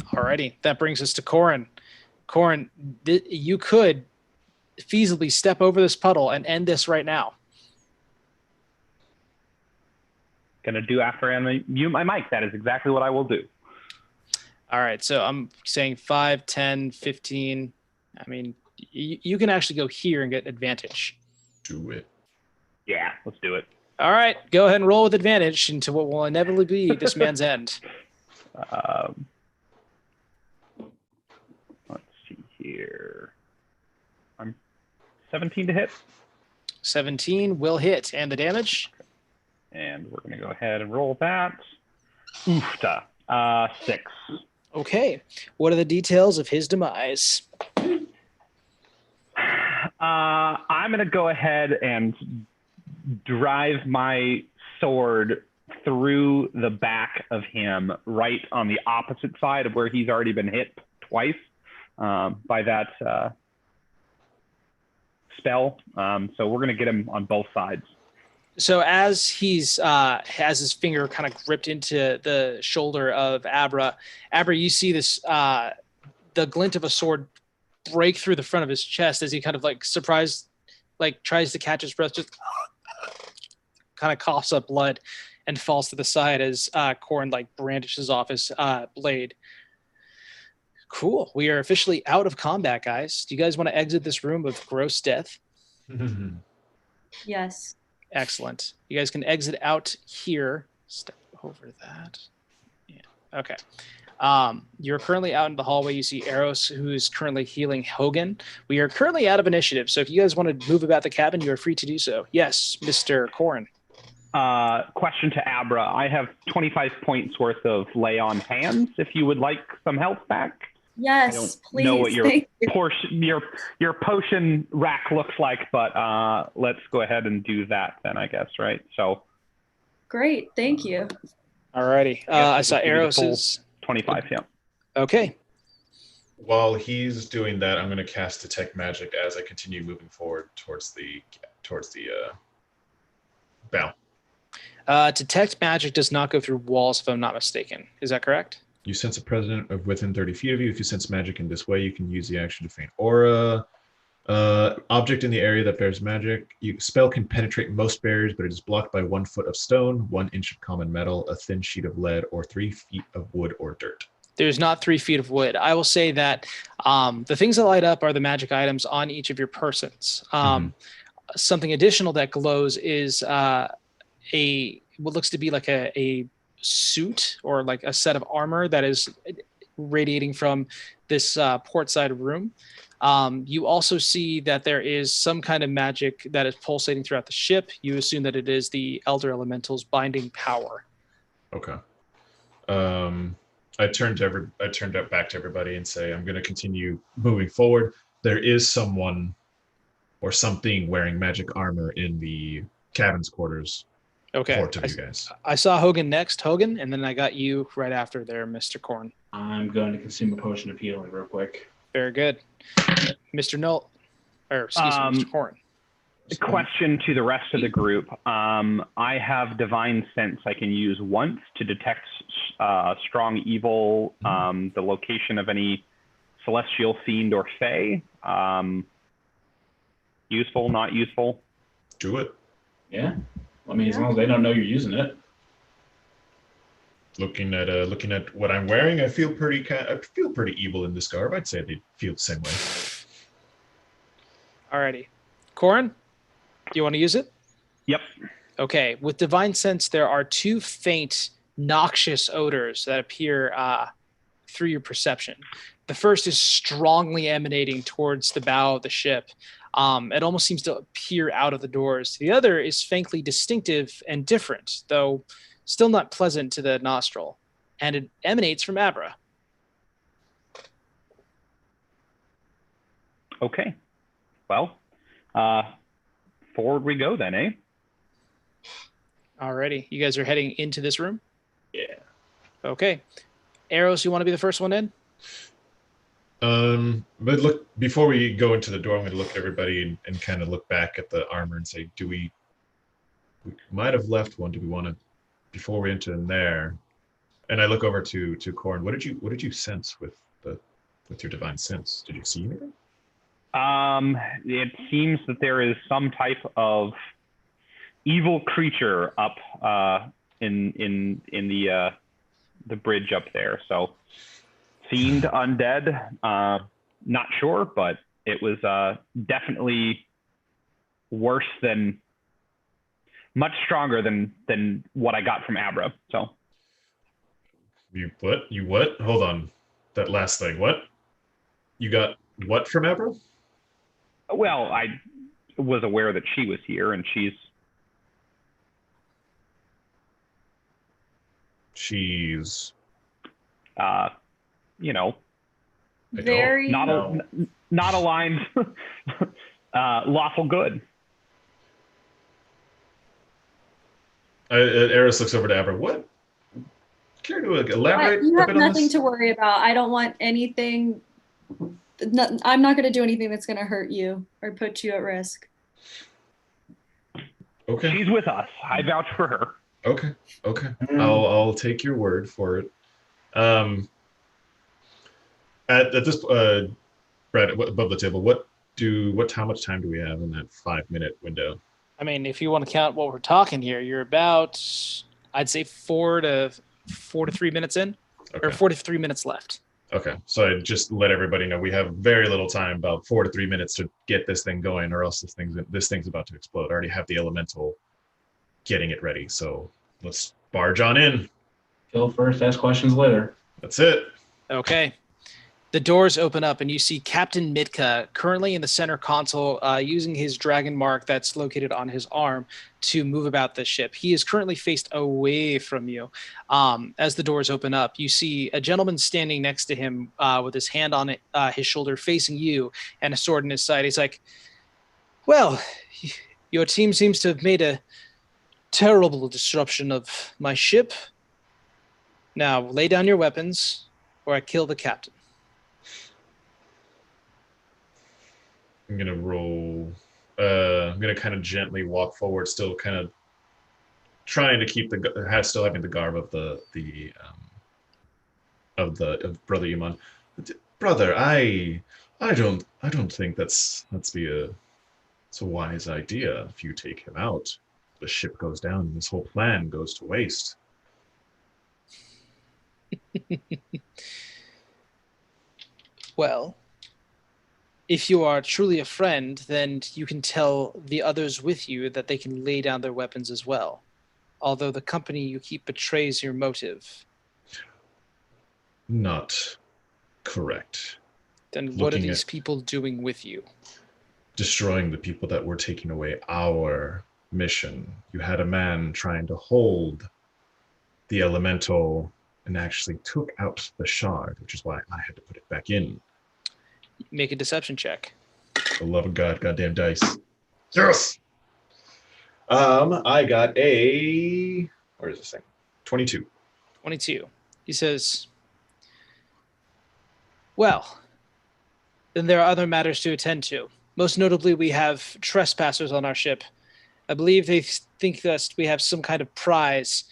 Alrighty, that brings us to Corin. Corin, you could feasibly step over this puddle and end this right now. Gonna do after I mute my mic. That is exactly what I will do. All right, so I'm saying 5, 10, 15. I mean, you can actually go here and get advantage. Do it. Yeah, let's do it. All right, go ahead and roll with advantage into what will inevitably be this man's end. Let's see here. I'm 17 to hit. 17 will hit. And the damage? And we're going to go ahead and roll that. Oofta. 6. Okay. What are the details of his demise? I'm going to go ahead and drive my sword through the back of him, right on the opposite side of where he's already been hit twice by that spell. So we're going to get him on both sides. So as he's has his finger kind of gripped into the shoulder of Abra, you see this the glint of a sword break through the front of his chest as he kind of like surprised, like tries to catch his breath, just kind of coughs up blood and falls to the side as Corin like brandishes off his blade. Cool. We are officially out of combat, guys. Do you guys want to exit this room with gross death? Yes. Excellent. You guys can exit out here. Step over that. Yeah. Okay. You're currently out in the hallway. You see Eros, who is currently healing Hogan. We are currently out of initiative, so if you guys want to move about the cabin, you are free to do so. Yes, Mr. Corin. Question to Abra. I have 25 points worth of lay on hands. If you would like some health back. Yes, I don't please. know what Thank you. your potion rack looks like, but let's go ahead and do that then, I guess, right? So Great. Thank you. Alrighty. I saw give you the full Eros's 25, yeah. Okay. While he's doing that, I'm going to cast Detect Magic as I continue moving forward towards the bow. Detect Magic does not go through walls, if I'm not mistaken. Is that correct? You sense a presence of within 30 feet of you. If you sense magic in this way, you can use the action to feign aura. Object in the area that bears magic. Spell can penetrate most barriers, but it is blocked by 1 foot of stone, 1 inch of common metal, a thin sheet of lead, or 3 feet of wood or dirt. There's not 3 feet of wood. I will say that the things that light up are the magic items on each of your persons. Something additional that glows is what looks to be like a suit or like a set of armor that is radiating from this port side room. You also see that there is some kind of magic that is pulsating throughout the ship. You assume that it is the Elder Elemental's binding power. Okay. I turned back to everybody and say, I'm going to continue moving forward. There is someone or something wearing magic armor in the cabin's quarters. Okay. Port of you guys. I saw Hogan next, Hogan, and then I got you right after there, Mr. Korn. I'm going to consume a potion of healing real quick. Very good. Mr. Null, or excuse me, Mr. Korn. Question to the rest of the group. I have divine sense I can use once to detect strong evil, the location of any celestial, fiend, or fae. Useful, not useful? Do it. Yeah. I mean, as long as they don't know you're using it. Looking at what I'm wearing, I feel pretty evil in this garb. I'd say they feel the same way. Alrighty. Korn, do you want to use it? Yep. Okay. With divine sense, there are 2 faint, noxious odors that appear through your perception. The first is strongly emanating towards the bow of the ship. It almost seems to appear out of the doors. The other is faintly distinctive and different, though still not pleasant to the nostril, and it emanates from Abra. Okay. Well, forward we go then, eh? Alrighty. You guys are heading into this room? Yeah. Okay. Arrows, you want to be the first one in? But look, before we go into the door, I'm going to look at everybody and kind of look back at the armor and say, we might have left one. Do we want to, before we enter in there? And I look over to Korn. What did you sense with your divine sense? Did you see anything? It seems that there is some type of evil creature up in the bridge up there. So fiend, undead, not sure, but it was definitely worse than, much stronger than what I got from Abra. So You what? Hold on. That last thing. What? You got what from Abra? Well, I was aware that she was here, and she's you know, Very not aligned lawful good. Eris looks over to Abra. What? Care to elaborate? You a have bit on nothing this? to worry about. I don't want anything. I'm not going to do anything that's going to hurt you or put you at risk. Okay. She's with us. I vouch for her. Okay. I'll take your word for it. At this Brad, above the table, how much time do we have in that 5-minute window? I mean, if you want to count what we're talking here, you're about, I'd say 4 to 3 minutes in, Okay. or 4 to 3 minutes left. Okay, so I just let everybody know we have very little time, about 4 to 3 minutes to get this thing going, or else this thing's about to explode. I already have the elemental getting it ready, so let's barge on in. Kill first, ask questions later. That's it. Okay. The doors open up and you see Captain Mitka currently in the center console using his dragon mark that's located on his arm to move about the ship. He is currently faced away from you. As the doors open up, you see a gentleman standing next to him with his hand on his shoulder facing you and a sword in his side. He's like, well, your team seems to have made a terrible disruption of my ship. Now, lay down your weapons or I kill the captain. I'm gonna roll. I'm gonna kind of gently walk forward, still kind of trying to keep still having the garb of of Brother Iman. Brother, I don't think it's a wise idea. If you take him out, the ship goes down, and this whole plan goes to waste. Well, if you are truly a friend, then you can tell the others with you that they can lay down their weapons as well. Although the company you keep betrays your motive. Not correct. Then what are these people doing with you? Destroying the people that were taking away our mission. You had a man trying to hold the elemental and actually took out the shard, which is why I had to put it back in. Make a deception check. the love of God, goddamn dice. Yes. I got a. Where is this thing? 22. 22. He says, well, then there are other matters to attend to. Most notably, we have trespassers on our ship. I believe they think that we have some kind of prize.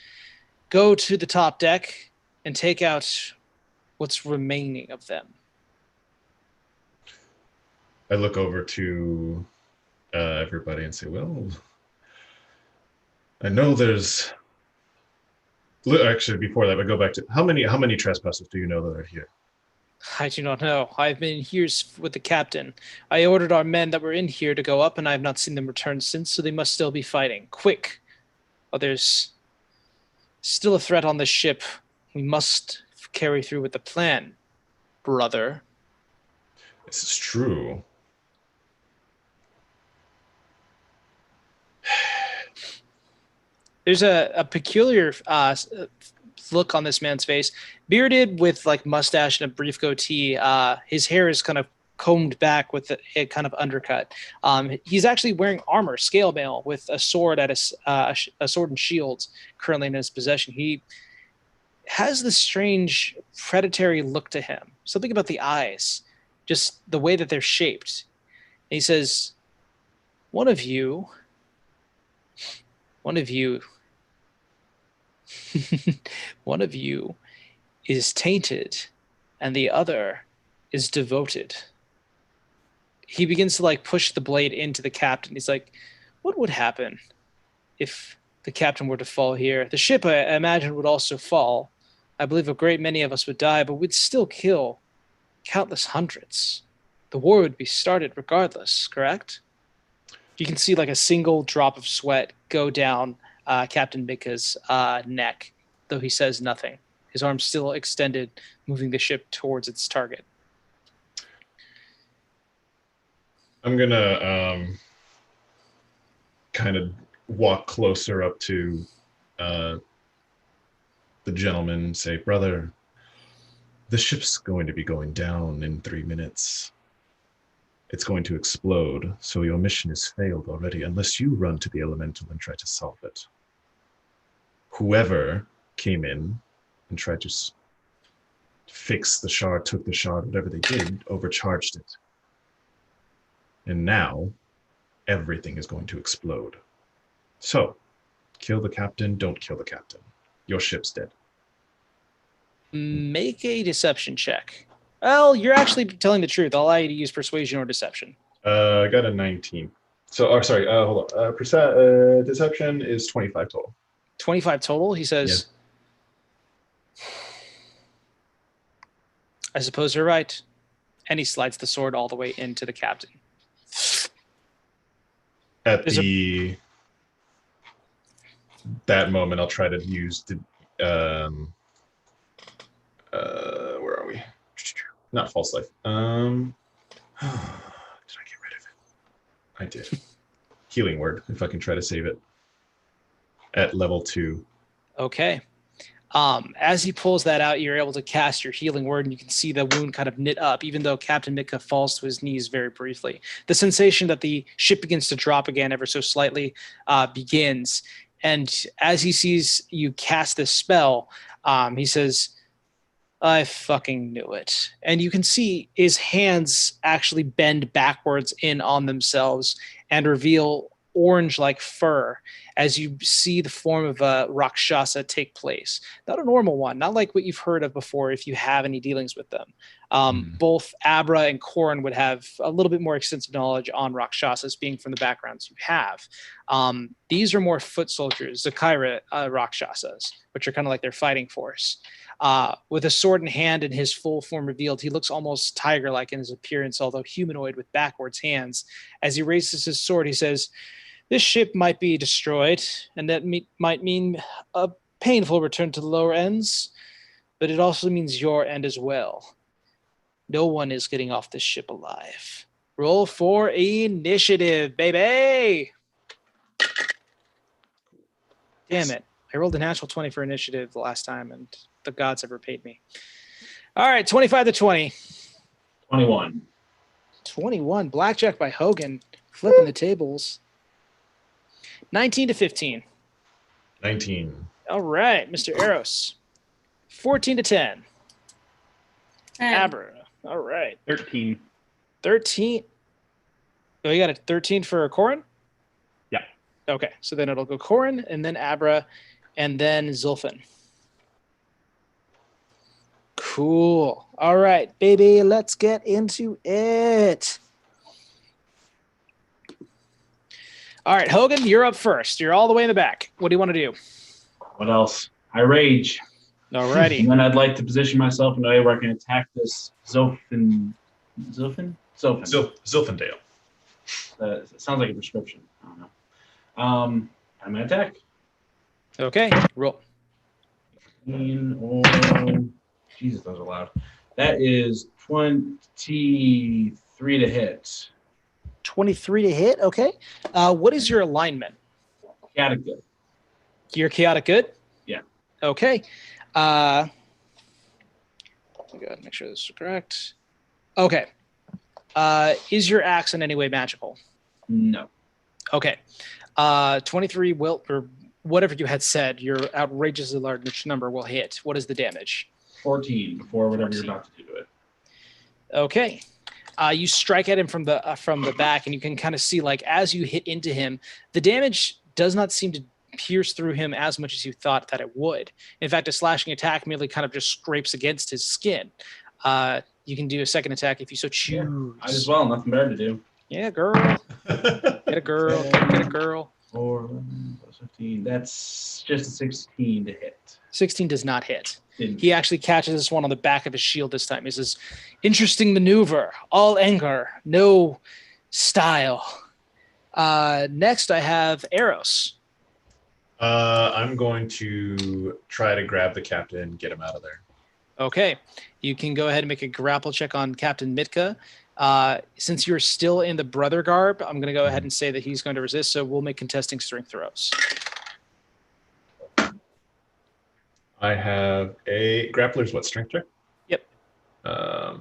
Go to the top deck and take out what's remaining of them. I look over to everybody and say, well, I know there's... Actually, before that, I go back to how many trespassers do you know that are here? I do not know. I've been here with the captain. I ordered our men that were in here to go up, and I have not seen them return since, so they must still be fighting. Quick! Oh, there's still a threat on this ship. We must carry through with the plan, brother. This is true. There's a peculiar look on this man's face. Bearded with like mustache and a brief goatee. His hair is kind of combed back with a kind of undercut. He's actually wearing armor, scale mail, with a sword at a sword and shields currently in his possession. He has this strange predatory look to him. Something about the eyes, just the way that they're shaped. And he says, one of you one of you is tainted and the other is devoted. He begins to like push the blade into the captain. He's like, what would happen if the captain were to fall here? The ship, I imagine, would also fall. I believe a great many of us would die, but we'd still kill countless hundreds. The war would be started regardless, correct? You can see like a single drop of sweat go down Captain Mika's neck, though he says nothing. His arm's still extended, moving the ship towards its target. I'm gonna kind of walk closer up to the gentleman and say, brother, the ship's going to be going down in 3 minutes. It's going to explode, so your mission has failed already unless you run to the elemental and try to solve it. Whoever came in and tried to fix the shard, took the shard, whatever they did, overcharged it. And now, everything is going to explode. So, kill the captain, don't kill the captain. Your ship's dead. Make a deception check. Well, you're actually telling the truth. I'll allow you to use persuasion or deception. I got a 19. So, sorry, hold on. Deception is 25 total. 25 total? He says, yeah. I suppose you're right. And he slides the sword all the way into the captain. At that moment, I'll try to use the... where are we? Not false life. Did I get rid of it? I did. Healing word, if I can try to save it. At level 2. Okay. As he pulls that out, you're able to cast your healing word, and you can see the wound kind of knit up, even though Captain Mika falls to his knees very briefly. The sensation that the ship begins to drop again ever so slightly begins. And as he sees you cast this spell, he says, I fucking knew it. And you can see his hands actually bend backwards in on themselves and reveal orange-like fur as you see the form of a Rakshasa take place. Not a normal one, not like what you've heard of before if you have any dealings with them. Both Abra and Korin would have a little bit more extensive knowledge on Rakshasas, being from the backgrounds you have. These are more foot soldiers, Zakaira Rakshasas, which are kind of like their fighting force. With a sword in hand and his full form revealed, he looks almost tiger-like in his appearance, although humanoid with backwards hands. As he raises his sword, he says, this ship might be destroyed, and that might mean a painful return to the lower ends, but it also means your end as well. No one is getting off this ship alive. Roll for initiative, baby! Damn it. I rolled a natural 20 for initiative the last time, and the gods have repaid me. All right, 25 to 20. 21. 21. Blackjack by Hogan. Flipping the tables. 19 to 15. 19. All right, Mr. Eros. 14 to 10. Abra. All right. 13. 13. Oh, you got a 13 for Corin? Yeah. Okay, so then it'll go Corin, and then Abra, and then Zulfin. Cool. All right, baby, let's get into it. All right, Hogan, you're up first. You're all the way in the back. What do you want to do? What else? I rage. All righty. And then I'd like to position myself in a way where I can attack this Zulfin. Zulfindale. It sounds like a prescription. I don't know. I'm going to attack. Okay, roll. Oh, Jesus, those are loud. That is 23 to hit. 23 to hit, okay. What is your alignment? Chaotic good. You're chaotic good? Yeah. Okay. Let me go ahead and make sure this is correct. Okay. Is your axe in any way magical? No. Okay. 23 will, or whatever you had said, your outrageously large number will hit. What is the damage? 14 before whatever 14. you're about to do to it. Okay. You strike at him from the back, and you can kind of see, like, as you hit into him, the damage does not seem to pierce through him as much as you thought that it would. In fact, a slashing attack merely kind of just scrapes against his skin. You can do a second attack if you so choose. Yeah, might as well. Nothing better to do. Yeah, girl. Get a girl. Get a girl. 4, 11, plus 15. That's just a 16 to hit. 16 does not hit. Didn't. He actually catches this one on the back of his shield this time. He says, interesting maneuver, all anger, no style. Next, I have Eros. I'm going to try to grab the captain and get him out of there. Okay. You can go ahead and make a grapple check on Captain Mitka. Since you're still in the brother garb, I'm going to go ahead and say that he's going to resist, so we'll make contesting strength throws. I have a grappler's what, strength check? Yep.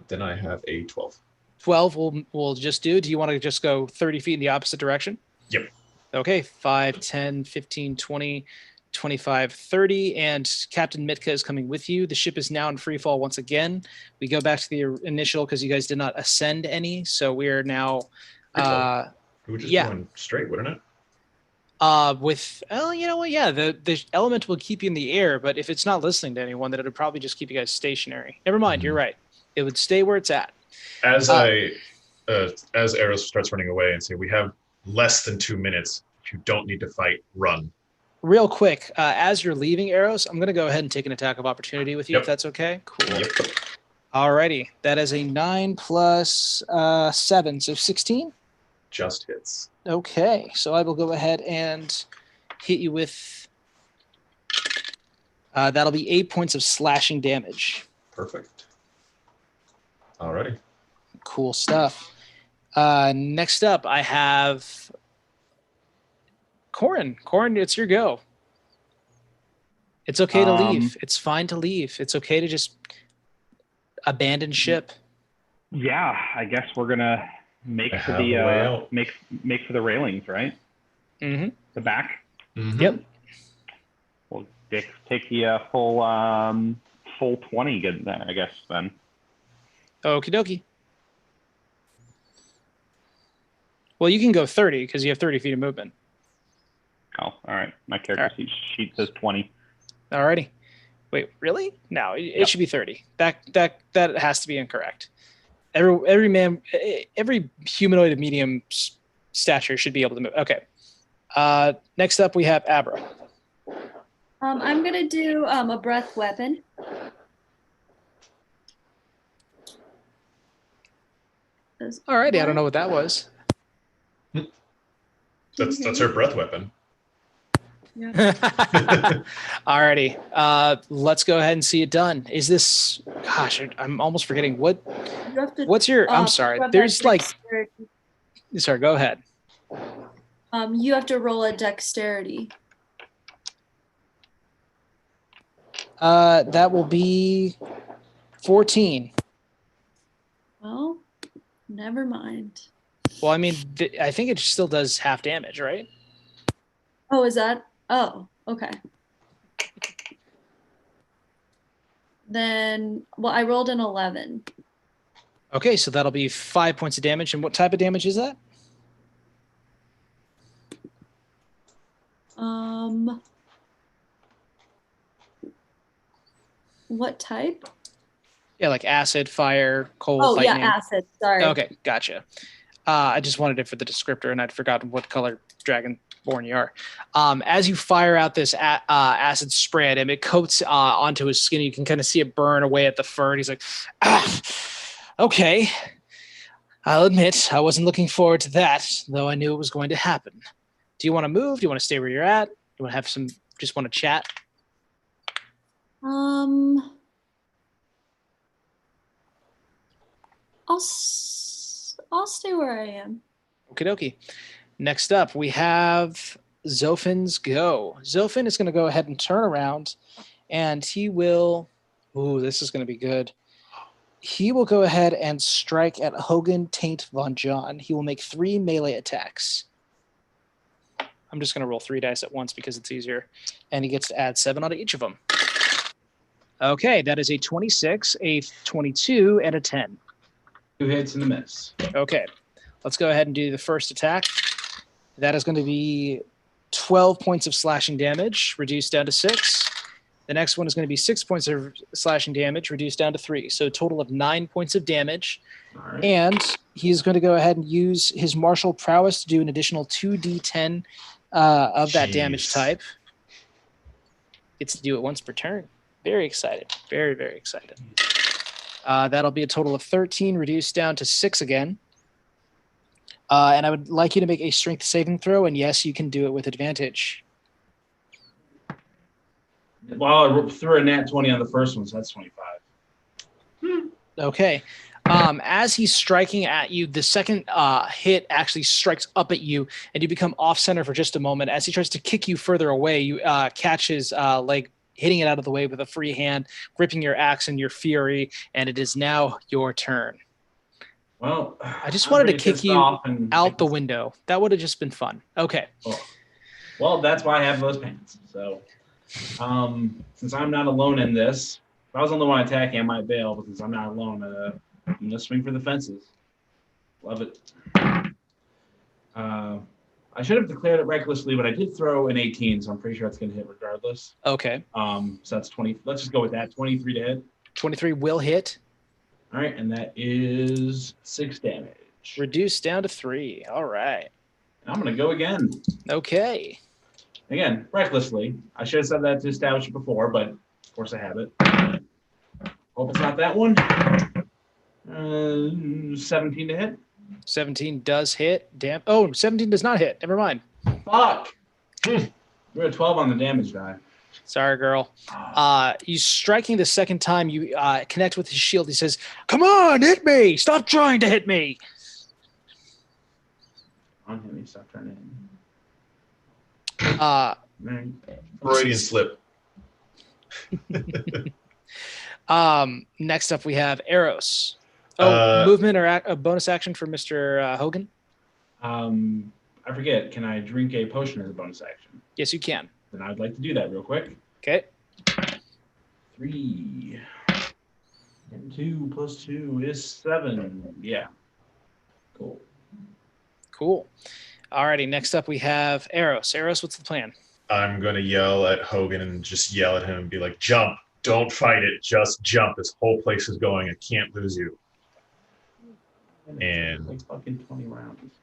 Then I have a 12. 12 we'll just do. Do you want to just go 30 feet in the opposite direction? Yep. Okay, 5, 10, 15, 20, 25, 30, and Captain Mitka is coming with you. The ship is now in free fall once again. We go back to the initial because you guys did not ascend any, so we are now... it would just going straight, wouldn't it? You know what? Yeah, the element will keep you in the air, but if it's not listening to anyone, then it would probably just keep you guys stationary. Never mind, You're right. It would stay where it's at. As Eros starts running away and say, we have less than 2 minutes. If you don't need to fight, run. Real quick, as you're leaving Eros, I'm going to go ahead and take an attack of opportunity with you, Yep. if that's okay. Cool. Yep. Alrighty, that is a 9 plus 7, so 16. Just hits. Okay, so I will go ahead and hit you with, that'll be 8 points of slashing damage. Perfect. Alrighty. Cool stuff. Next up, I have Corin. Corin, it's your go. It's okay to leave. It's fine to leave. It's okay to just abandon ship. Yeah, I guess we're gonna make for the make for the railings, right? Mm-hmm. The back. Mm-hmm. Yep. We'll take the full 20 good then, I guess then. Okie dokie. Well, you can go 30 because you have 30 feet of movement. Oh, all right. My character sheet says 20. Alrighty. Wait, really? No, it should be 30. That has to be incorrect. Every humanoid of medium stature should be able to move. Okay. Next up, we have Abra. I'm gonna do a breath weapon. Alrighty, I don't know what that was. That's her breath weapon. Yeah. Alrighty, let's go ahead and see it done. Is this? Gosh, I'm almost forgetting what. What's your? I'm sorry. There's like. Sorry, go ahead. You have to roll a dexterity. That will be 14. Well, Never mind. Well, I mean, I think it still does half damage, right? Oh, is that? Oh, okay. Then, well, I rolled an 11. Okay, so that'll be 5 points of damage. And what type of damage is that? What type? Yeah, like acid, fire, cold, Oh, lightning. yeah, acid. Sorry. Okay, gotcha. I just wanted it for the descriptor, and I'd forgotten what color dragonborn you are. As you fire out this acid spray at him, it coats onto his skin. You can kind of see it burn away at the fur. And he's like, okay. I'll admit I wasn't looking forward to that, though I knew it was going to happen. Do you want to move? Do you want to stay where you're at? Do you want to have just want to chat? I'll stay where I am. Okie dokie. Next up, we have Zophin's go. Zophin is going to go ahead and turn around, and he will... Ooh, this is going to be good. He will go ahead and strike at Hogan Taint Von John. He will make 3 melee attacks. I'm just going to roll 3 dice at once because it's easier. And he gets to add 7 onto each of them. Okay, that is a 26, a 22, and a 10. 2 hits and a miss. Okay, let's go ahead and do the first attack. That is going to be 12 points of slashing damage, reduced down to 6. The next one is going to be 6 points of slashing damage, reduced down to 3. So a total of 9 points of damage. All right. And he's going to go ahead and use his martial prowess to do an additional 2d10 of that damage type. Gets to do it once per turn. Very excited. Very, very excited. That'll be a total of 13, reduced down to 6 again. And I would like you to make a strength saving throw. And yes, you can do it with advantage. Well, I threw a nat 20 on the first one, so that's 25. Okay. As he's striking at you, the second hit actually strikes up at you, and you become off-center for just a moment. As he tries to kick you further away, you catch his leg, hitting it out of the way with a free hand, gripping your axe in your fury, and it is now your turn. Well, I just wanted to kick you out the window. That would have just been fun. Okay. Well, that's why I have those pants. So, since I'm not alone in this, if I was the only one attacking, I might bail, but since I'm not alone, I'm going to swing for the fences. Love it. I should have declared it recklessly, but I did throw an 18, so I'm pretty sure that's going to hit regardless. Okay. So that's 20. Let's just go with that. 23 to hit. 23 will hit. All right, and that is 6 damage. Reduced down to 3. All right. And I'm going to go again. Okay. Again, recklessly. I should have said that to establish it before, but of course I have it. Hope it's not that one. 17 to hit. 17 does hit. Damn. Oh, 17 does not hit. Never mind. Fuck. We're at 12 on the damage die. Sorry, girl. You striking the second time, you connect with his shield. He says, "Come on, hit me! Stop trying to hit me!" On him, stop trying to hit me. Freudian slip. Next up, we have Eros. Movement or a bonus action for Mr. Hogan? I forget. Can I drink a potion as a bonus action? Yes, you can. Then I'd like to do that real quick. Okay. 3 and 2 plus 2 is 7. Yeah. Cool. Cool. Alrighty, next up we have Eros. Eros, what's the plan? I'm going to yell at Hogan and just yell at him and be like, jump. Don't fight it. Just jump. This whole place is going. I can't lose you. And like fucking 20 rounds.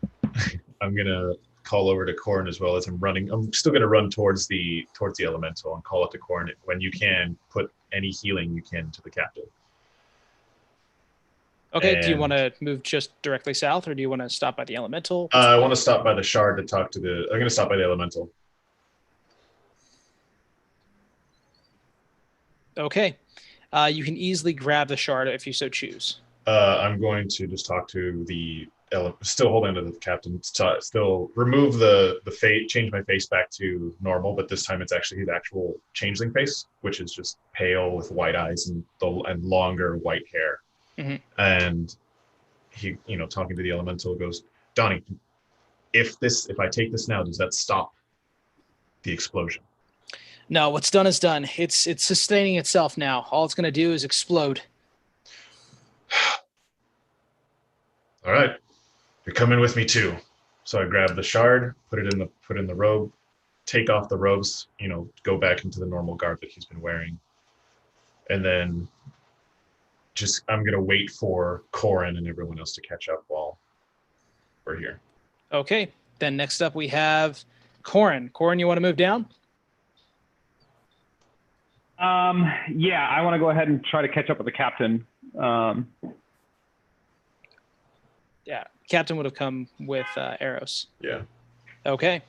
I'm going to call over to Corn as well as I'm running. I'm still going to run towards the elemental and call it to Corn. When you can, put any healing you can to the captive. Okay, do you want to move just directly south, or do you want to stop by the elemental? I want to stop by the shard to talk to the... I'm going to stop by the elemental. Okay. You can easily grab the shard if you so choose. I'm going to just talk to the... Still holding to the captain. Still remove the face, change my face back to normal, but this time it's actually the actual changeling face, which is just pale with white eyes and longer white hair. Mm-hmm. And he, talking to the elemental, goes, Donnie, if I take this now, does that stop the explosion? No, what's done is done. It's sustaining itself now. All it's going to do is explode. All right, you're coming with me too. So I grab the shard, put it in the robe, take off the robes, go back into the normal garb that he's been wearing, and then I'm gonna wait for Corin and everyone else to catch up while we're here. Okay, then next up we have Corin. Corin, you want to move down? Yeah, I want to go ahead and try to catch up with the captain. Yeah, captain would have come with arrows. Yeah. Okay,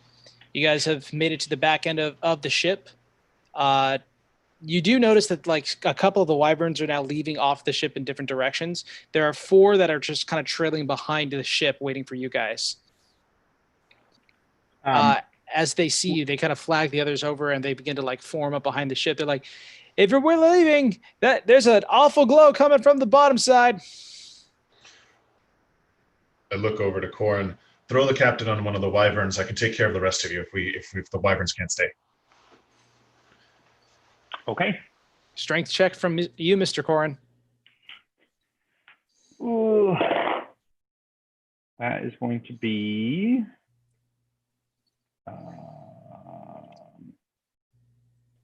you guys have made it to the back end of the ship. You do notice that like a couple of the wyverns are now leaving off the ship in different directions. There are 4 that are just kind of trailing behind the ship, waiting for you guys. As they see you, they kind of flag the others over, and they begin to like form up behind the ship. They're like, "If we're leaving, there's an awful glow coming from the bottom side." I look over to Corin. Throw the captain on one of the wyverns. I can take care of the rest of you if the wyverns can't stay. Okay. Strength check from you, Mr. Corin. Ooh. That is going to be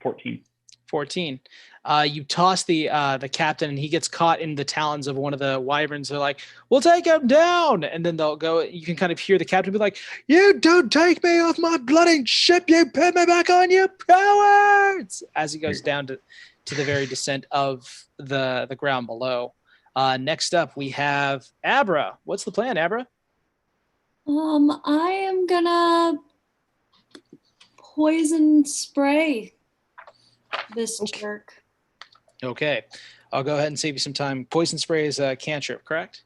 14. 14. You toss the captain, and he gets caught in the talons of one of the wyverns. They're like, "We'll take him down," and then they'll go. You can kind of hear the captain be like, "You don't take me off my bloody ship! You put me back on, you cowards!" As he goes down to the very descent of the ground below. Next up, we have Abra. What's the plan, Abra? I am gonna poison spray this jerk. Okay. I'll go ahead and save you some time. Poison spray is a cantrip, correct?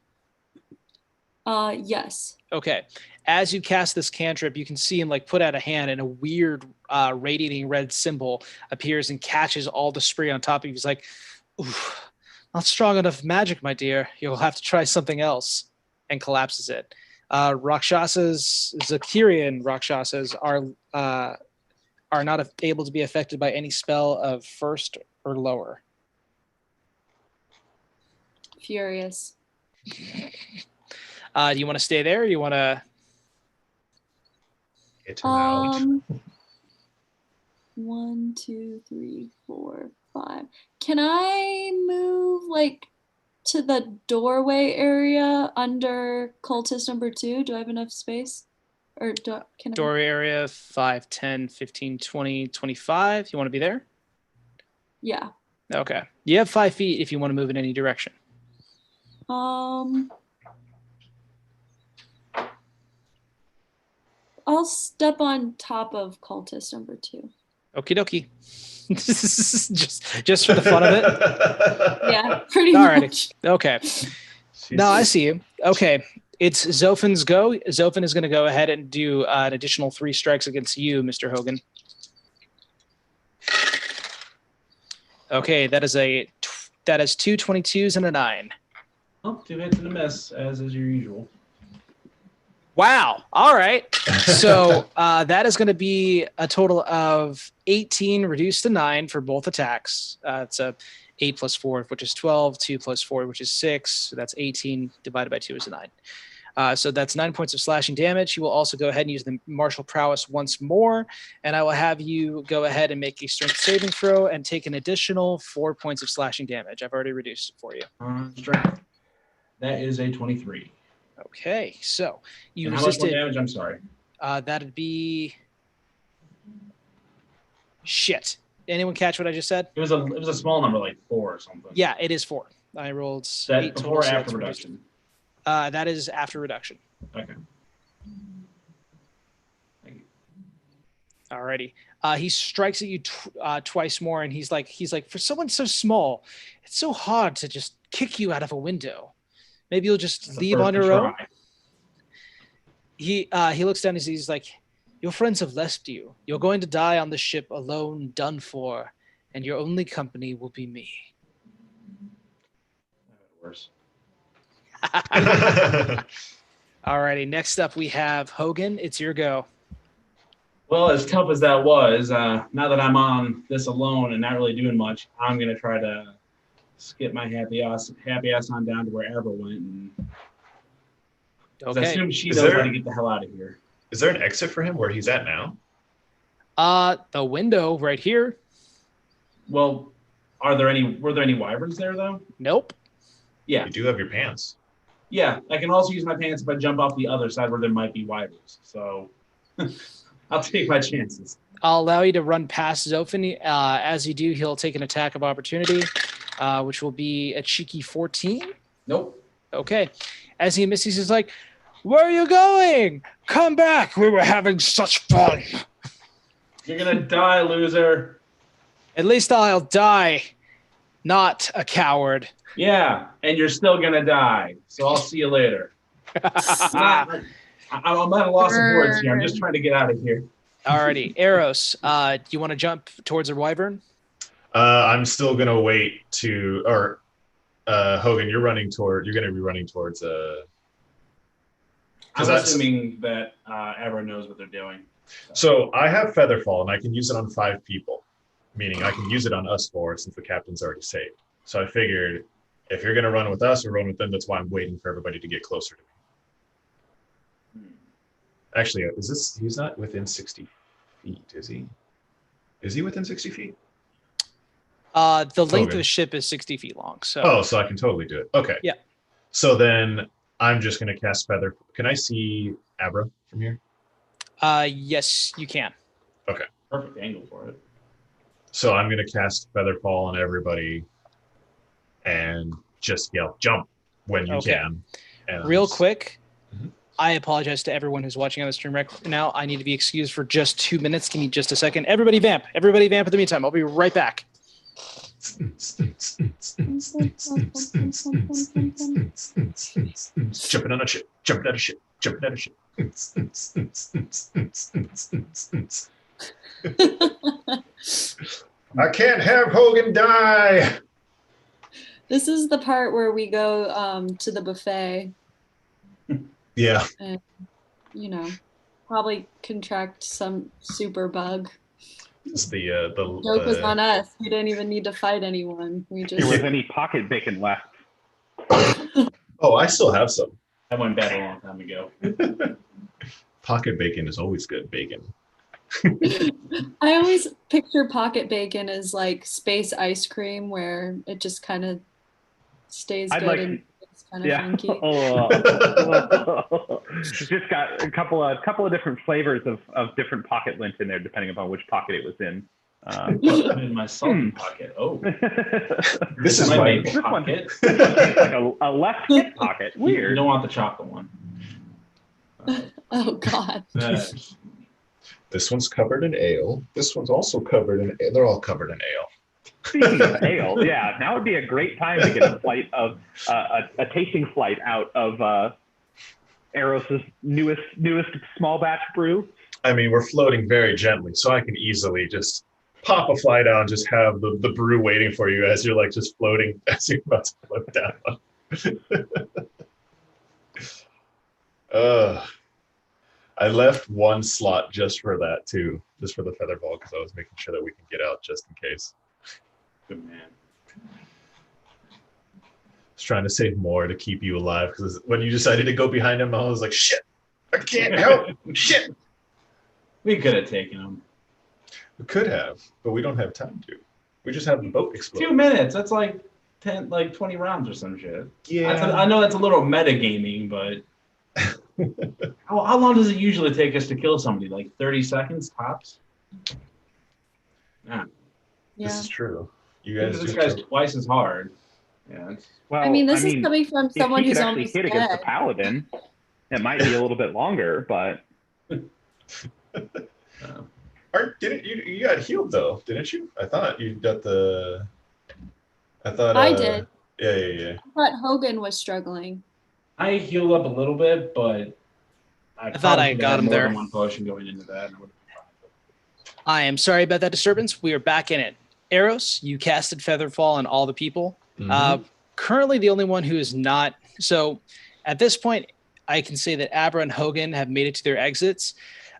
Yes. Okay. As you cast this cantrip, you can see him like put out a hand, and a weird radiating red symbol appears and catches all the spray on top of you. He's like, "Oof, not strong enough magic, my dear. You'll have to try something else," and collapses it. Rakshasas, Zakirian Rakshasas are not able to be affected by any spell of first or lower. Furious. Do you want to stay there, or you want to? Hit him out. 1, 2, 3, 4, 5. Can I move like to the doorway area under cultist number 2? Do I have enough space? Or can I? Doorway area 5, 10, 15, 20, 25. You want to be there? Yeah. Okay. You have 5 feet if you want to move in any direction. I'll step on top of cultist number 2. Okie dokie. just for the fun of it. Yeah, pretty Alrighty. much. Okay. No, I see you. Okay. It's Zophan's go. Zophan is going to go ahead and do an additional 3 strikes against you, Mr. Hogan. Okay, that is 2 22s and a 9. Oh, 2 hits and a miss, as is your usual. Wow. All right. So that is going to be a total of 18 reduced to 9 for both attacks. It's a 8 plus 4, which is 12, 2 plus 4, which is 6. So that's 18 divided by 2 is a 9. So that's 9 points of slashing damage. You will also go ahead and use the martial prowess once more, and I will have you go ahead and make a strength saving throw and take an additional 4 points of slashing damage. I've already reduced it for you. Strength. That is a 23. Okay, so you and how much resisted. more damage? I'm sorry. That'd be shit. Anyone catch what I just said? It was a small number, like 4 or something. Yeah, it is 4. I rolled That 8 before or total. after reduction? That is after reduction. Okay. Alrighty. He strikes at you twice more, and he's like, for someone so small, it's so hard to just kick you out of a window. Maybe you'll just leave on your own. He looks down and he's like, your friends have left you. You're going to die on the ship alone, done for, and your only company will be me. Worse. Alrighty, next up we have Hogan. It's your go. Well, as tough as that was, now that I'm on this alone and not really doing much, I'm gonna try to skip my happy ass on down to where Abra went, and 'cause I Okay. assume she Is knows there- how to get the hell out of here. Is there an exit for him where he's at now? The window right here. Well, were there any wyverns there though? Nope. Yeah, You do have your pants. yeah. I can also use my pants if I jump off the other side where there might be wyverns. So I'll take my chances. I'll allow you to run past Zophin. As you do, he'll take an attack of opportunity, which will be a cheeky 14. Nope. Okay. As he misses, he's like, "Where are you going? Come back. We were having such fun." You're gonna die, loser. At least I'll die, not a coward. Yeah, and you're still gonna die. So I'll see you later. I'm at a loss of words here. I'm just trying to get out of here. Alrighty. Eros, do you want to jump towards a wyvern? I'm still gonna wait or Hogan, you're gonna be running towards I'm 'cause that's- assuming that everyone knows what they're doing. So I have Featherfall and I can use it on 5 people, meaning I can use it on us 4 since the captain's already saved. So I figured if you're gonna run with us or run with them, that's why I'm waiting for everybody to get closer to me. Actually, he's not within 60 feet, is he? Is he within 60 feet? The length of Hogan. the ship is 60 feet long. So Oh, so I can totally do it. Okay. Yeah. So then I'm just gonna cast Feather. Can I see Abra from here? yes, you can. Perfect angle for it. So I'm going to cast Featherfall on everybody and just yell, jump when you Okay. can. And Real quick, Mhm. I apologize to everyone who's watching on the stream right now. I need to be excused for just 2 minutes. Give me just a second. Everybody vamp. Everybody vamp in the meantime. I'll be right back. Jumping on a ship, jumping on a ship, jumping on a ship. I can't have Hogan die. This is the part where we go to the buffet. Yeah. You know, probably contract some super bug. It's the Joke was on us. We didn't even need to fight anyone. We If there was just any pocket bacon left. Oh, I still have some. I went bad a long time ago. Pocket bacon is always good bacon. I always picture pocket bacon as like space ice cream where it just kind of stays I'd good like- and it's kind of Yeah. funky. It's just got a couple of different flavors of different pocket lint in there, depending upon which pocket it was in. I'm in my sultan pocket. Oh, This is my my main This one- pocket. like a left hip pocket. You Weird. don't want the chocolate one. Oh God. This one's covered in ale. This one's also covered in ale. They're all covered in ale. Speaking of ale, yeah, now would be a great time to get a flight of a tasting flight out of Eros's newest small batch brew. I mean, we're floating very gently, so I can easily just pop a fly down, just have the brew waiting for you as you're like just floating as you're about to float down. I left one slot just for that too, just for the feather ball, because I was making sure that we can get out just in case. Good man. I was trying to save more to keep you alive, because when you decided to go behind him, I was like, shit, I can't help. Shit. We could have taken him. We could have, but we don't have time to. We just have the boat explode. 2 minutes. That's like 20 rounds or some shit. Yeah. I know that's a little metagaming, but how long does it usually take us to kill somebody? Like 30 seconds tops? Yeah. Yeah. This is true. You guys This do guy's too. twice as hard. Yeah. Well, I mean, this is coming from if someone he who's could actually almost hit against the dead. paladin, it might be a little bit longer, but Didn't you got healed though, didn't you? I thought you got the. I thought I did. Yeah. I thought Hogan was struggling. I healed up a little bit, but I thought I probably got had him more there. than one potion going into that. And I would've been fine. I am sorry about that disturbance. We are back in it. Eros, you casted Featherfall on all the people. Mhm. currently the only one who is not. So at this point, I can say that Abra and Hogan have made it to their exits.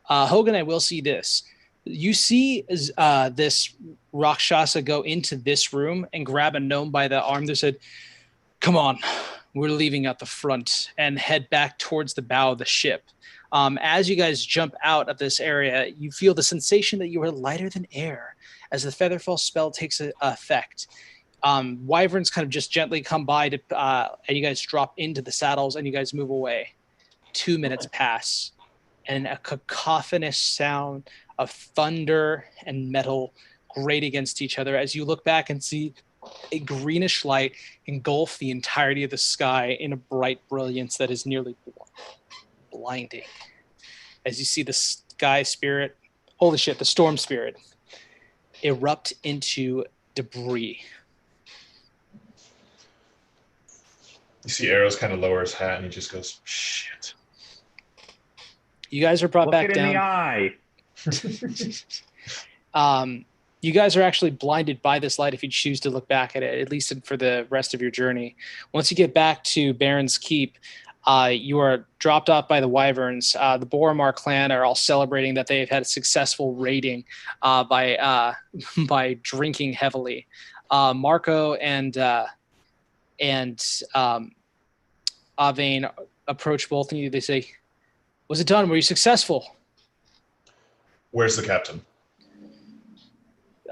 Hogan, I will see this. You see this Rakshasa go into this room and grab a gnome by the arm. They said, "Come on, we're leaving out the front," and head back towards the bow of the ship. As you guys jump out of this area, you feel the sensation that you are lighter than air as the Featherfall spell takes effect. Wyverns kind of just gently come by and you guys drop into the saddles and you guys move away. 2 minutes pass and a cacophonous sound of thunder and metal grate against each other as you look back and see a greenish light engulf the entirety of the sky in a bright brilliance that is nearly blinding. As you see the sky spirit, holy shit, the storm spirit, erupt into debris. You see Arrows kind of lower his hat and he just goes, shit. You guys are brought Look back it down. in the eye. You guys are actually blinded by this light if you choose to look back at least for the rest of your journey. Once you get back to Baron's Keep, you are dropped off by the Wyverns. The Boromar clan are all celebrating that they've had a successful raiding by drinking heavily. Marco and Avane approach both of you. They say, "Was it done? Were you successful?" Where's the captain?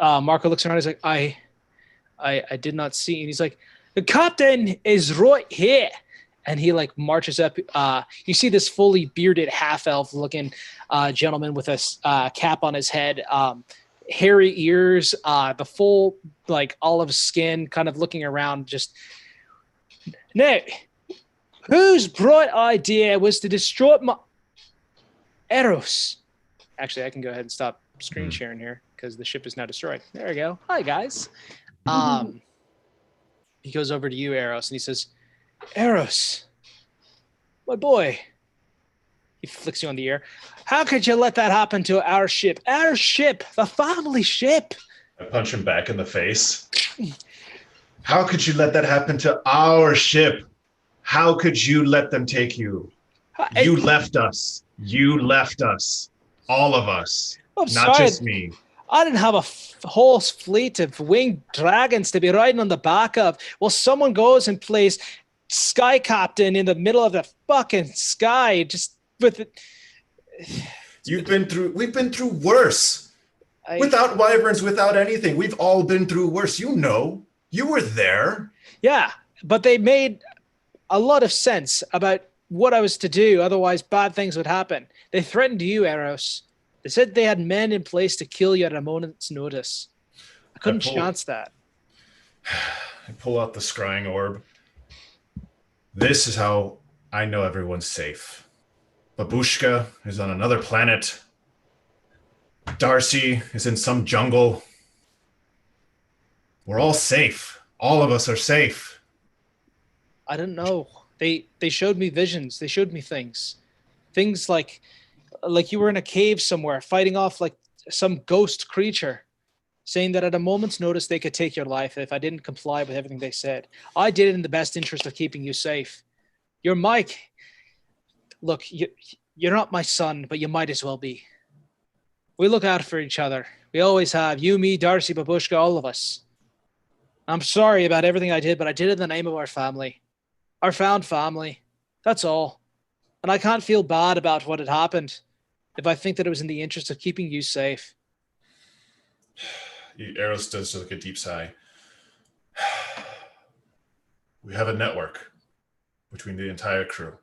Marco looks around. He's like, I did not see. And he's like, "The captain is right here." And he like marches up. You see this fully bearded half-elf looking gentleman with a cap on his head, hairy ears, the full like olive skin, kind of looking around. Just now, whose bright idea was to destroy my Eros? Actually, I can go ahead and stop screen sharing here because the ship is now destroyed. There we go. Hi guys. He goes over to you, Eros, and he says, "Eros, my boy." He flicks you on the ear. "How could you let that happen to our ship? Our ship, the family ship." I punch him back in the face. How could you let that happen to our ship? How could you let them take you? You left us. You left us. All of us. I'm Not sorry. just me. I didn't have a whole fleet of winged dragons to be riding on the back of. Well, someone goes and plays Sky Captain in the middle of the fucking sky, just with it. We've been through worse. Without wyverns, without anything. We've all been through worse. You know. You were there. Yeah, but they made a lot of sense about what I was to do. Otherwise, bad things would happen. They threatened you, Eros. They said they had men in place to kill you at a moment's notice. I couldn't chance that. I pull out the scrying orb. This is how I know everyone's safe. Babushka is on another planet. Darcy is in some jungle. We're all safe. All of us are safe. I don't know. They showed me visions. They showed me things. Things like you were in a cave somewhere fighting off like some ghost creature, saying that at a moment's notice they could take your life if I didn't comply with everything they said. I did it in the best interest of keeping you safe. You're Mike. Look, you're not my son, but you might as well be. We look out for each other. We always have. You, me, Darcy, Babushka, all of us. I'm sorry about everything I did, but I did it in the name of our family. Our found family. That's all. And I can't feel bad about what had happened if I think that it was in the interest of keeping you safe. Eros does like a deep sigh. We have a network between the entire crew.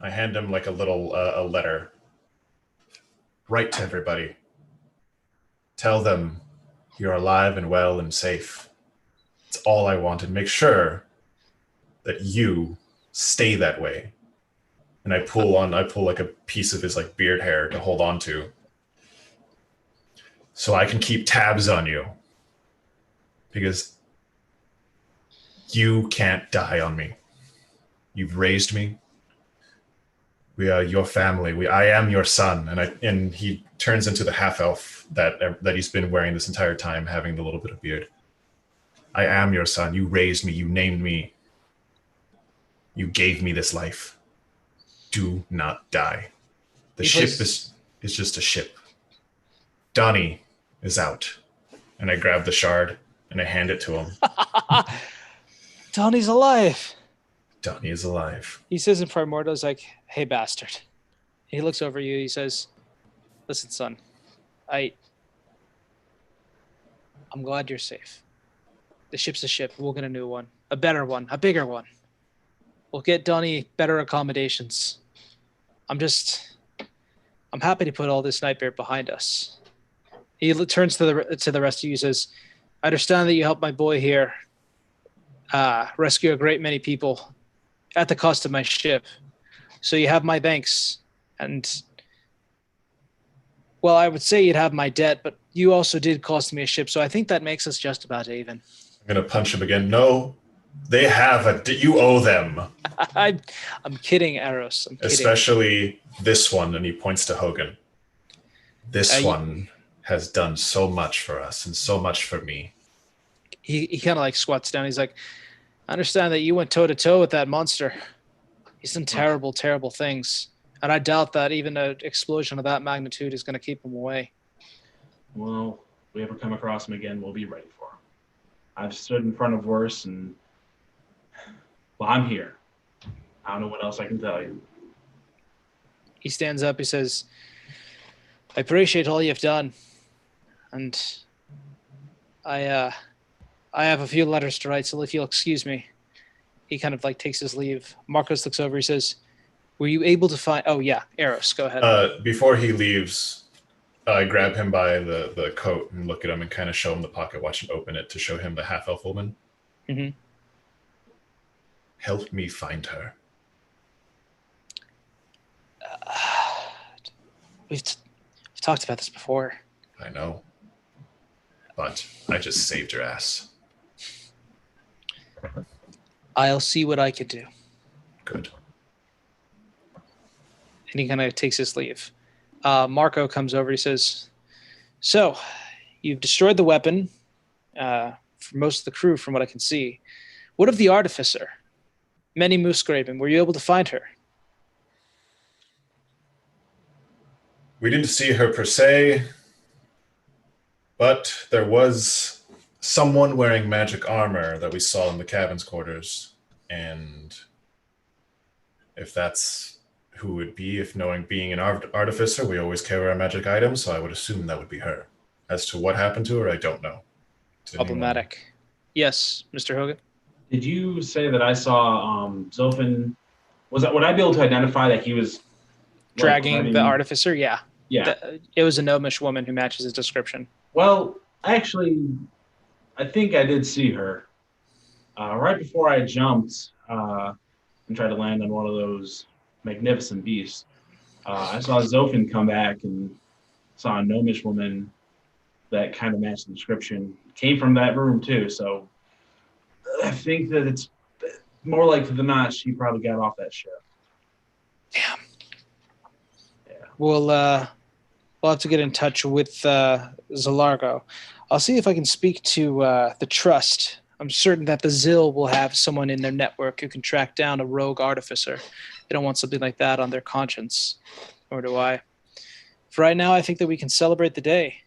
I hand him like a little a letter. Write to everybody. Tell them you're alive and well and safe. It's all I want, and make sure that you stay that way. And I pull like a piece of his like beard hair to hold on to, so I can keep tabs on you, because you can't die on me. You've raised me. We are your family. I am your son. And he turns into the half elf that he's been wearing this entire time, having the little bit of beard. I am your son. You raised me. You named me. You gave me this life. Do not die. The ship is just a ship. Donnie is out. And I grab the shard and I hand it to him. Donnie's alive. Donnie is alive. He says in Primordial, he's like, hey, bastard. He looks over you. He says, listen, son, I'm glad you're safe. The ship's a ship. We'll get a new one. A better one. A bigger one. We'll get Donnie better accommodations. I'm happy to put all this nightmare behind us. He turns to the rest of you and says, I understand that you helped my boy here rescue a great many people at the cost of my ship. So you have my thanks. And, well, I would say you'd have my debt, but you also did cost me a ship. So I think that makes us just about even. I'm going to punch him again. No, they have you owe them. I'm kidding, Eros. I'm kidding. Especially this one, and he points to Hogan. This one has done so much for us and so much for me. He kind of like squats down. He's like, I understand that you went toe-to-toe with that monster. He's done terrible, terrible things. And I doubt that even an explosion of that magnitude is going to keep him away. Well, if we ever come across him again, we'll be ready for him. I've stood in front of worse, and, well, I'm here. I don't know what else I can tell you. He stands up. He says, I appreciate all you've done. And I have a few letters to write, so if you'll excuse me. He kind of like takes his leave. Marcos looks over. He says, were you able to find... Oh, yeah. Eros, go ahead. Before he leaves, I grab him by the coat and look at him and kind of show him the pocket, watch him open it to show him the half-elf woman. Mm-hmm. Help me find her. We've talked about this before. I know. But I just saved your ass. I'll see what I can do. Good. And he kind of takes his leave. Marco comes over. He says, so, you've destroyed the weapon for most of the crew from what I can see. What of the artificer? Many Moosegraven. Were you able to find her? We didn't see her per se, but there was someone wearing magic armor that we saw in the cabin's quarters. And if that's who it would be, if knowing being an artificer, we always carry our magic items, so I would assume that would be her. As to what happened to her, I don't know. Problematic. Yes, Mr. Hogan? Did you say that I saw Zolfin? Would I be able to identify that he was dragging the artificer? Yeah. Yeah. It was a gnomish woman who matches his description. Well, actually, I think I did see her. Right before I jumped and tried to land on one of those magnificent beasts, I saw Zolfin come back and saw a gnomish woman that kind of matched the description. Came from that room, too, so I think that it's more likely than not she probably got off that ship. Damn. Yeah. We'll have to get in touch with Zalargo. I'll see if I can speak to the Trust. I'm certain that the Zill will have someone in their network who can track down a rogue artificer. They don't want something like that on their conscience, nor do I. For right now, I think that we can celebrate the day.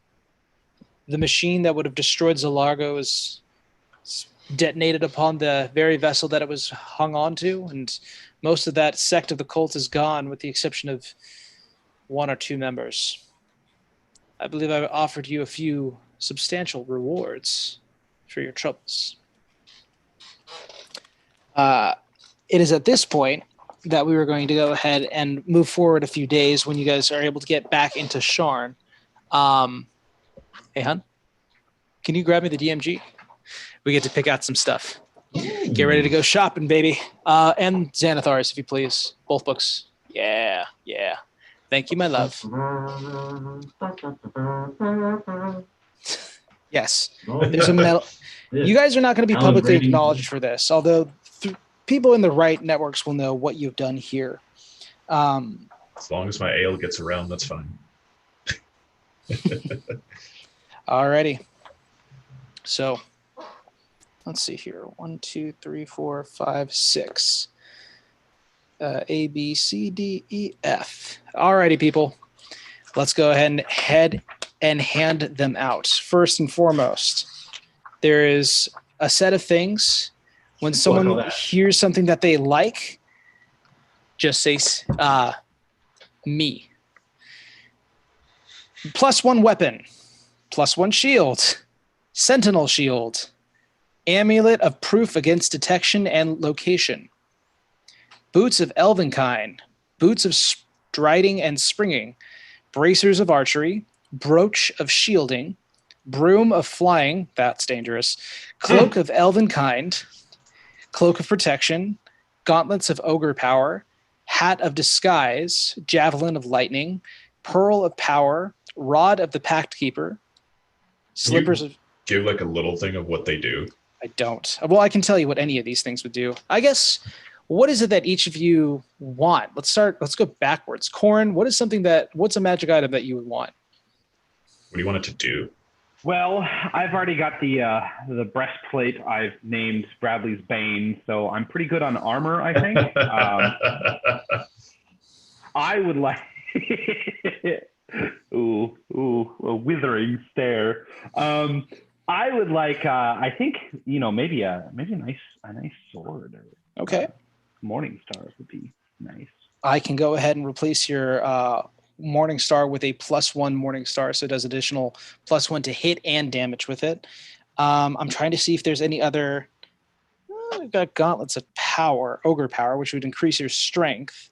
The machine that would have destroyed Zalargo is detonated upon the very vessel that it was hung onto, and most of that sect of the cult is gone, with the exception of 1 or 2 members. I believe I've offered you a few substantial rewards for your troubles. It is at this point that we were going to go ahead and move forward a few days when you guys are able to get back into Sharn. Hey, hun, can you grab me the DMG? We get to pick out some stuff. Get ready to go shopping, baby. And Xanathars, if you please. Both books. Yeah. Thank you, my love. Yes. There's a metal. You guys are not going to be publicly acknowledged for this, although people in the right networks will know what you've done here. As long as my ale gets around, that's fine. Alrighty. So, let's see here. 1, 2, 3, 4, 5, 6. A, B, C, D, E, F. Alrighty, people. Let's go ahead and hand them out. First and foremost, there is a set of things. When someone hears something that they like, just say me. +1 weapon, +1 shield, sentinel shield, amulet of proof against detection and location, boots of elvenkind, boots of striding and springing, bracers of archery, brooch of shielding, broom of flying, that's dangerous, cloak of elvenkind, cloak of protection, gauntlets of ogre power, hat of disguise, javelin of lightning, pearl of power, rod of the pact keeper, slippers of... Give like a little thing of what they do. I don't. Well, I can tell you what any of these things would do. I guess, what is it that each of you want? Let's go backwards. Corin, what's a magic item that you would want? What do you want it to do? Well, I've already got the breastplate I've named Bradley's Bane, so I'm pretty good on armor, I think. I would like... ooh, a withering stare. I would like, I think, maybe a nice sword. Or, okay. Morning Star would be nice. I can go ahead and replace your Morning Star with a +1 Morning Star, so it does additional +1 to hit and damage with it. I'm trying to see if there's any other. We've got gauntlets of power, ogre power, which would increase your strength,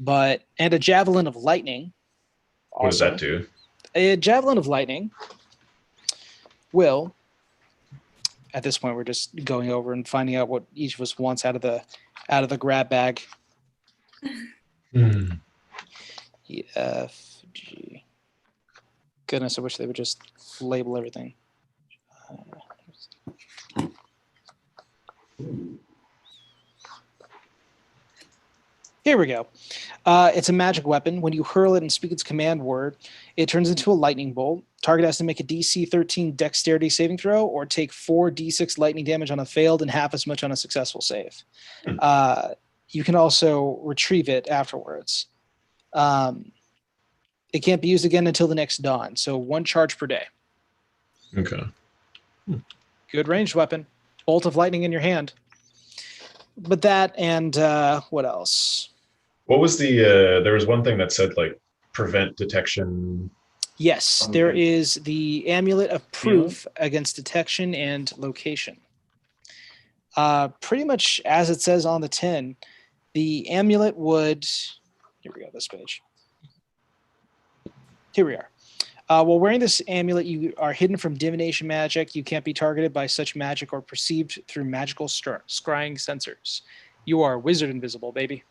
and a javelin of lightning. What does that do? A javelin of lightning will. At this point, we're just going over and finding out what each of us wants out of the grab bag. E, F, G. Goodness, I wish they would just label everything. Here we go. It's a magic weapon. When you hurl it and speak its command word, it turns into a lightning bolt. Target has to make a DC 13 dexterity saving throw or take 4d6 lightning damage on a failed and half as much on a successful save. You can also retrieve it afterwards. It can't be used again until the next dawn, so 1 charge per day. Okay. Good ranged weapon. Bolt of lightning in your hand. But that and what else? What was there was one thing that said like prevent detection. Yes, there is the amulet of proof against detection and location. Pretty much as it says on the tin, the amulet would... Here we go, this page. Here we are. While wearing this amulet, you are hidden from divination magic. You can't be targeted by such magic or perceived through magical scrying sensors. You are wizard invisible, baby.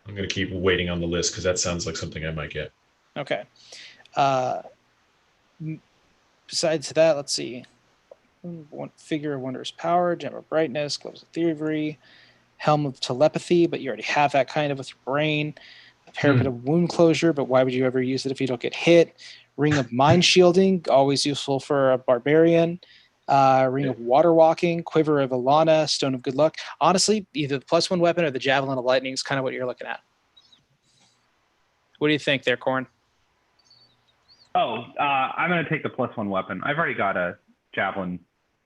I'm going to keep waiting on the list because that sounds like something I might get. Okay. Besides that, let's see. Figure of wondrous power, gem of brightness, gloves of thievery, helm of telepathy, but you already have that kind of with your brain. A parapet of wound closure, but why would you ever use it if you don't get hit? Ring of mind shielding, always useful for a barbarian. Ring of water walking, quiver of Alana, stone of good luck. Honestly, either the +1 weapon or the javelin of lightning is kind of what you're looking at. What do you think there, Corin? I'm going to take the +1 weapon. I've already got a javelin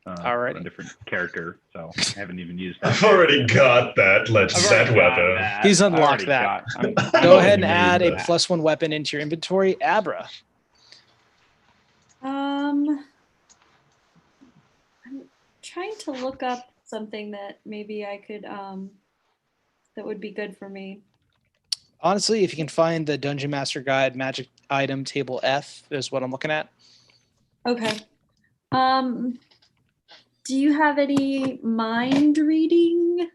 for a different character, so I haven't even used that. I've already got that. Let's set weapon. He's unlocked that. Go ahead and add a +1 weapon into your inventory. Abra. I'm trying to look up something that maybe I could that would be good for me. Honestly, if you can find the Dungeon Master Guide magic item table F is what I'm looking at. Okay. Do you have any mind reading?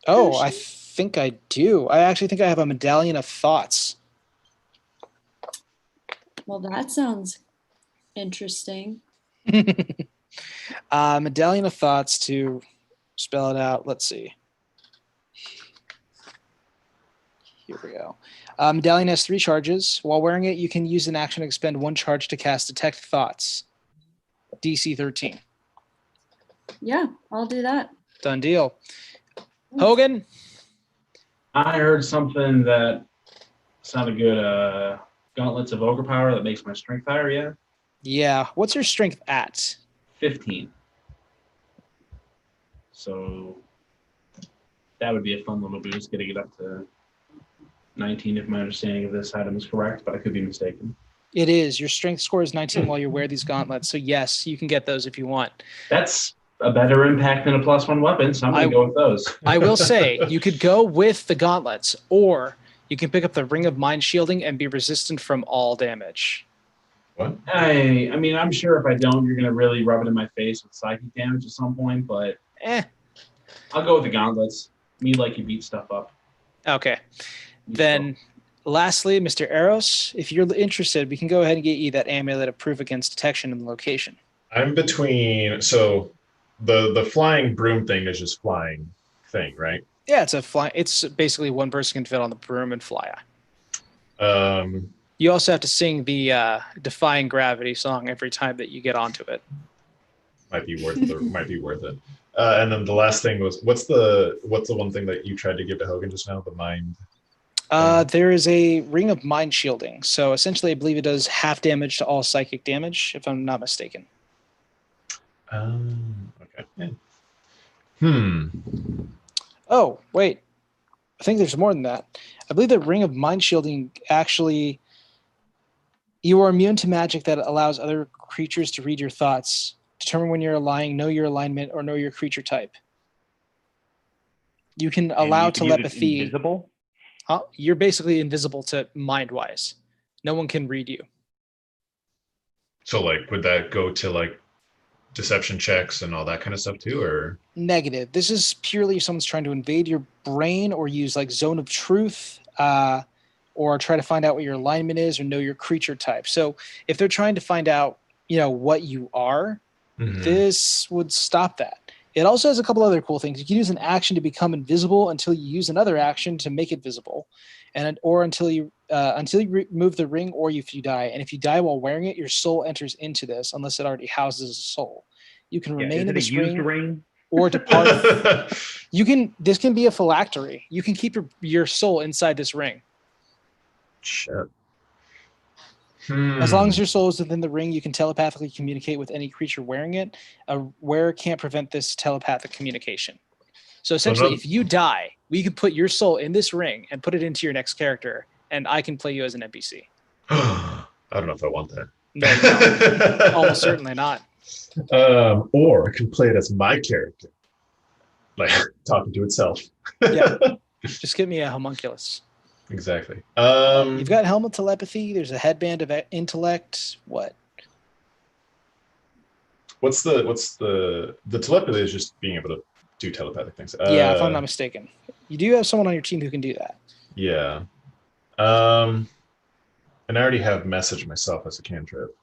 Oh, I think I do. I actually think I have a medallion of thoughts. Well, that sounds interesting. Medallion of thoughts, to spell it out. Let's see. Here we go. Medallion has 3 charges. While wearing it, you can use an action to expend 1 charge to cast Detect Thoughts. DC 13. Yeah, I'll do that. Done deal. Hogan? I heard something that sounded good. Gauntlets of Ogre Power that makes my strength higher, yeah? Yeah. What's your strength at? 15. So that would be a fun little boost, getting it up to 19 if my understanding of this item is correct, but I could be mistaken. It is. Your strength score is 19 while you wear these gauntlets. So yes, you can get those if you want. That's a better impact than a +1 weapon, so I'm going to go with those. I will say, you could go with the gauntlets, or you can pick up the Ring of Mind Shielding and be resistant from all damage. What? I mean, I'm sure if I don't, you're going to really rub it in my face with psychic damage at some point, but I'll go with the gauntlets. Me like you beat stuff up. Okay. Then, lastly, Mr. Eros, if you're interested, we can go ahead and get you that amulet of proof against detection in the location. I'm between. So the flying broom thing is just flying thing, right? Yeah, it's basically one person can fit on the broom and fly. You also have to sing the Defying Gravity song every time that you get onto it. Might be worth it. And then the last thing was, what's the one thing that you tried to give to Hogan just now? The mind. There is a Ring of Mind Shielding. So essentially, I believe it does half damage to all psychic damage, if I'm not mistaken. Okay. Oh, wait. I think there's more than that. I believe that Ring of Mind Shielding actually, you are immune to magic that allows other creatures to read your thoughts, determine when you're lying, know your alignment, or know your creature type. You can allow telepathy. Invisible? You're basically invisible to mind-wise. No one can read you. So, like, would that go to, like, deception checks and all that kind of stuff too, or? Negative. This is purely if someone's trying to invade your brain or use, like, Zone of Truth, or try to find out what your alignment is or know your creature type. So if they're trying to find out, what you are, this would stop that. It also has a couple other cool things. You can use an action to become invisible until you use another action to make it visible, or until you remove the ring, or if you die. And if you die while wearing it, your soul enters into this, unless it already houses a soul. You can remain in this ring or depart. This can be a phylactery. You can keep your soul inside this ring. Shit. As long as your soul is within the ring, you can telepathically communicate with any creature wearing it. A wearer can't prevent this telepathic communication. So essentially, if you die, we can put your soul in this ring and put it into your next character, and I can play you as an NPC. I don't know if I want that. No, you don't. Almost certainly not. Or I can play it as my character, like talking to itself. Yeah, just give me a homunculus. Exactly. You've got helmet telepathy. There's a headband of intellect. What? What's the telepathy is just being able to do telepathic things. Yeah, if I'm not mistaken. You do have someone on your team who can do that. Yeah. And I already have message myself as a cantrip,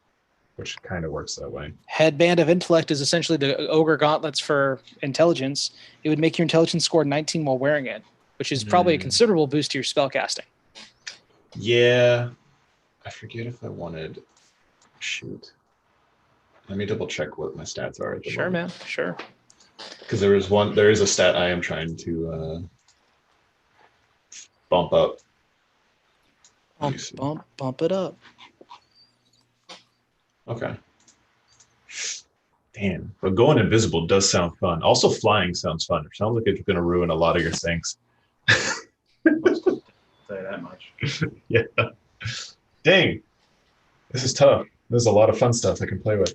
which kind of works that way. Headband of intellect is essentially the ogre gauntlets for intelligence. It would make your intelligence score 19 while wearing it, which is probably a considerable boost to your spellcasting. Yeah. I forget if I wanted... Shoot. Let me double check what my stats are. Sure, man. Sure. Because there is a stat I am trying to bump up. Bump it up. Okay. Damn. But going invisible does sound fun. Also, flying sounds fun. It sounds like it's going to ruin a lot of your things. Say that much. Yeah. Dang. This is tough. There's a lot of fun stuff I can play with.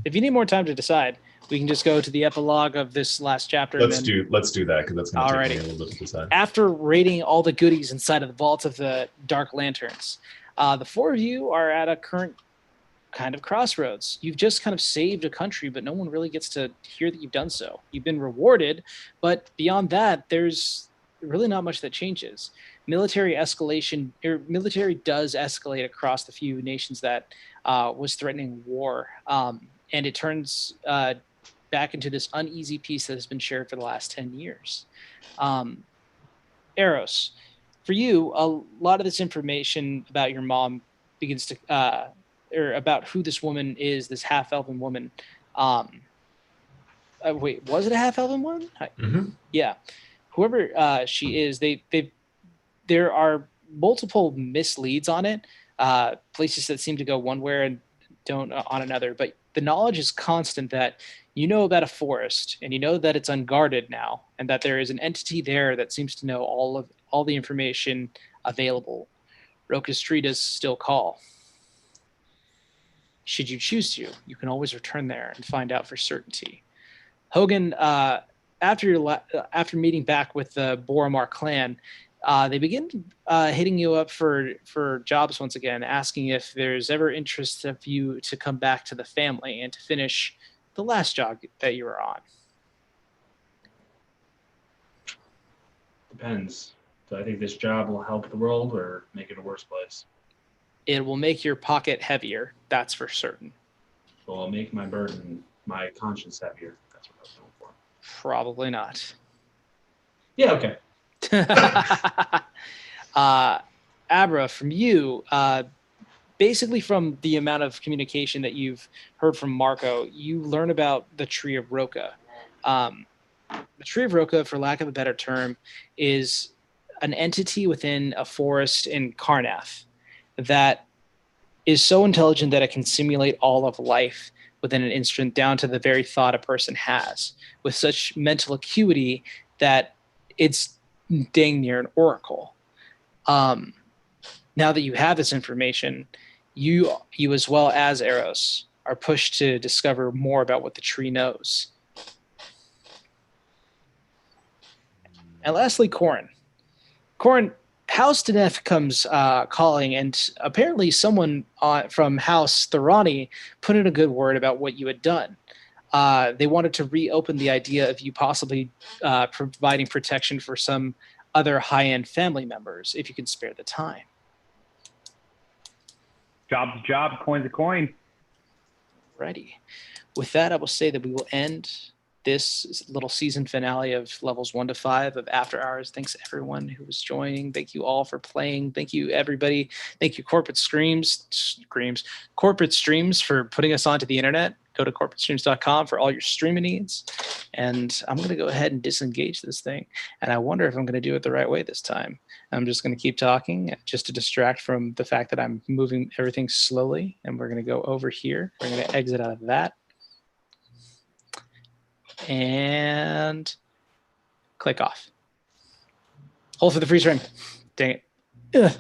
If you need more time to decide, we can just go to the epilogue of this last chapter. Let's do that, because that's going to take me a little bit to decide. After raiding all the goodies inside of the vault of the Dark Lanterns, the four of you are at a current kind of crossroads. You've just kind of saved a country, but no one really gets to hear that you've done so. You've been rewarded, but beyond that, there's really not much that changes. Military does escalate across the few nations that was threatening war, and it turns back into this uneasy peace that has been shared for the last 10 years. Eros, for you, a lot of this information about your mom begins to or about who this woman is, this half-elven woman. Wait, was it a half-elven woman? Mm-hmm. Yeah, whoever she is, there are multiple misleads on it, places that seem to go one way and don't on another. But the knowledge is constant that you know about a forest, and you know that it's unguarded now, and that there is an entity there that seems to know all the information available. Roka's tree does still call. Should you choose to, you can always return there and find out for certainty. Hogan, after meeting back with the Boromar clan, they begin hitting you up for jobs once again, asking if there's ever interest of you to come back to the family and to finish the last job that you were on. Depends. Do I think this job will help the world or make it a worse place? It will make your pocket heavier, that's for certain. Will it make my burden, my conscience heavier? That's what I was going for. Probably not. Yeah, okay. Abra, from you, basically from the amount of communication that you've heard from Marco, you learn about the Tree of Roka. The Tree of Roka, for lack of a better term, is an entity within a forest in Karnath that is so intelligent that it can simulate all of life within an instant, down to the very thought a person has, with such mental acuity that it's dang near an oracle. Now that you have this information, you as well as Eros are pushed to discover more about what the tree knows. And lastly, Corin. Corin, House Deneth comes calling, and apparently someone from House Thorani put in a good word about what you had done. They wanted to reopen the idea of you possibly providing protection for some other high-end family members, if you can spare the time. Job's a job, coin's a coin. Righty. With that, I will say that we will end this little season finale of levels 1 to 5 of After Hours. Thanks everyone who was joining. Thank you all for playing. Thank you everybody. Thank you Corporate Streams for putting us onto the internet. Go to corporatestreams.com for all your streaming needs. And I'm going to go ahead and disengage this thing. And I wonder if I'm going to do it the right way this time. I'm just going to keep talking just to distract from the fact that I'm moving everything slowly. And we're going to go over here. We're going to exit out of that. And click off. Hold for the freeze frame. Dang it. Ugh.